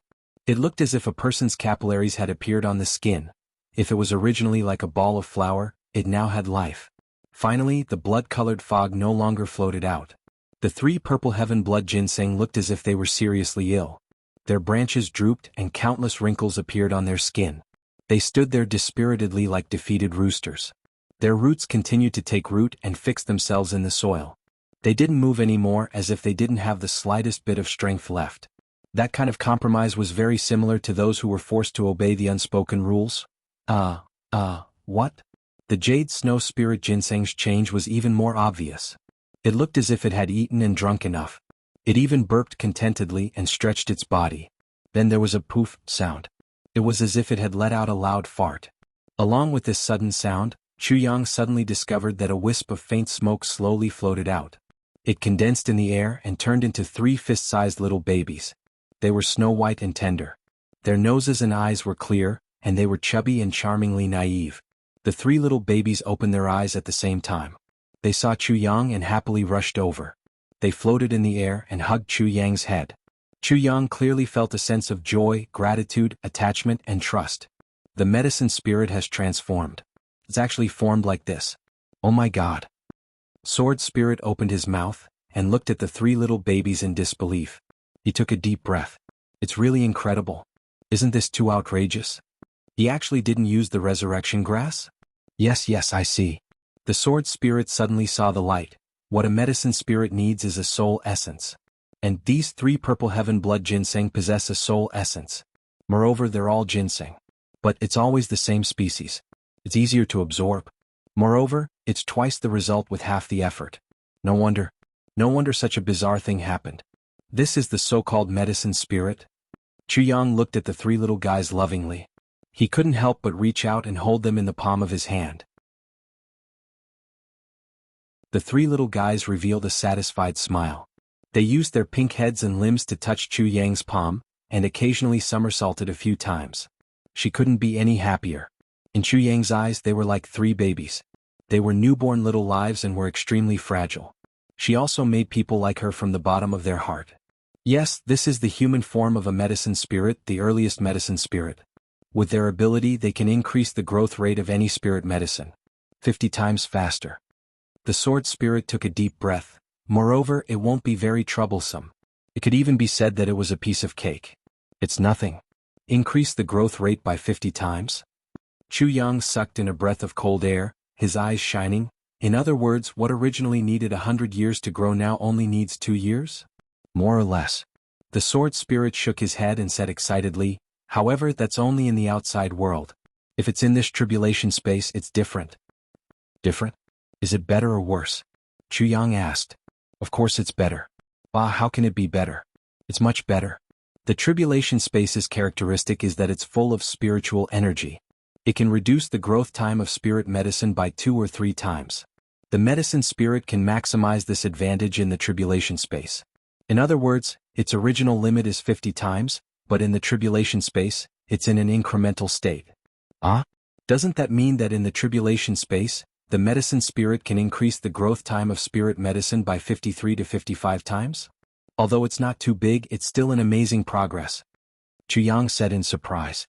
It looked as if a person's capillaries had appeared on the skin. If it was originally like a ball of flour, it now had life. Finally, the blood-colored fog no longer floated out. The three Purple Heaven Blood Ginseng looked as if they were seriously ill. Their branches drooped and countless wrinkles appeared on their skin. They stood there dispiritedly like defeated roosters. Their roots continued to take root and fix themselves in the soil. They didn't move anymore, as if they didn't have the slightest bit of strength left. That kind of compromise was very similar to those who were forced to obey the unspoken rules. What? The Jade Snow Spirit Ginseng's change was even more obvious. It looked as if it had eaten and drunk enough. It even burped contentedly and stretched its body. Then there was a poof sound. It was as if it had let out a loud fart. Along with this sudden sound, Chu Yang suddenly discovered that a wisp of faint smoke slowly floated out. It condensed in the air and turned into three fist-sized little babies. They were snow-white and tender. Their noses and eyes were clear, and they were chubby and charmingly naive. The three little babies opened their eyes at the same time. They saw Chu Yang and happily rushed over. They floated in the air and hugged Chu Yang's head. Chu Yang clearly felt a sense of joy, gratitude, attachment, and trust. The medicine spirit has transformed. It's actually formed like this. Oh my God. Sword Spirit opened his mouth and looked at the three little babies in disbelief. He took a deep breath. It's really incredible. Isn't this too outrageous? He actually didn't use the resurrection grass? Yes, I see. The Sword Spirit suddenly saw the light. What a medicine spirit needs is a soul essence. And these three Purple Heaven Blood Ginseng possess a soul essence. Moreover, they're all ginseng. But it's always the same species. It's easier to absorb. Moreover, it's twice the result with half the effort. No wonder such a bizarre thing happened. This is the so-called medicine spirit? Chu Yang looked at the three little guys lovingly. He couldn't help but reach out and hold them in the palm of his hand. The three little guys revealed a satisfied smile. They used their pink heads and limbs to touch Chu Yang's palm, and occasionally somersaulted a few times. She couldn't be any happier. In Chu Yang's eyes, they were like three babies. They were newborn little lives and were extremely fragile. She also made people like her from the bottom of their heart. Yes, this is the human form of a medicine spirit, the earliest medicine spirit. With their ability, they can increase the growth rate of any spirit medicine. 50 times faster. The sword spirit took a deep breath. Moreover, it won't be very troublesome. It could even be said that it was a piece of cake. It's nothing. Increase the growth rate by 50 times? Chu Yang sucked in a breath of cold air, his eyes shining. In other words, what originally needed 100 years to grow now only needs 2 years? More or less. The sword spirit shook his head and said excitedly, however, that's only in the outside world. If it's in this tribulation space, it's different. Different? Is it better or worse? Chu Yang asked. Of course it's better. How can it be better? It's much better. The tribulation space's characteristic is that it's full of spiritual energy. It can reduce the growth time of spirit medicine by 2 or 3 times. The medicine spirit can maximize this advantage in the tribulation space. In other words, its original limit is 50 times, but in the tribulation space, it's in an incremental state. Doesn't that mean that in the tribulation space, the medicine spirit can increase the growth time of spirit medicine by 53 to 55 times? Although it's not too big, it's still an amazing progress. Chu Yang said in surprise.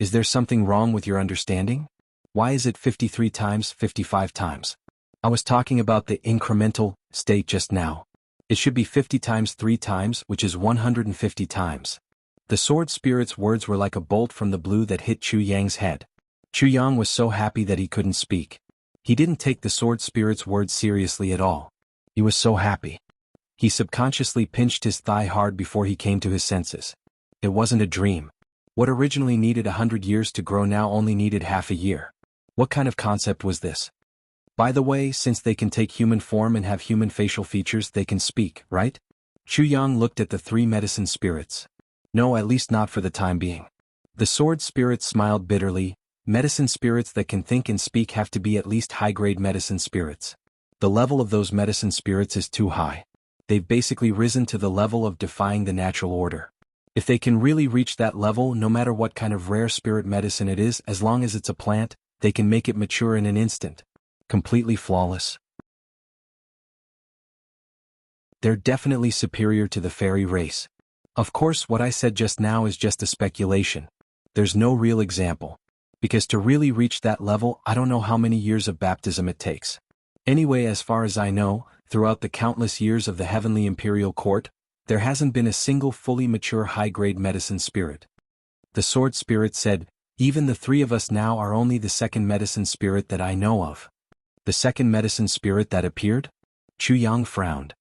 Is there something wrong with your understanding? Why is it 53 times, 55 times? I was talking about the incremental state just now. It should be 50 times 3 times, which is 150 times. The sword spirit's words were like a bolt from the blue that hit Chu Yang's head. Chu Yang was so happy that he couldn't speak. He didn't take the sword spirit's words seriously at all. He was so happy. He subconsciously pinched his thigh hard before he came to his senses. It wasn't a dream. What originally needed 100 years to grow now only needed half a year. What kind of concept was this? By the way, since they can take human form and have human facial features, they can speak, right? Chu Yang looked at the 3 medicine spirits. No, at least not for the time being. The sword spirit smiled bitterly. Medicine spirits that can think and speak have to be at least high-grade medicine spirits. The level of those medicine spirits is too high. They've basically risen to the level of defying the natural order. If they can really reach that level, no matter what kind of rare spirit medicine it is, as long as it's a plant, they can make it mature in an instant. Completely flawless. They're definitely superior to the fairy race. Of course, what I said just now is just a speculation. There's no real example. Because to really reach that level, I don't know how many years of baptism it takes. Anyway, as far as I know, throughout the countless years of the Heavenly Imperial Court, there hasn't been a single fully mature high-grade medicine spirit. The sword spirit said, even the 3 of us now are only the second medicine spirit that I know of. The second medicine spirit that appeared? Chu Yang frowned.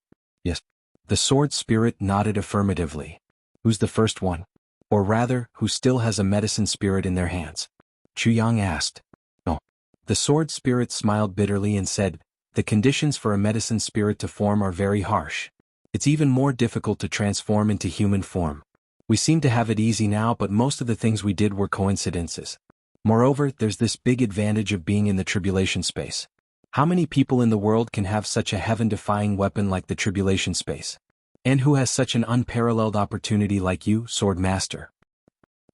Yes. The sword spirit nodded affirmatively. Who's the first one? Or rather, who still has a medicine spirit in their hands? Chu Yang asked. No. The sword spirit smiled bitterly and said, the conditions for a medicine spirit to form are very harsh. It's even more difficult to transform into human form. We seem to have it easy now, but most of the things we did were coincidences. Moreover, there's this big advantage of being in the tribulation space. How many people in the world can have such a heaven-defying weapon like the tribulation space? And who has such an unparalleled opportunity like you, Sword Master?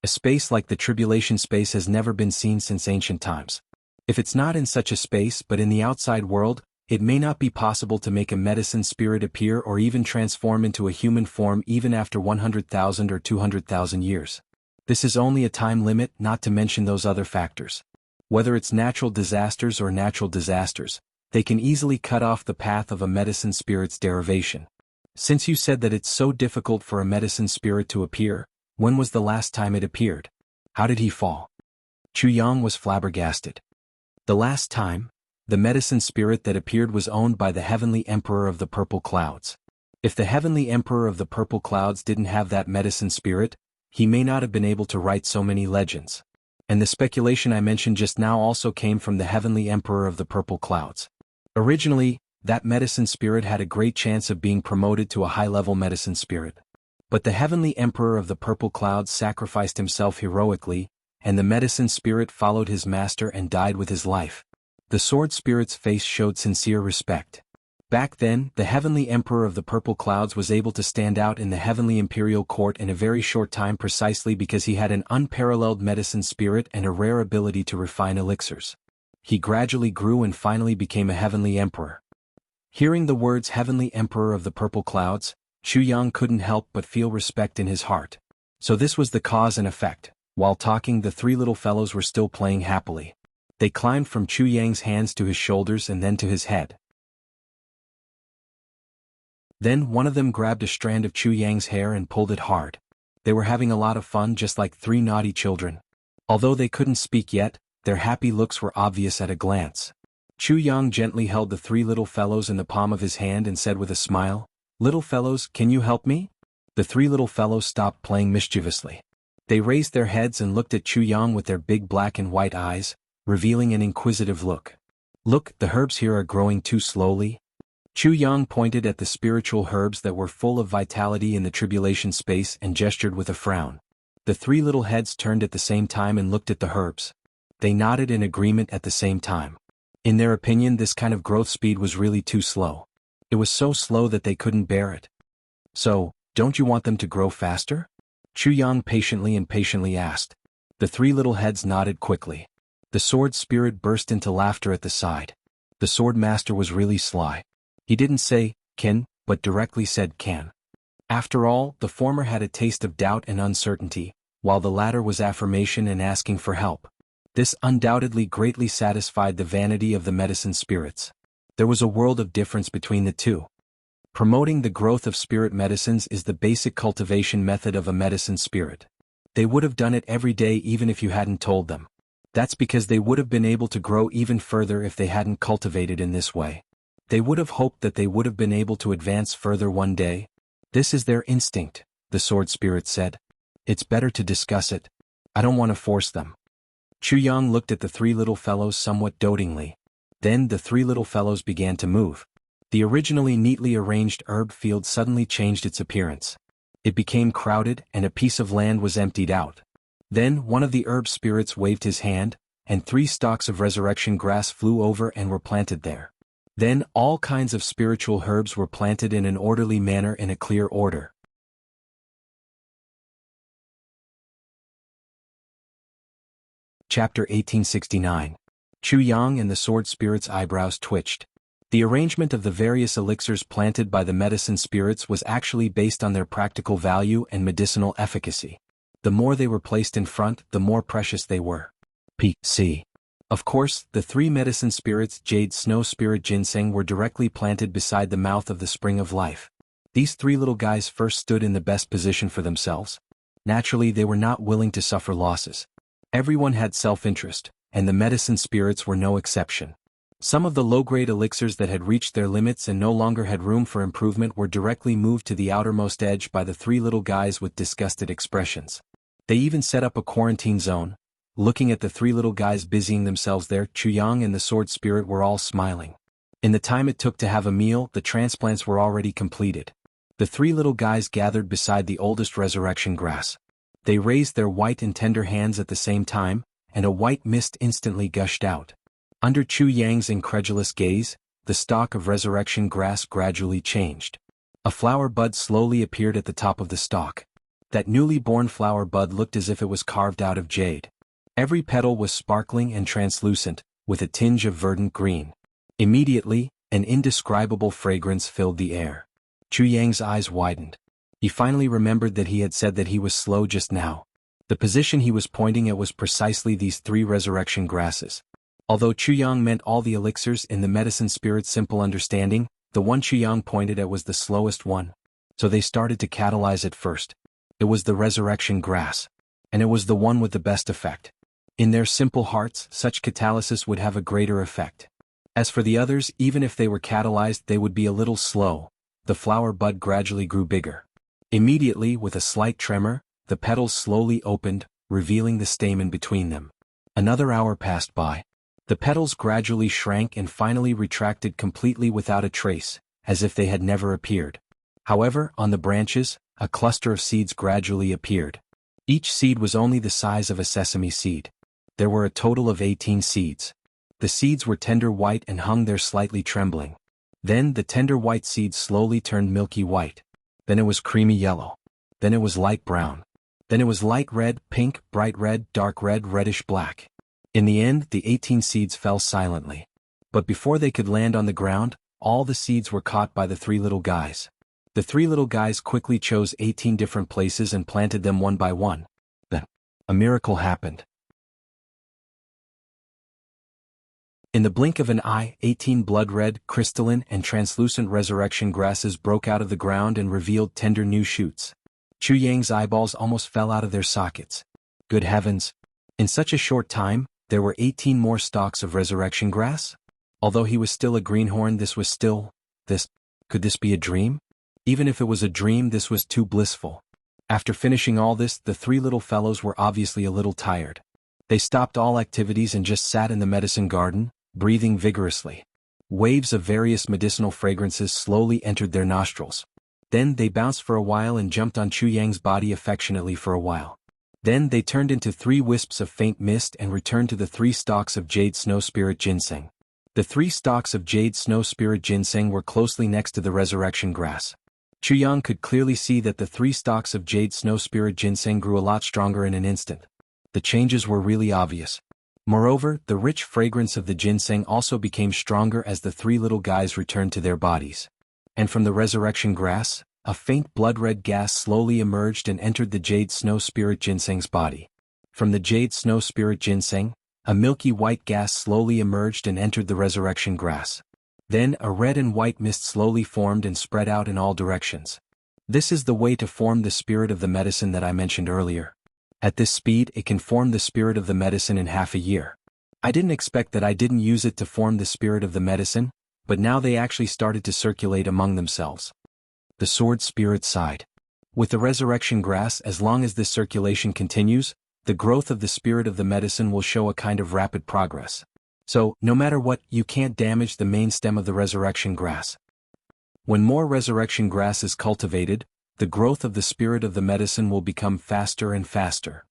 A space like the tribulation space has never been seen since ancient times. If it's not in such a space but in the outside world, it may not be possible to make a medicine spirit appear or even transform into a human form even after 100,000 or 200,000 years. This is only a time limit, not to mention those other factors. Whether it's natural disasters or natural disasters, they can easily cut off the path of a medicine spirit's derivation. Since you said that it's so difficult for a medicine spirit to appear, when was the last time it appeared? How did he fall? Chu Yang was flabbergasted. The last time, the medicine spirit that appeared was owned by the Heavenly Emperor of the Purple Clouds. If the Heavenly Emperor of the Purple Clouds didn't have that medicine spirit, he may not have been able to write so many legends. And the speculation I mentioned just now also came from the Heavenly Emperor of the Purple Clouds. Originally, that medicine spirit had a great chance of being promoted to a high-level medicine spirit. But the Heavenly Emperor of the Purple Clouds sacrificed himself heroically, and the medicine spirit followed his master and died with his life. The sword spirit's face showed sincere respect. Back then, the Heavenly Emperor of the Purple Clouds was able to stand out in the Heavenly Imperial Court in a very short time precisely because he had an unparalleled medicine spirit and a rare ability to refine elixirs. He gradually grew and finally became a Heavenly Emperor. Hearing the words Heavenly Emperor of the Purple Clouds, Chu Yang couldn't help but feel respect in his heart. So this was the cause and effect. While talking, the 3 little fellows were still playing happily. They climbed from Chu Yang's hands to his shoulders and then to his head. Then one of them grabbed a strand of Chu Yang's hair and pulled it hard. They were having a lot of fun, just like three naughty children. Although they couldn't speak yet, their happy looks were obvious at a glance. Chu Yang gently held the three little fellows in the palm of his hand and said with a smile, "Little fellows, can you help me?" The three little fellows stopped playing mischievously. They raised their heads and looked at Chu Yang with their big black and white eyes, revealing an inquisitive look. "Look, the herbs here are growing too slowly." Chu Yang pointed at the spiritual herbs that were full of vitality in the tribulation space and gestured with a frown. The three little heads turned at the same time and looked at the herbs. They nodded in agreement at the same time. In their opinion, this kind of growth speed was really too slow. It was so slow that they couldn't bear it. "So, don't you want them to grow faster?" Chu Yang patiently asked. The three little heads nodded quickly. The sword spirit burst into laughter at the side. The sword master was really sly. He didn't say, "Can," but directly said, "Can." After all, the former had a taste of doubt and uncertainty, while the latter was affirmation and asking for help. This undoubtedly greatly satisfied the vanity of the medicine spirits. There was a world of difference between the two. Promoting the growth of spirit medicines is the basic cultivation method of a medicine spirit. They would have done it every day even if you hadn't told them. That's because they would have been able to grow even further if they hadn't cultivated in this way. They would have hoped that they would have been able to advance further one day. "This is their instinct," the sword spirit said. "It's better to discuss it. I don't want to force them." Chu Yang looked at the three little fellows somewhat dotingly. Then the three little fellows began to move. The originally neatly arranged herb field suddenly changed its appearance. It became crowded and a piece of land was emptied out. Then one of the herb spirits waved his hand, and 3 stalks of resurrection grass flew over and were planted there. Then all kinds of spiritual herbs were planted in an orderly manner in a clear order. Chapter 1869. Chu Yang and the sword spirit's eyebrows twitched. The arrangement of the various elixirs planted by the medicine spirits was actually based on their practical value and medicinal efficacy. The more they were placed in front, the more precious they were. P.C. Of course, the 3 medicine spirits, Jade, Snow Spirit, Ginseng, were directly planted beside the mouth of the spring of life. These 3 little guys first stood in the best position for themselves. Naturally, they were not willing to suffer losses. Everyone had self-interest, and the medicine spirits were no exception. Some of the low-grade elixirs that had reached their limits and no longer had room for improvement were directly moved to the outermost edge by the 3 little guys with disgusted expressions. They even set up a quarantine zone. Looking at the 3 little guys busying themselves there, Chu Yang and the sword spirit were all smiling. In the time it took to have a meal, the transplants were already completed. The 3 little guys gathered beside the oldest resurrection grass. They raised their white and tender hands at the same time, and a white mist instantly gushed out. Under Chu Yang's incredulous gaze, the stalk of resurrection grass gradually changed. A flower bud slowly appeared at the top of the stalk. That newly born flower bud looked as if it was carved out of jade. Every petal was sparkling and translucent, with a tinge of verdant green. Immediately, an indescribable fragrance filled the air. Chu Yang's eyes widened. He finally remembered that he had said that he was slow just now. The position he was pointing at was precisely these 3 resurrection grasses. Although Chu Yang meant all the elixirs in the medicine spirit's simple understanding, the one Chu Yang pointed at was the slowest one. So they started to catalyze it first. It was the resurrection grass. And it was the one with the best effect. In their simple hearts, such catalysis would have a greater effect. As for the others, even if they were catalyzed, they would be a little slow. The flower bud gradually grew bigger. Immediately, with a slight tremor, the petals slowly opened, revealing the stamen between them. Another hour passed by. The petals gradually shrank and finally retracted completely without a trace, as if they had never appeared. However, on the branches, a cluster of seeds gradually appeared. Each seed was only the size of a sesame seed. There were a total of 18 seeds. The seeds were tender white and hung there slightly trembling. Then the tender white seeds slowly turned milky white. Then it was creamy yellow. Then it was light brown. Then it was light red, pink, bright red, dark red, reddish black. In the end, the 18 seeds fell silently. But before they could land on the ground, all the seeds were caught by the 3 little guys. The 3 little guys quickly chose 18 different places and planted them one by one. Then, a miracle happened. In the blink of an eye, 18 blood-red, crystalline, and translucent resurrection grasses broke out of the ground and revealed tender new shoots. Chu Yang's eyeballs almost fell out of their sockets. Good heavens! In such a short time, there were 18 more stalks of resurrection grass? Although he was still a greenhorn, could this be a dream? Even if it was a dream, this was too blissful. After finishing all this, the three little fellows were obviously a little tired. They stopped all activities and just sat in the medicine garden, breathing vigorously. Waves of various medicinal fragrances slowly entered their nostrils. Then they bounced for a while and jumped on Chu Yang's body affectionately for a while. Then they turned into 3 wisps of faint mist and returned to the 3 stalks of jade snow spirit ginseng. The 3 stalks of jade snow spirit ginseng were closely next to the resurrection grass. Chu Yang could clearly see that the 3 stalks of jade snow spirit ginseng grew a lot stronger in an instant. The changes were really obvious. Moreover, the rich fragrance of the ginseng also became stronger as the 3 little guys returned to their bodies. And from the resurrection grass, a faint blood-red gas slowly emerged and entered the jade snow spirit ginseng's body. From the jade snow spirit ginseng, a milky white gas slowly emerged and entered the resurrection grass. Then a red and white mist slowly formed and spread out in all directions. This is the way to form the spirit of the medicine that I mentioned earlier. At this speed, it can form the spirit of the medicine in half a year. I didn't expect that I didn't use it to form the spirit of the medicine, but now they actually started to circulate among themselves. The sword spirit sighed. With the resurrection grass, as long as this circulation continues, the growth of the spirit of the medicine will show a kind of rapid progress. So, no matter what, you can't damage the main stem of the resurrection grass. When more resurrection grass is cultivated, the growth of the spirit of the medicine will become faster and faster.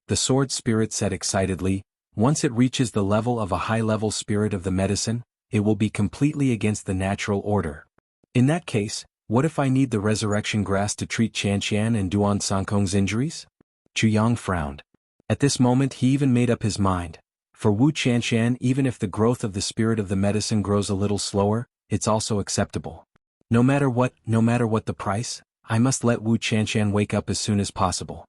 The sword spirit said excitedly, once it reaches the level of a high-level spirit of the medicine, it will be completely against the natural order. In that case, what if I need the resurrection grass to treat Qianqian and Duan Sankong's injuries? Chu Yang frowned. At this moment he even made up his mind. For Wu Qianqian, even if the growth of the spirit of the medicine grows a little slower, it's also acceptable. No matter what the price, I must let Wu Qianqian wake up as soon as possible.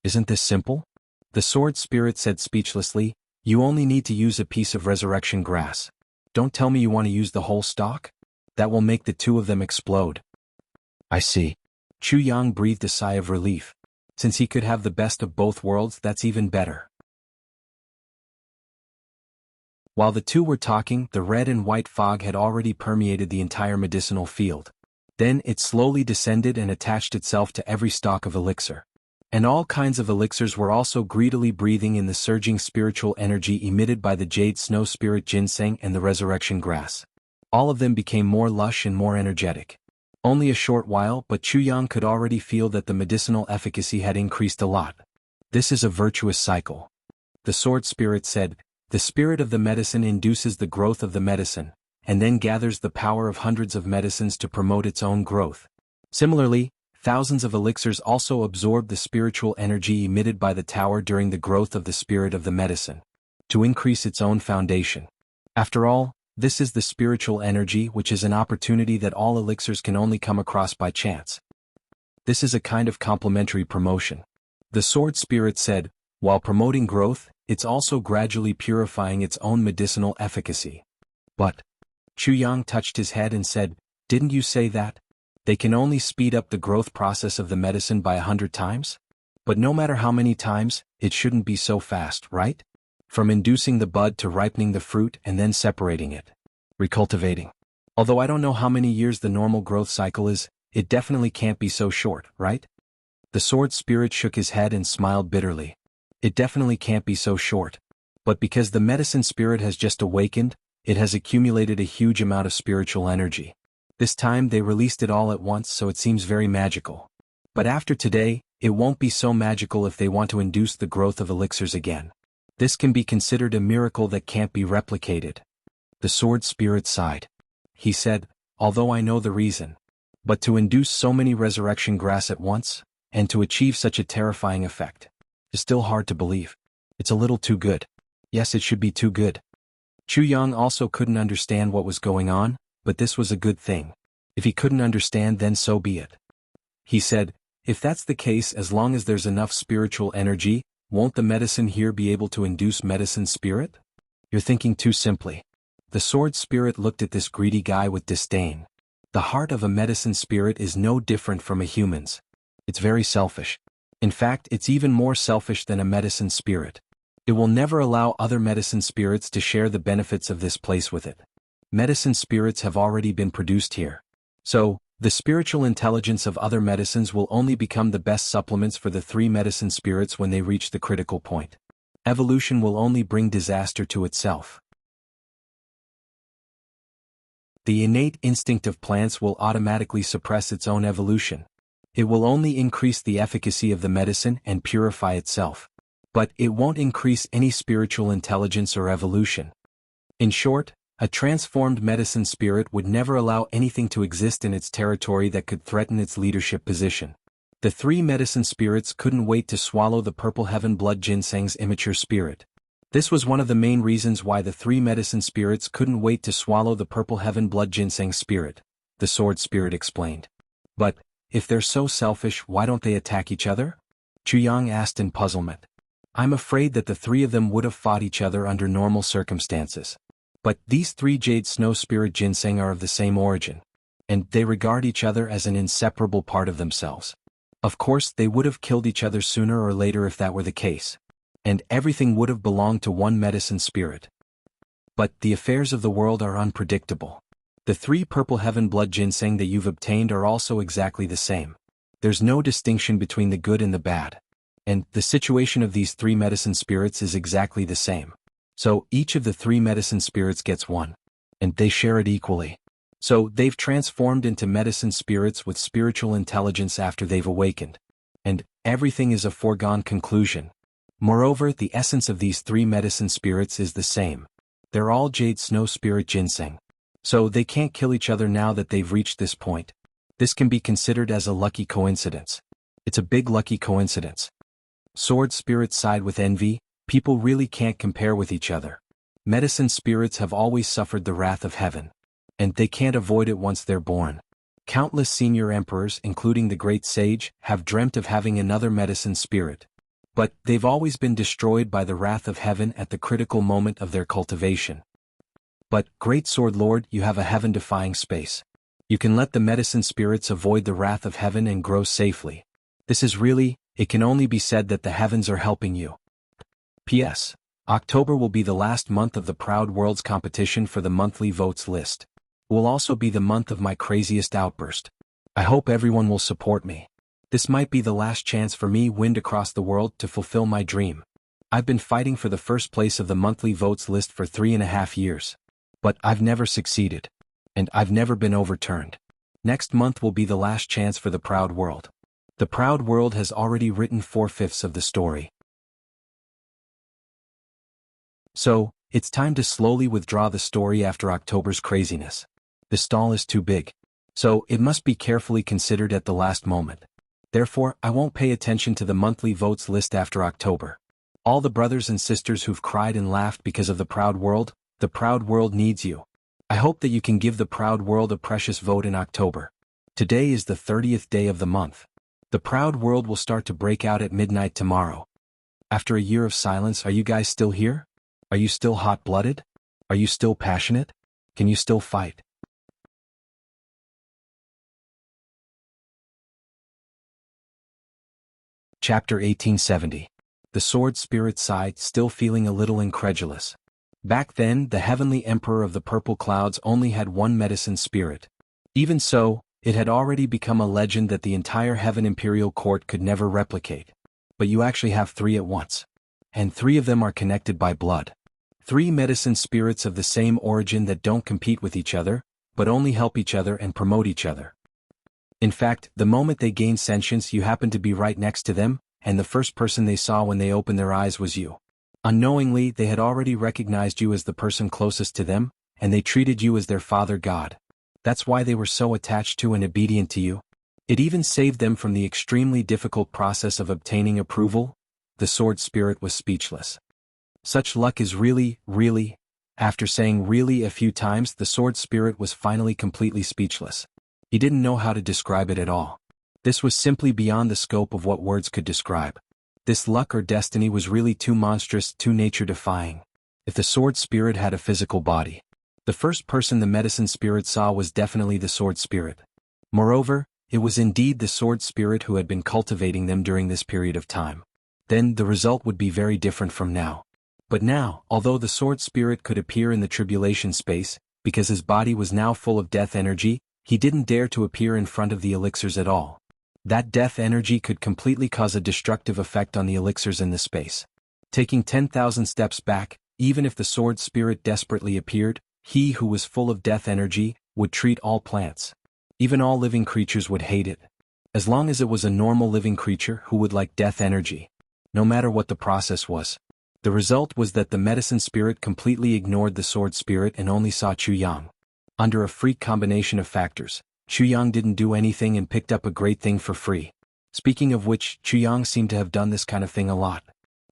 Isn't this simple? The sword spirit said speechlessly, you only need to use a piece of resurrection grass. Don't tell me you want to use the whole stalk? That will make the 2 of them explode. I see. Chu Yang breathed a sigh of relief. Since he could have the best of both worlds, that's even better. While the 2 were talking, the red and white fog had already permeated the entire medicinal field. Then it slowly descended and attached itself to every stalk of elixir. And all kinds of elixirs were also greedily breathing in the surging spiritual energy emitted by the jade snow spirit ginseng and the resurrection grass. All of them became more lush and more energetic. Only a short while, but Chu Yang could already feel that the medicinal efficacy had increased a lot. This is a virtuous cycle. The sword spirit said, the spirit of the medicine induces the growth of the medicine, and then gathers the power of hundreds of medicines to promote its own growth. Similarly, thousands of elixirs also absorb the spiritual energy emitted by the tower during the growth of the spirit of the medicine, to increase its own foundation. After all, this is the spiritual energy, which is an opportunity that all elixirs can only come across by chance. This is a kind of complementary promotion. The sword spirit said, while promoting growth, it's also gradually purifying its own medicinal efficacy. But Chu Yang touched his head and said, didn't you say that? They can only speed up the growth process of the medicine by 100 times? But no matter how many times, it shouldn't be so fast, right? From inducing the bud to ripening the fruit and then separating it. Recultivating. Although I don't know how many years the normal growth cycle is, it definitely can't be so short, right? The sword spirit shook his head and smiled bitterly. It definitely can't be so short. But because the medicine spirit has just awakened, it has accumulated a huge amount of spiritual energy. This time they released it all at once, so it seems very magical. But after today, it won't be so magical if they want to induce the growth of elixirs again. This can be considered a miracle that can't be replicated. The sword spirit sighed. He said, although I know the reason. But to induce so many resurrection grass at once, and to achieve such a terrifying effect, is still hard to believe. It's a little too good. Yes, it should be too good. Chu Yang also couldn't understand what was going on, but this was a good thing. If he couldn't understand, then so be it. He said, if that's the case, as long as there's enough spiritual energy, won't the medicine here be able to induce medicine spirit? You're thinking too simply. The sword spirit looked at this greedy guy with disdain. The heart of a medicine spirit is no different from a human's. It's very selfish. In fact, it's even more selfish than a medicine spirit. It will never allow other medicine spirits to share the benefits of this place with it. Medicine spirits have already been produced here. So, the spiritual intelligence of other medicines will only become the best supplements for the three medicine spirits when they reach the critical point. Evolution will only bring disaster to itself. The innate instinct of plants will automatically suppress its own evolution. It will only increase the efficacy of the medicine and purify itself. But it won't increase any spiritual intelligence or evolution. In short, a transformed medicine spirit would never allow anything to exist in its territory that could threaten its leadership position. The three medicine spirits couldn't wait to swallow the purple heaven blood ginseng's immature spirit. This was one of the main reasons why the three medicine spirits couldn't wait to swallow the purple heaven blood ginseng spirit, the sword spirit explained. But, if they're so selfish, why don't they attack each other? Chuyang asked in puzzlement. I'm afraid that the three of them would have fought each other under normal circumstances. But these three jade snow spirit ginseng are of the same origin. And they regard each other as an inseparable part of themselves. Of course, they would have killed each other sooner or later if that were the case. And everything would have belonged to one medicine spirit. But the affairs of the world are unpredictable. The three purple heaven blood ginseng that you've obtained are also exactly the same. There's no distinction between the good and the bad. And the situation of these three medicine spirits is exactly the same. So each of the three medicine spirits gets one. And they share it equally. So they've transformed into medicine spirits with spiritual intelligence after they've awakened. And everything is a foregone conclusion. Moreover, the essence of these three medicine spirits is the same. They're all jade snow spirit ginseng. So they can't kill each other now that they've reached this point. This can be considered as a lucky coincidence. It's a big lucky coincidence. Sword spirits side with envy. People really can't compare with each other. Medicine spirits have always suffered the wrath of heaven. And they can't avoid it once they're born. Countless senior emperors, including the great sage, have dreamt of having another medicine spirit. But they've always been destroyed by the wrath of heaven at the critical moment of their cultivation. But, Great Sword Lord, you have a heaven-defying space. You can let the medicine spirits avoid the wrath of heaven and grow safely. This is really, it can only be said that the heavens are helping you. P.S. October will be the last month of the Proud Worlds competition for the monthly votes list. It will also be the month of my craziest outburst. I hope everyone will support me. This might be the last chance for me, Wind Across the World, to fulfill my dream. I've been fighting for the first place of the monthly votes list for 3.5 years. But I've never succeeded. And I've never been overturned. Next month will be the last chance for the Proud World. The Proud World has already written 4/5 of the story. So, it's time to slowly withdraw the story after October's craziness. The stall is too big. So, it must be carefully considered at the last moment. Therefore, I won't pay attention to the monthly votes list after October. All the brothers and sisters who've cried and laughed because of the Proud World needs you. I hope that you can give the Proud World a precious vote in October. Today is the 30th day of the month. The Proud World will start to break out at midnight tomorrow. After a year of silence, are you guys still here? Are you still hot-blooded? Are you still passionate? Can you still fight? Chapter 1870. The Sword Spirit sighed, still feeling a little incredulous. Back then, the Heavenly Emperor of the Purple Clouds only had one medicine spirit. Even so, it had already become a legend that the entire Heaven Imperial Court could never replicate. But you actually have 3 at once. And 3 of them are connected by blood. 3 medicine spirits of the same origin that don't compete with each other, but only help each other and promote each other. In fact, the moment they gained sentience, you happened to be right next to them, and the first person they saw when they opened their eyes was you. Unknowingly, they had already recognized you as the person closest to them, and they treated you as their father god. That's why they were so attached to and obedient to you. It even saved them from the extremely difficult process of obtaining approval. The sword spirit was speechless. Such luck is really. After saying really a few times, the sword spirit was finally completely speechless. He didn't know how to describe it at all. This was simply beyond the scope of what words could describe. This luck or destiny was really too monstrous, too nature-defying. If the sword spirit had a physical body, The first person the medicine spirit saw was definitely the sword spirit. Moreover, it was indeed the sword spirit who had been cultivating them during this period of time. Then the result would be very different from now. But now, although the sword spirit could appear in the tribulation space, because his body was now full of death energy, he didn't dare to appear in front of the elixirs at all. That death energy could completely cause a destructive effect on the elixirs in the space. Taking 10,000 steps back, even if the sword spirit desperately appeared, he who was full of death energy would treat all plants. Even all living creatures would hate it. As long as it was a normal living creature who would like death energy. No matter what the process was. The result was that the medicine spirit completely ignored the sword spirit and only saw Chu Yang. Under a freak combination of factors, Chu Yang didn't do anything and picked up a great thing for free. Speaking of which, Chu Yang seemed to have done this kind of thing a lot.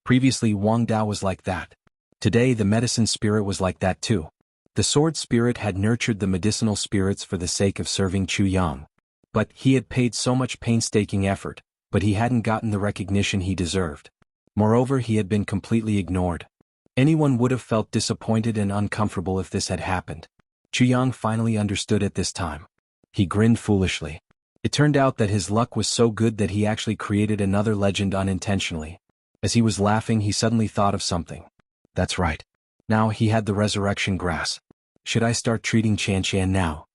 Previously Wang Dao was like that. Today the medicine spirit was like that too. The sword spirit had nurtured the medicinal spirits for the sake of serving Chu Yang. But he had paid so much painstaking effort, but he hadn't gotten the recognition he deserved. Moreover, he had been completely ignored. Anyone would have felt disappointed and uncomfortable if this had happened. Chu Yang finally understood at this time. He grinned foolishly. It turned out that his luck was so good that he actually created another legend unintentionally. As he was laughing, he suddenly thought of something. That's right. Now he had the resurrection grass. Should I start treating Qian now?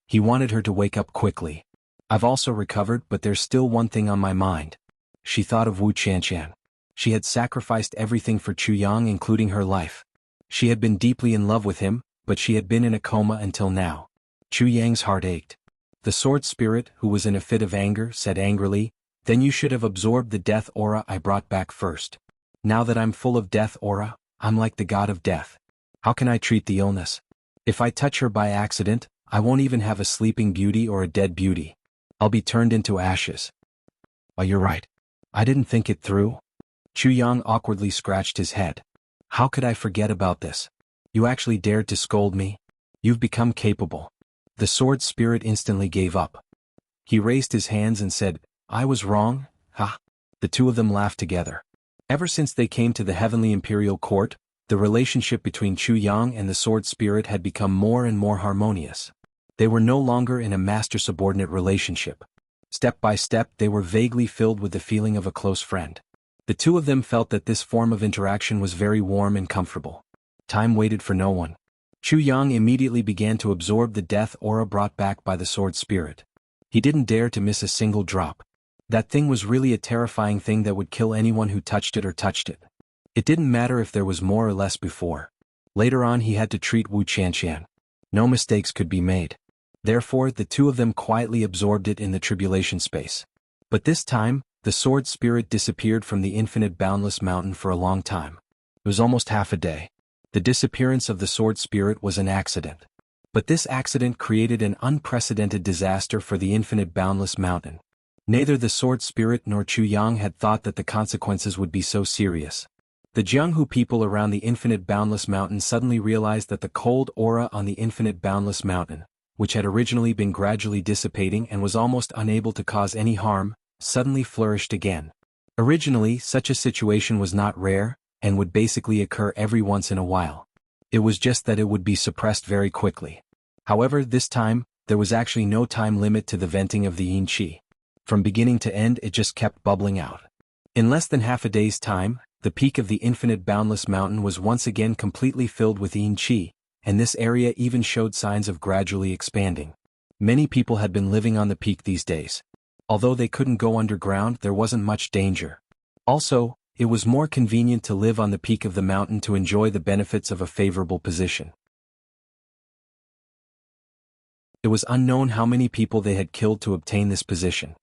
He wanted her to wake up quickly. I've also recovered, but there's still one thing on my mind. She thought of Wu Qian. She had sacrificed everything for Chu Yang, including her life. She had been deeply in love with him, but she had been in a coma until now. Chu Yang's heart ached. The sword spirit, who was in a fit of anger, said angrily, "Then you should have absorbed the death aura I brought back first. Now that I'm full of death aura, I'm like the god of death. How can I treat the illness? If I touch her by accident, I won't even have a sleeping beauty or a dead beauty. I'll be turned into ashes." "Oh, you're right. I didn't think it through." Chu Yang awkwardly scratched his head. "How could I forget about this? You actually dared to scold me? You've become capable." The sword spirit instantly gave up. He raised his hands and said, "I was wrong, ha." The two of them laughed together. Ever since they came to the heavenly imperial court, the relationship between Chu Yang and the sword spirit had become more and more harmonious. They were no longer in a master-subordinate relationship. Step by step they were vaguely filled with the feeling of a close friend. The two of them felt that this form of interaction was very warm and comfortable. Time waited for no one. Chu Yang immediately began to absorb the death aura brought back by the sword spirit. He didn't dare to miss a single drop. That thing was really a terrifying thing that would kill anyone who touched it or touched it. It didn't matter if there was more or less before. Later on he had to treat Wu Qian. No mistakes could be made. Therefore the two of them quietly absorbed it in the tribulation space. But this time, the sword spirit disappeared from the infinite boundless mountain for a long time. It was almost half a day. The disappearance of the sword spirit was an accident. But this accident created an unprecedented disaster for the infinite boundless mountain. Neither the sword spirit nor Chu Yang had thought that the consequences would be so serious. The Jianghu people around the infinite boundless mountain suddenly realized that the cold aura on the infinite boundless mountain, which had originally been gradually dissipating and was almost unable to cause any harm, suddenly flourished again. Originally, such a situation was not rare, and would basically occur every once in a while. It was just that it would be suppressed very quickly. However, this time, there was actually no time limit to the venting of the yin qi. From beginning to end it just kept bubbling out. In less than half a day's time, the peak of the infinite boundless mountain was once again completely filled with yin qi, and this area even showed signs of gradually expanding. Many people had been living on the peak these days. Although they couldn't go underground, there wasn't much danger. Also, it was more convenient to live on the peak of the mountain to enjoy the benefits of a favorable position. It was unknown how many people they had killed to obtain this position.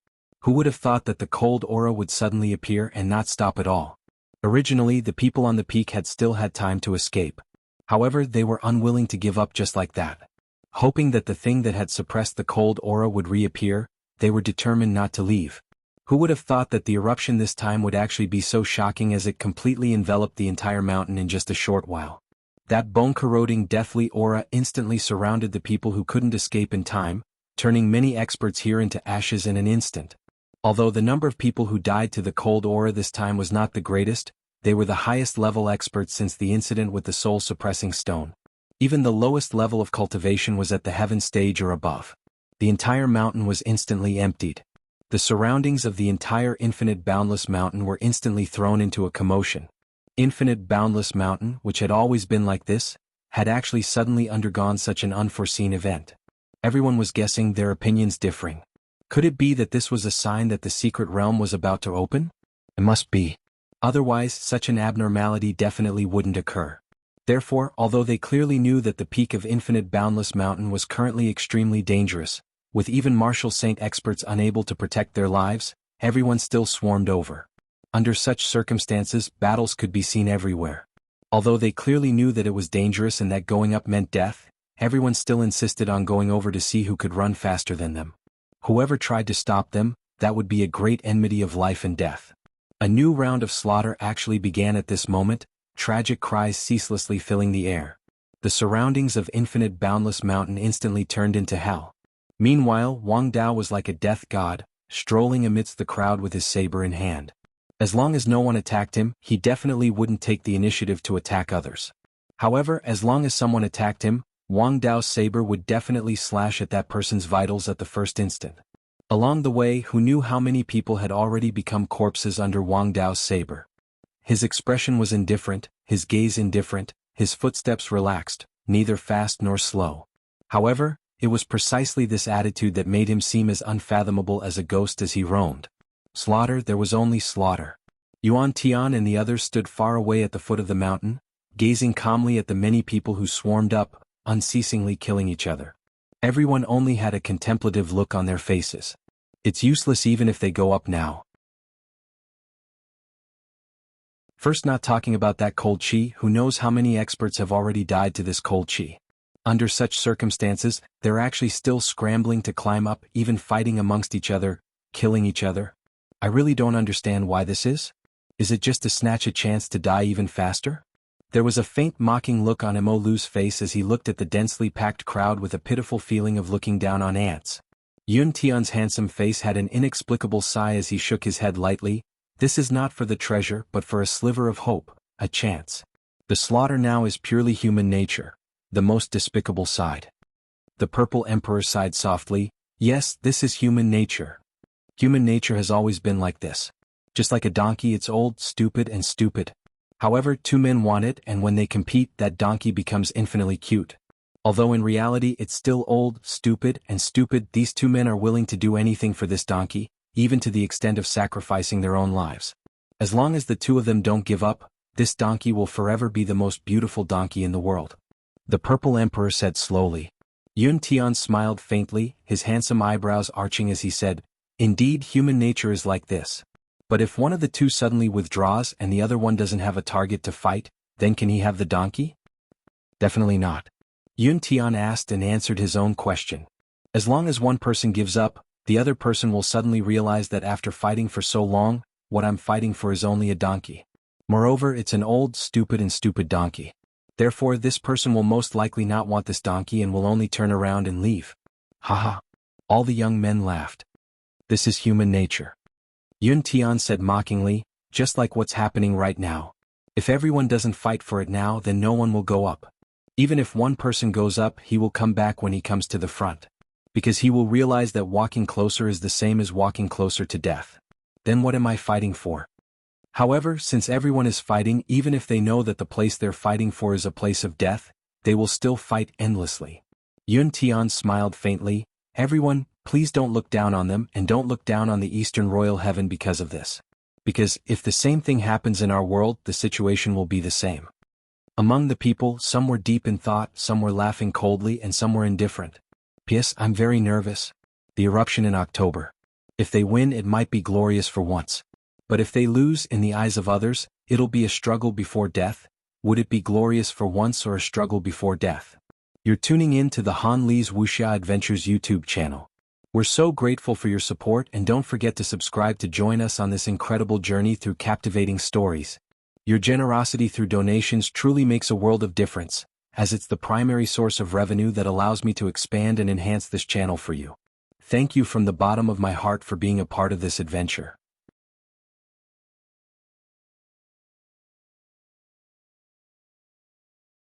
Who would have thought that the cold aura would suddenly appear and not stop at all? Originally, the people on the peak had still had time to escape. However, they were unwilling to give up just like that. Hoping that the thing that had suppressed the cold aura would reappear, they were determined not to leave. Who would have thought that the eruption this time would actually be so shocking, as it completely enveloped the entire mountain in just a short while? That bone-corroding deathly aura instantly surrounded the people who couldn't escape in time, turning many experts here into ashes in an instant. Although the number of people who died to the cold aura this time was not the greatest, they were the highest level experts since the incident with the soul-suppressing stone. Even the lowest level of cultivation was at the heaven stage or above. The entire mountain was instantly emptied. The surroundings of the entire infinite boundless mountain were instantly thrown into a commotion. Infinite boundless mountain, which had always been like this, had actually suddenly undergone such an unforeseen event. Everyone was guessing, their opinions differing. Could it be that this was a sign that the secret realm was about to open? It must be. Otherwise, such an abnormality definitely wouldn't occur. Therefore, although they clearly knew that the peak of infinite boundless mountain was currently extremely dangerous, with even martial saint experts unable to protect their lives, everyone still swarmed over. Under such circumstances, battles could be seen everywhere. Although they clearly knew that it was dangerous and that going up meant death, everyone still insisted on going over to see who could run faster than them. Whoever tried to stop them, that would be a great enmity of life and death. A new round of slaughter actually began at this moment, tragic cries ceaselessly filling the air. The surroundings of infinite boundless mountain instantly turned into hell. Meanwhile, Wang Dao was like a death god, strolling amidst the crowd with his saber in hand. As long as no one attacked him, he definitely wouldn't take the initiative to attack others. However, as long as someone attacked him, Wang Dao's saber would definitely slash at that person's vitals at the first instant. Along the way, who knew how many people had already become corpses under Wang Dao's saber? His expression was indifferent, his gaze indifferent, his footsteps relaxed, neither fast nor slow. However, it was precisely this attitude that made him seem as unfathomable as a ghost as he roamed. Slaughter, there was only slaughter. Yuan Tian and the others stood far away at the foot of the mountain, gazing calmly at the many people who swarmed up, unceasingly killing each other. Everyone only had a contemplative look on their faces. It's useless even if they go up now. First, not talking about that cold chi, who knows how many experts have already died to this cold chi. Under such circumstances, they're actually still scrambling to climb up, even fighting amongst each other, killing each other. I really don't understand why this is. Is it just to snatch a chance to die even faster? There was a faint mocking look on Mo Lu's face as he looked at the densely packed crowd with a pitiful feeling of looking down on ants. Yun Tian's handsome face had an inexplicable sigh as he shook his head lightly. This is not for the treasure but for a sliver of hope, a chance. The slaughter now is purely human nature, the most despicable side. The Purple Emperor sighed softly. Yes, this is human nature. Human nature has always been like this. Just like a donkey, it's old, stupid and stupid. However, two men want it, and when they compete, that donkey becomes infinitely cute. Although in reality it's still old, stupid and stupid, these two men are willing to do anything for this donkey, even to the extent of sacrificing their own lives. As long as the two of them don't give up, this donkey will forever be the most beautiful donkey in the world. The Purple Emperor said slowly. Yun Tian smiled faintly, his handsome eyebrows arching as he said, Indeed, human nature is like this. But if one of the two suddenly withdraws and the other one doesn't have a target to fight, then can he have the donkey? Definitely not. Yun Tian asked and answered his own question. As long as one person gives up, the other person will suddenly realize that after fighting for so long, what I'm fighting for is only a donkey. Moreover, it's an old, stupid and stupid donkey. Therefore, this person will most likely not want this donkey and will only turn around and leave. Haha. All the young men laughed. This is human nature. Yun Tian said mockingly, just like what's happening right now. If everyone doesn't fight for it now, then no one will go up. Even if one person goes up, he will come back when he comes to the front. Because he will realize that walking closer is the same as walking closer to death. Then what am I fighting for? However, since everyone is fighting, even if they know that the place they're fighting for is a place of death, they will still fight endlessly. Yun Tian smiled faintly. Everyone, please don't look down on them and don't look down on the Eastern Royal Heaven because of this. Because, if the same thing happens in our world, the situation will be the same. Among the people, some were deep in thought, some were laughing coldly and some were indifferent. P.S. I'm very nervous. The eruption in October. If they win, it might be glorious for once. But if they lose, in the eyes of others, it'll be a struggle before death. Would it be glorious for once or a struggle before death? You're tuning in to the Han Li's Wuxia Adventures YouTube channel. We're so grateful for your support, and don't forget to subscribe to join us on this incredible journey through captivating stories. Your generosity through donations truly makes a world of difference, as it's the primary source of revenue that allows me to expand and enhance this channel for you. Thank you from the bottom of my heart for being a part of this adventure.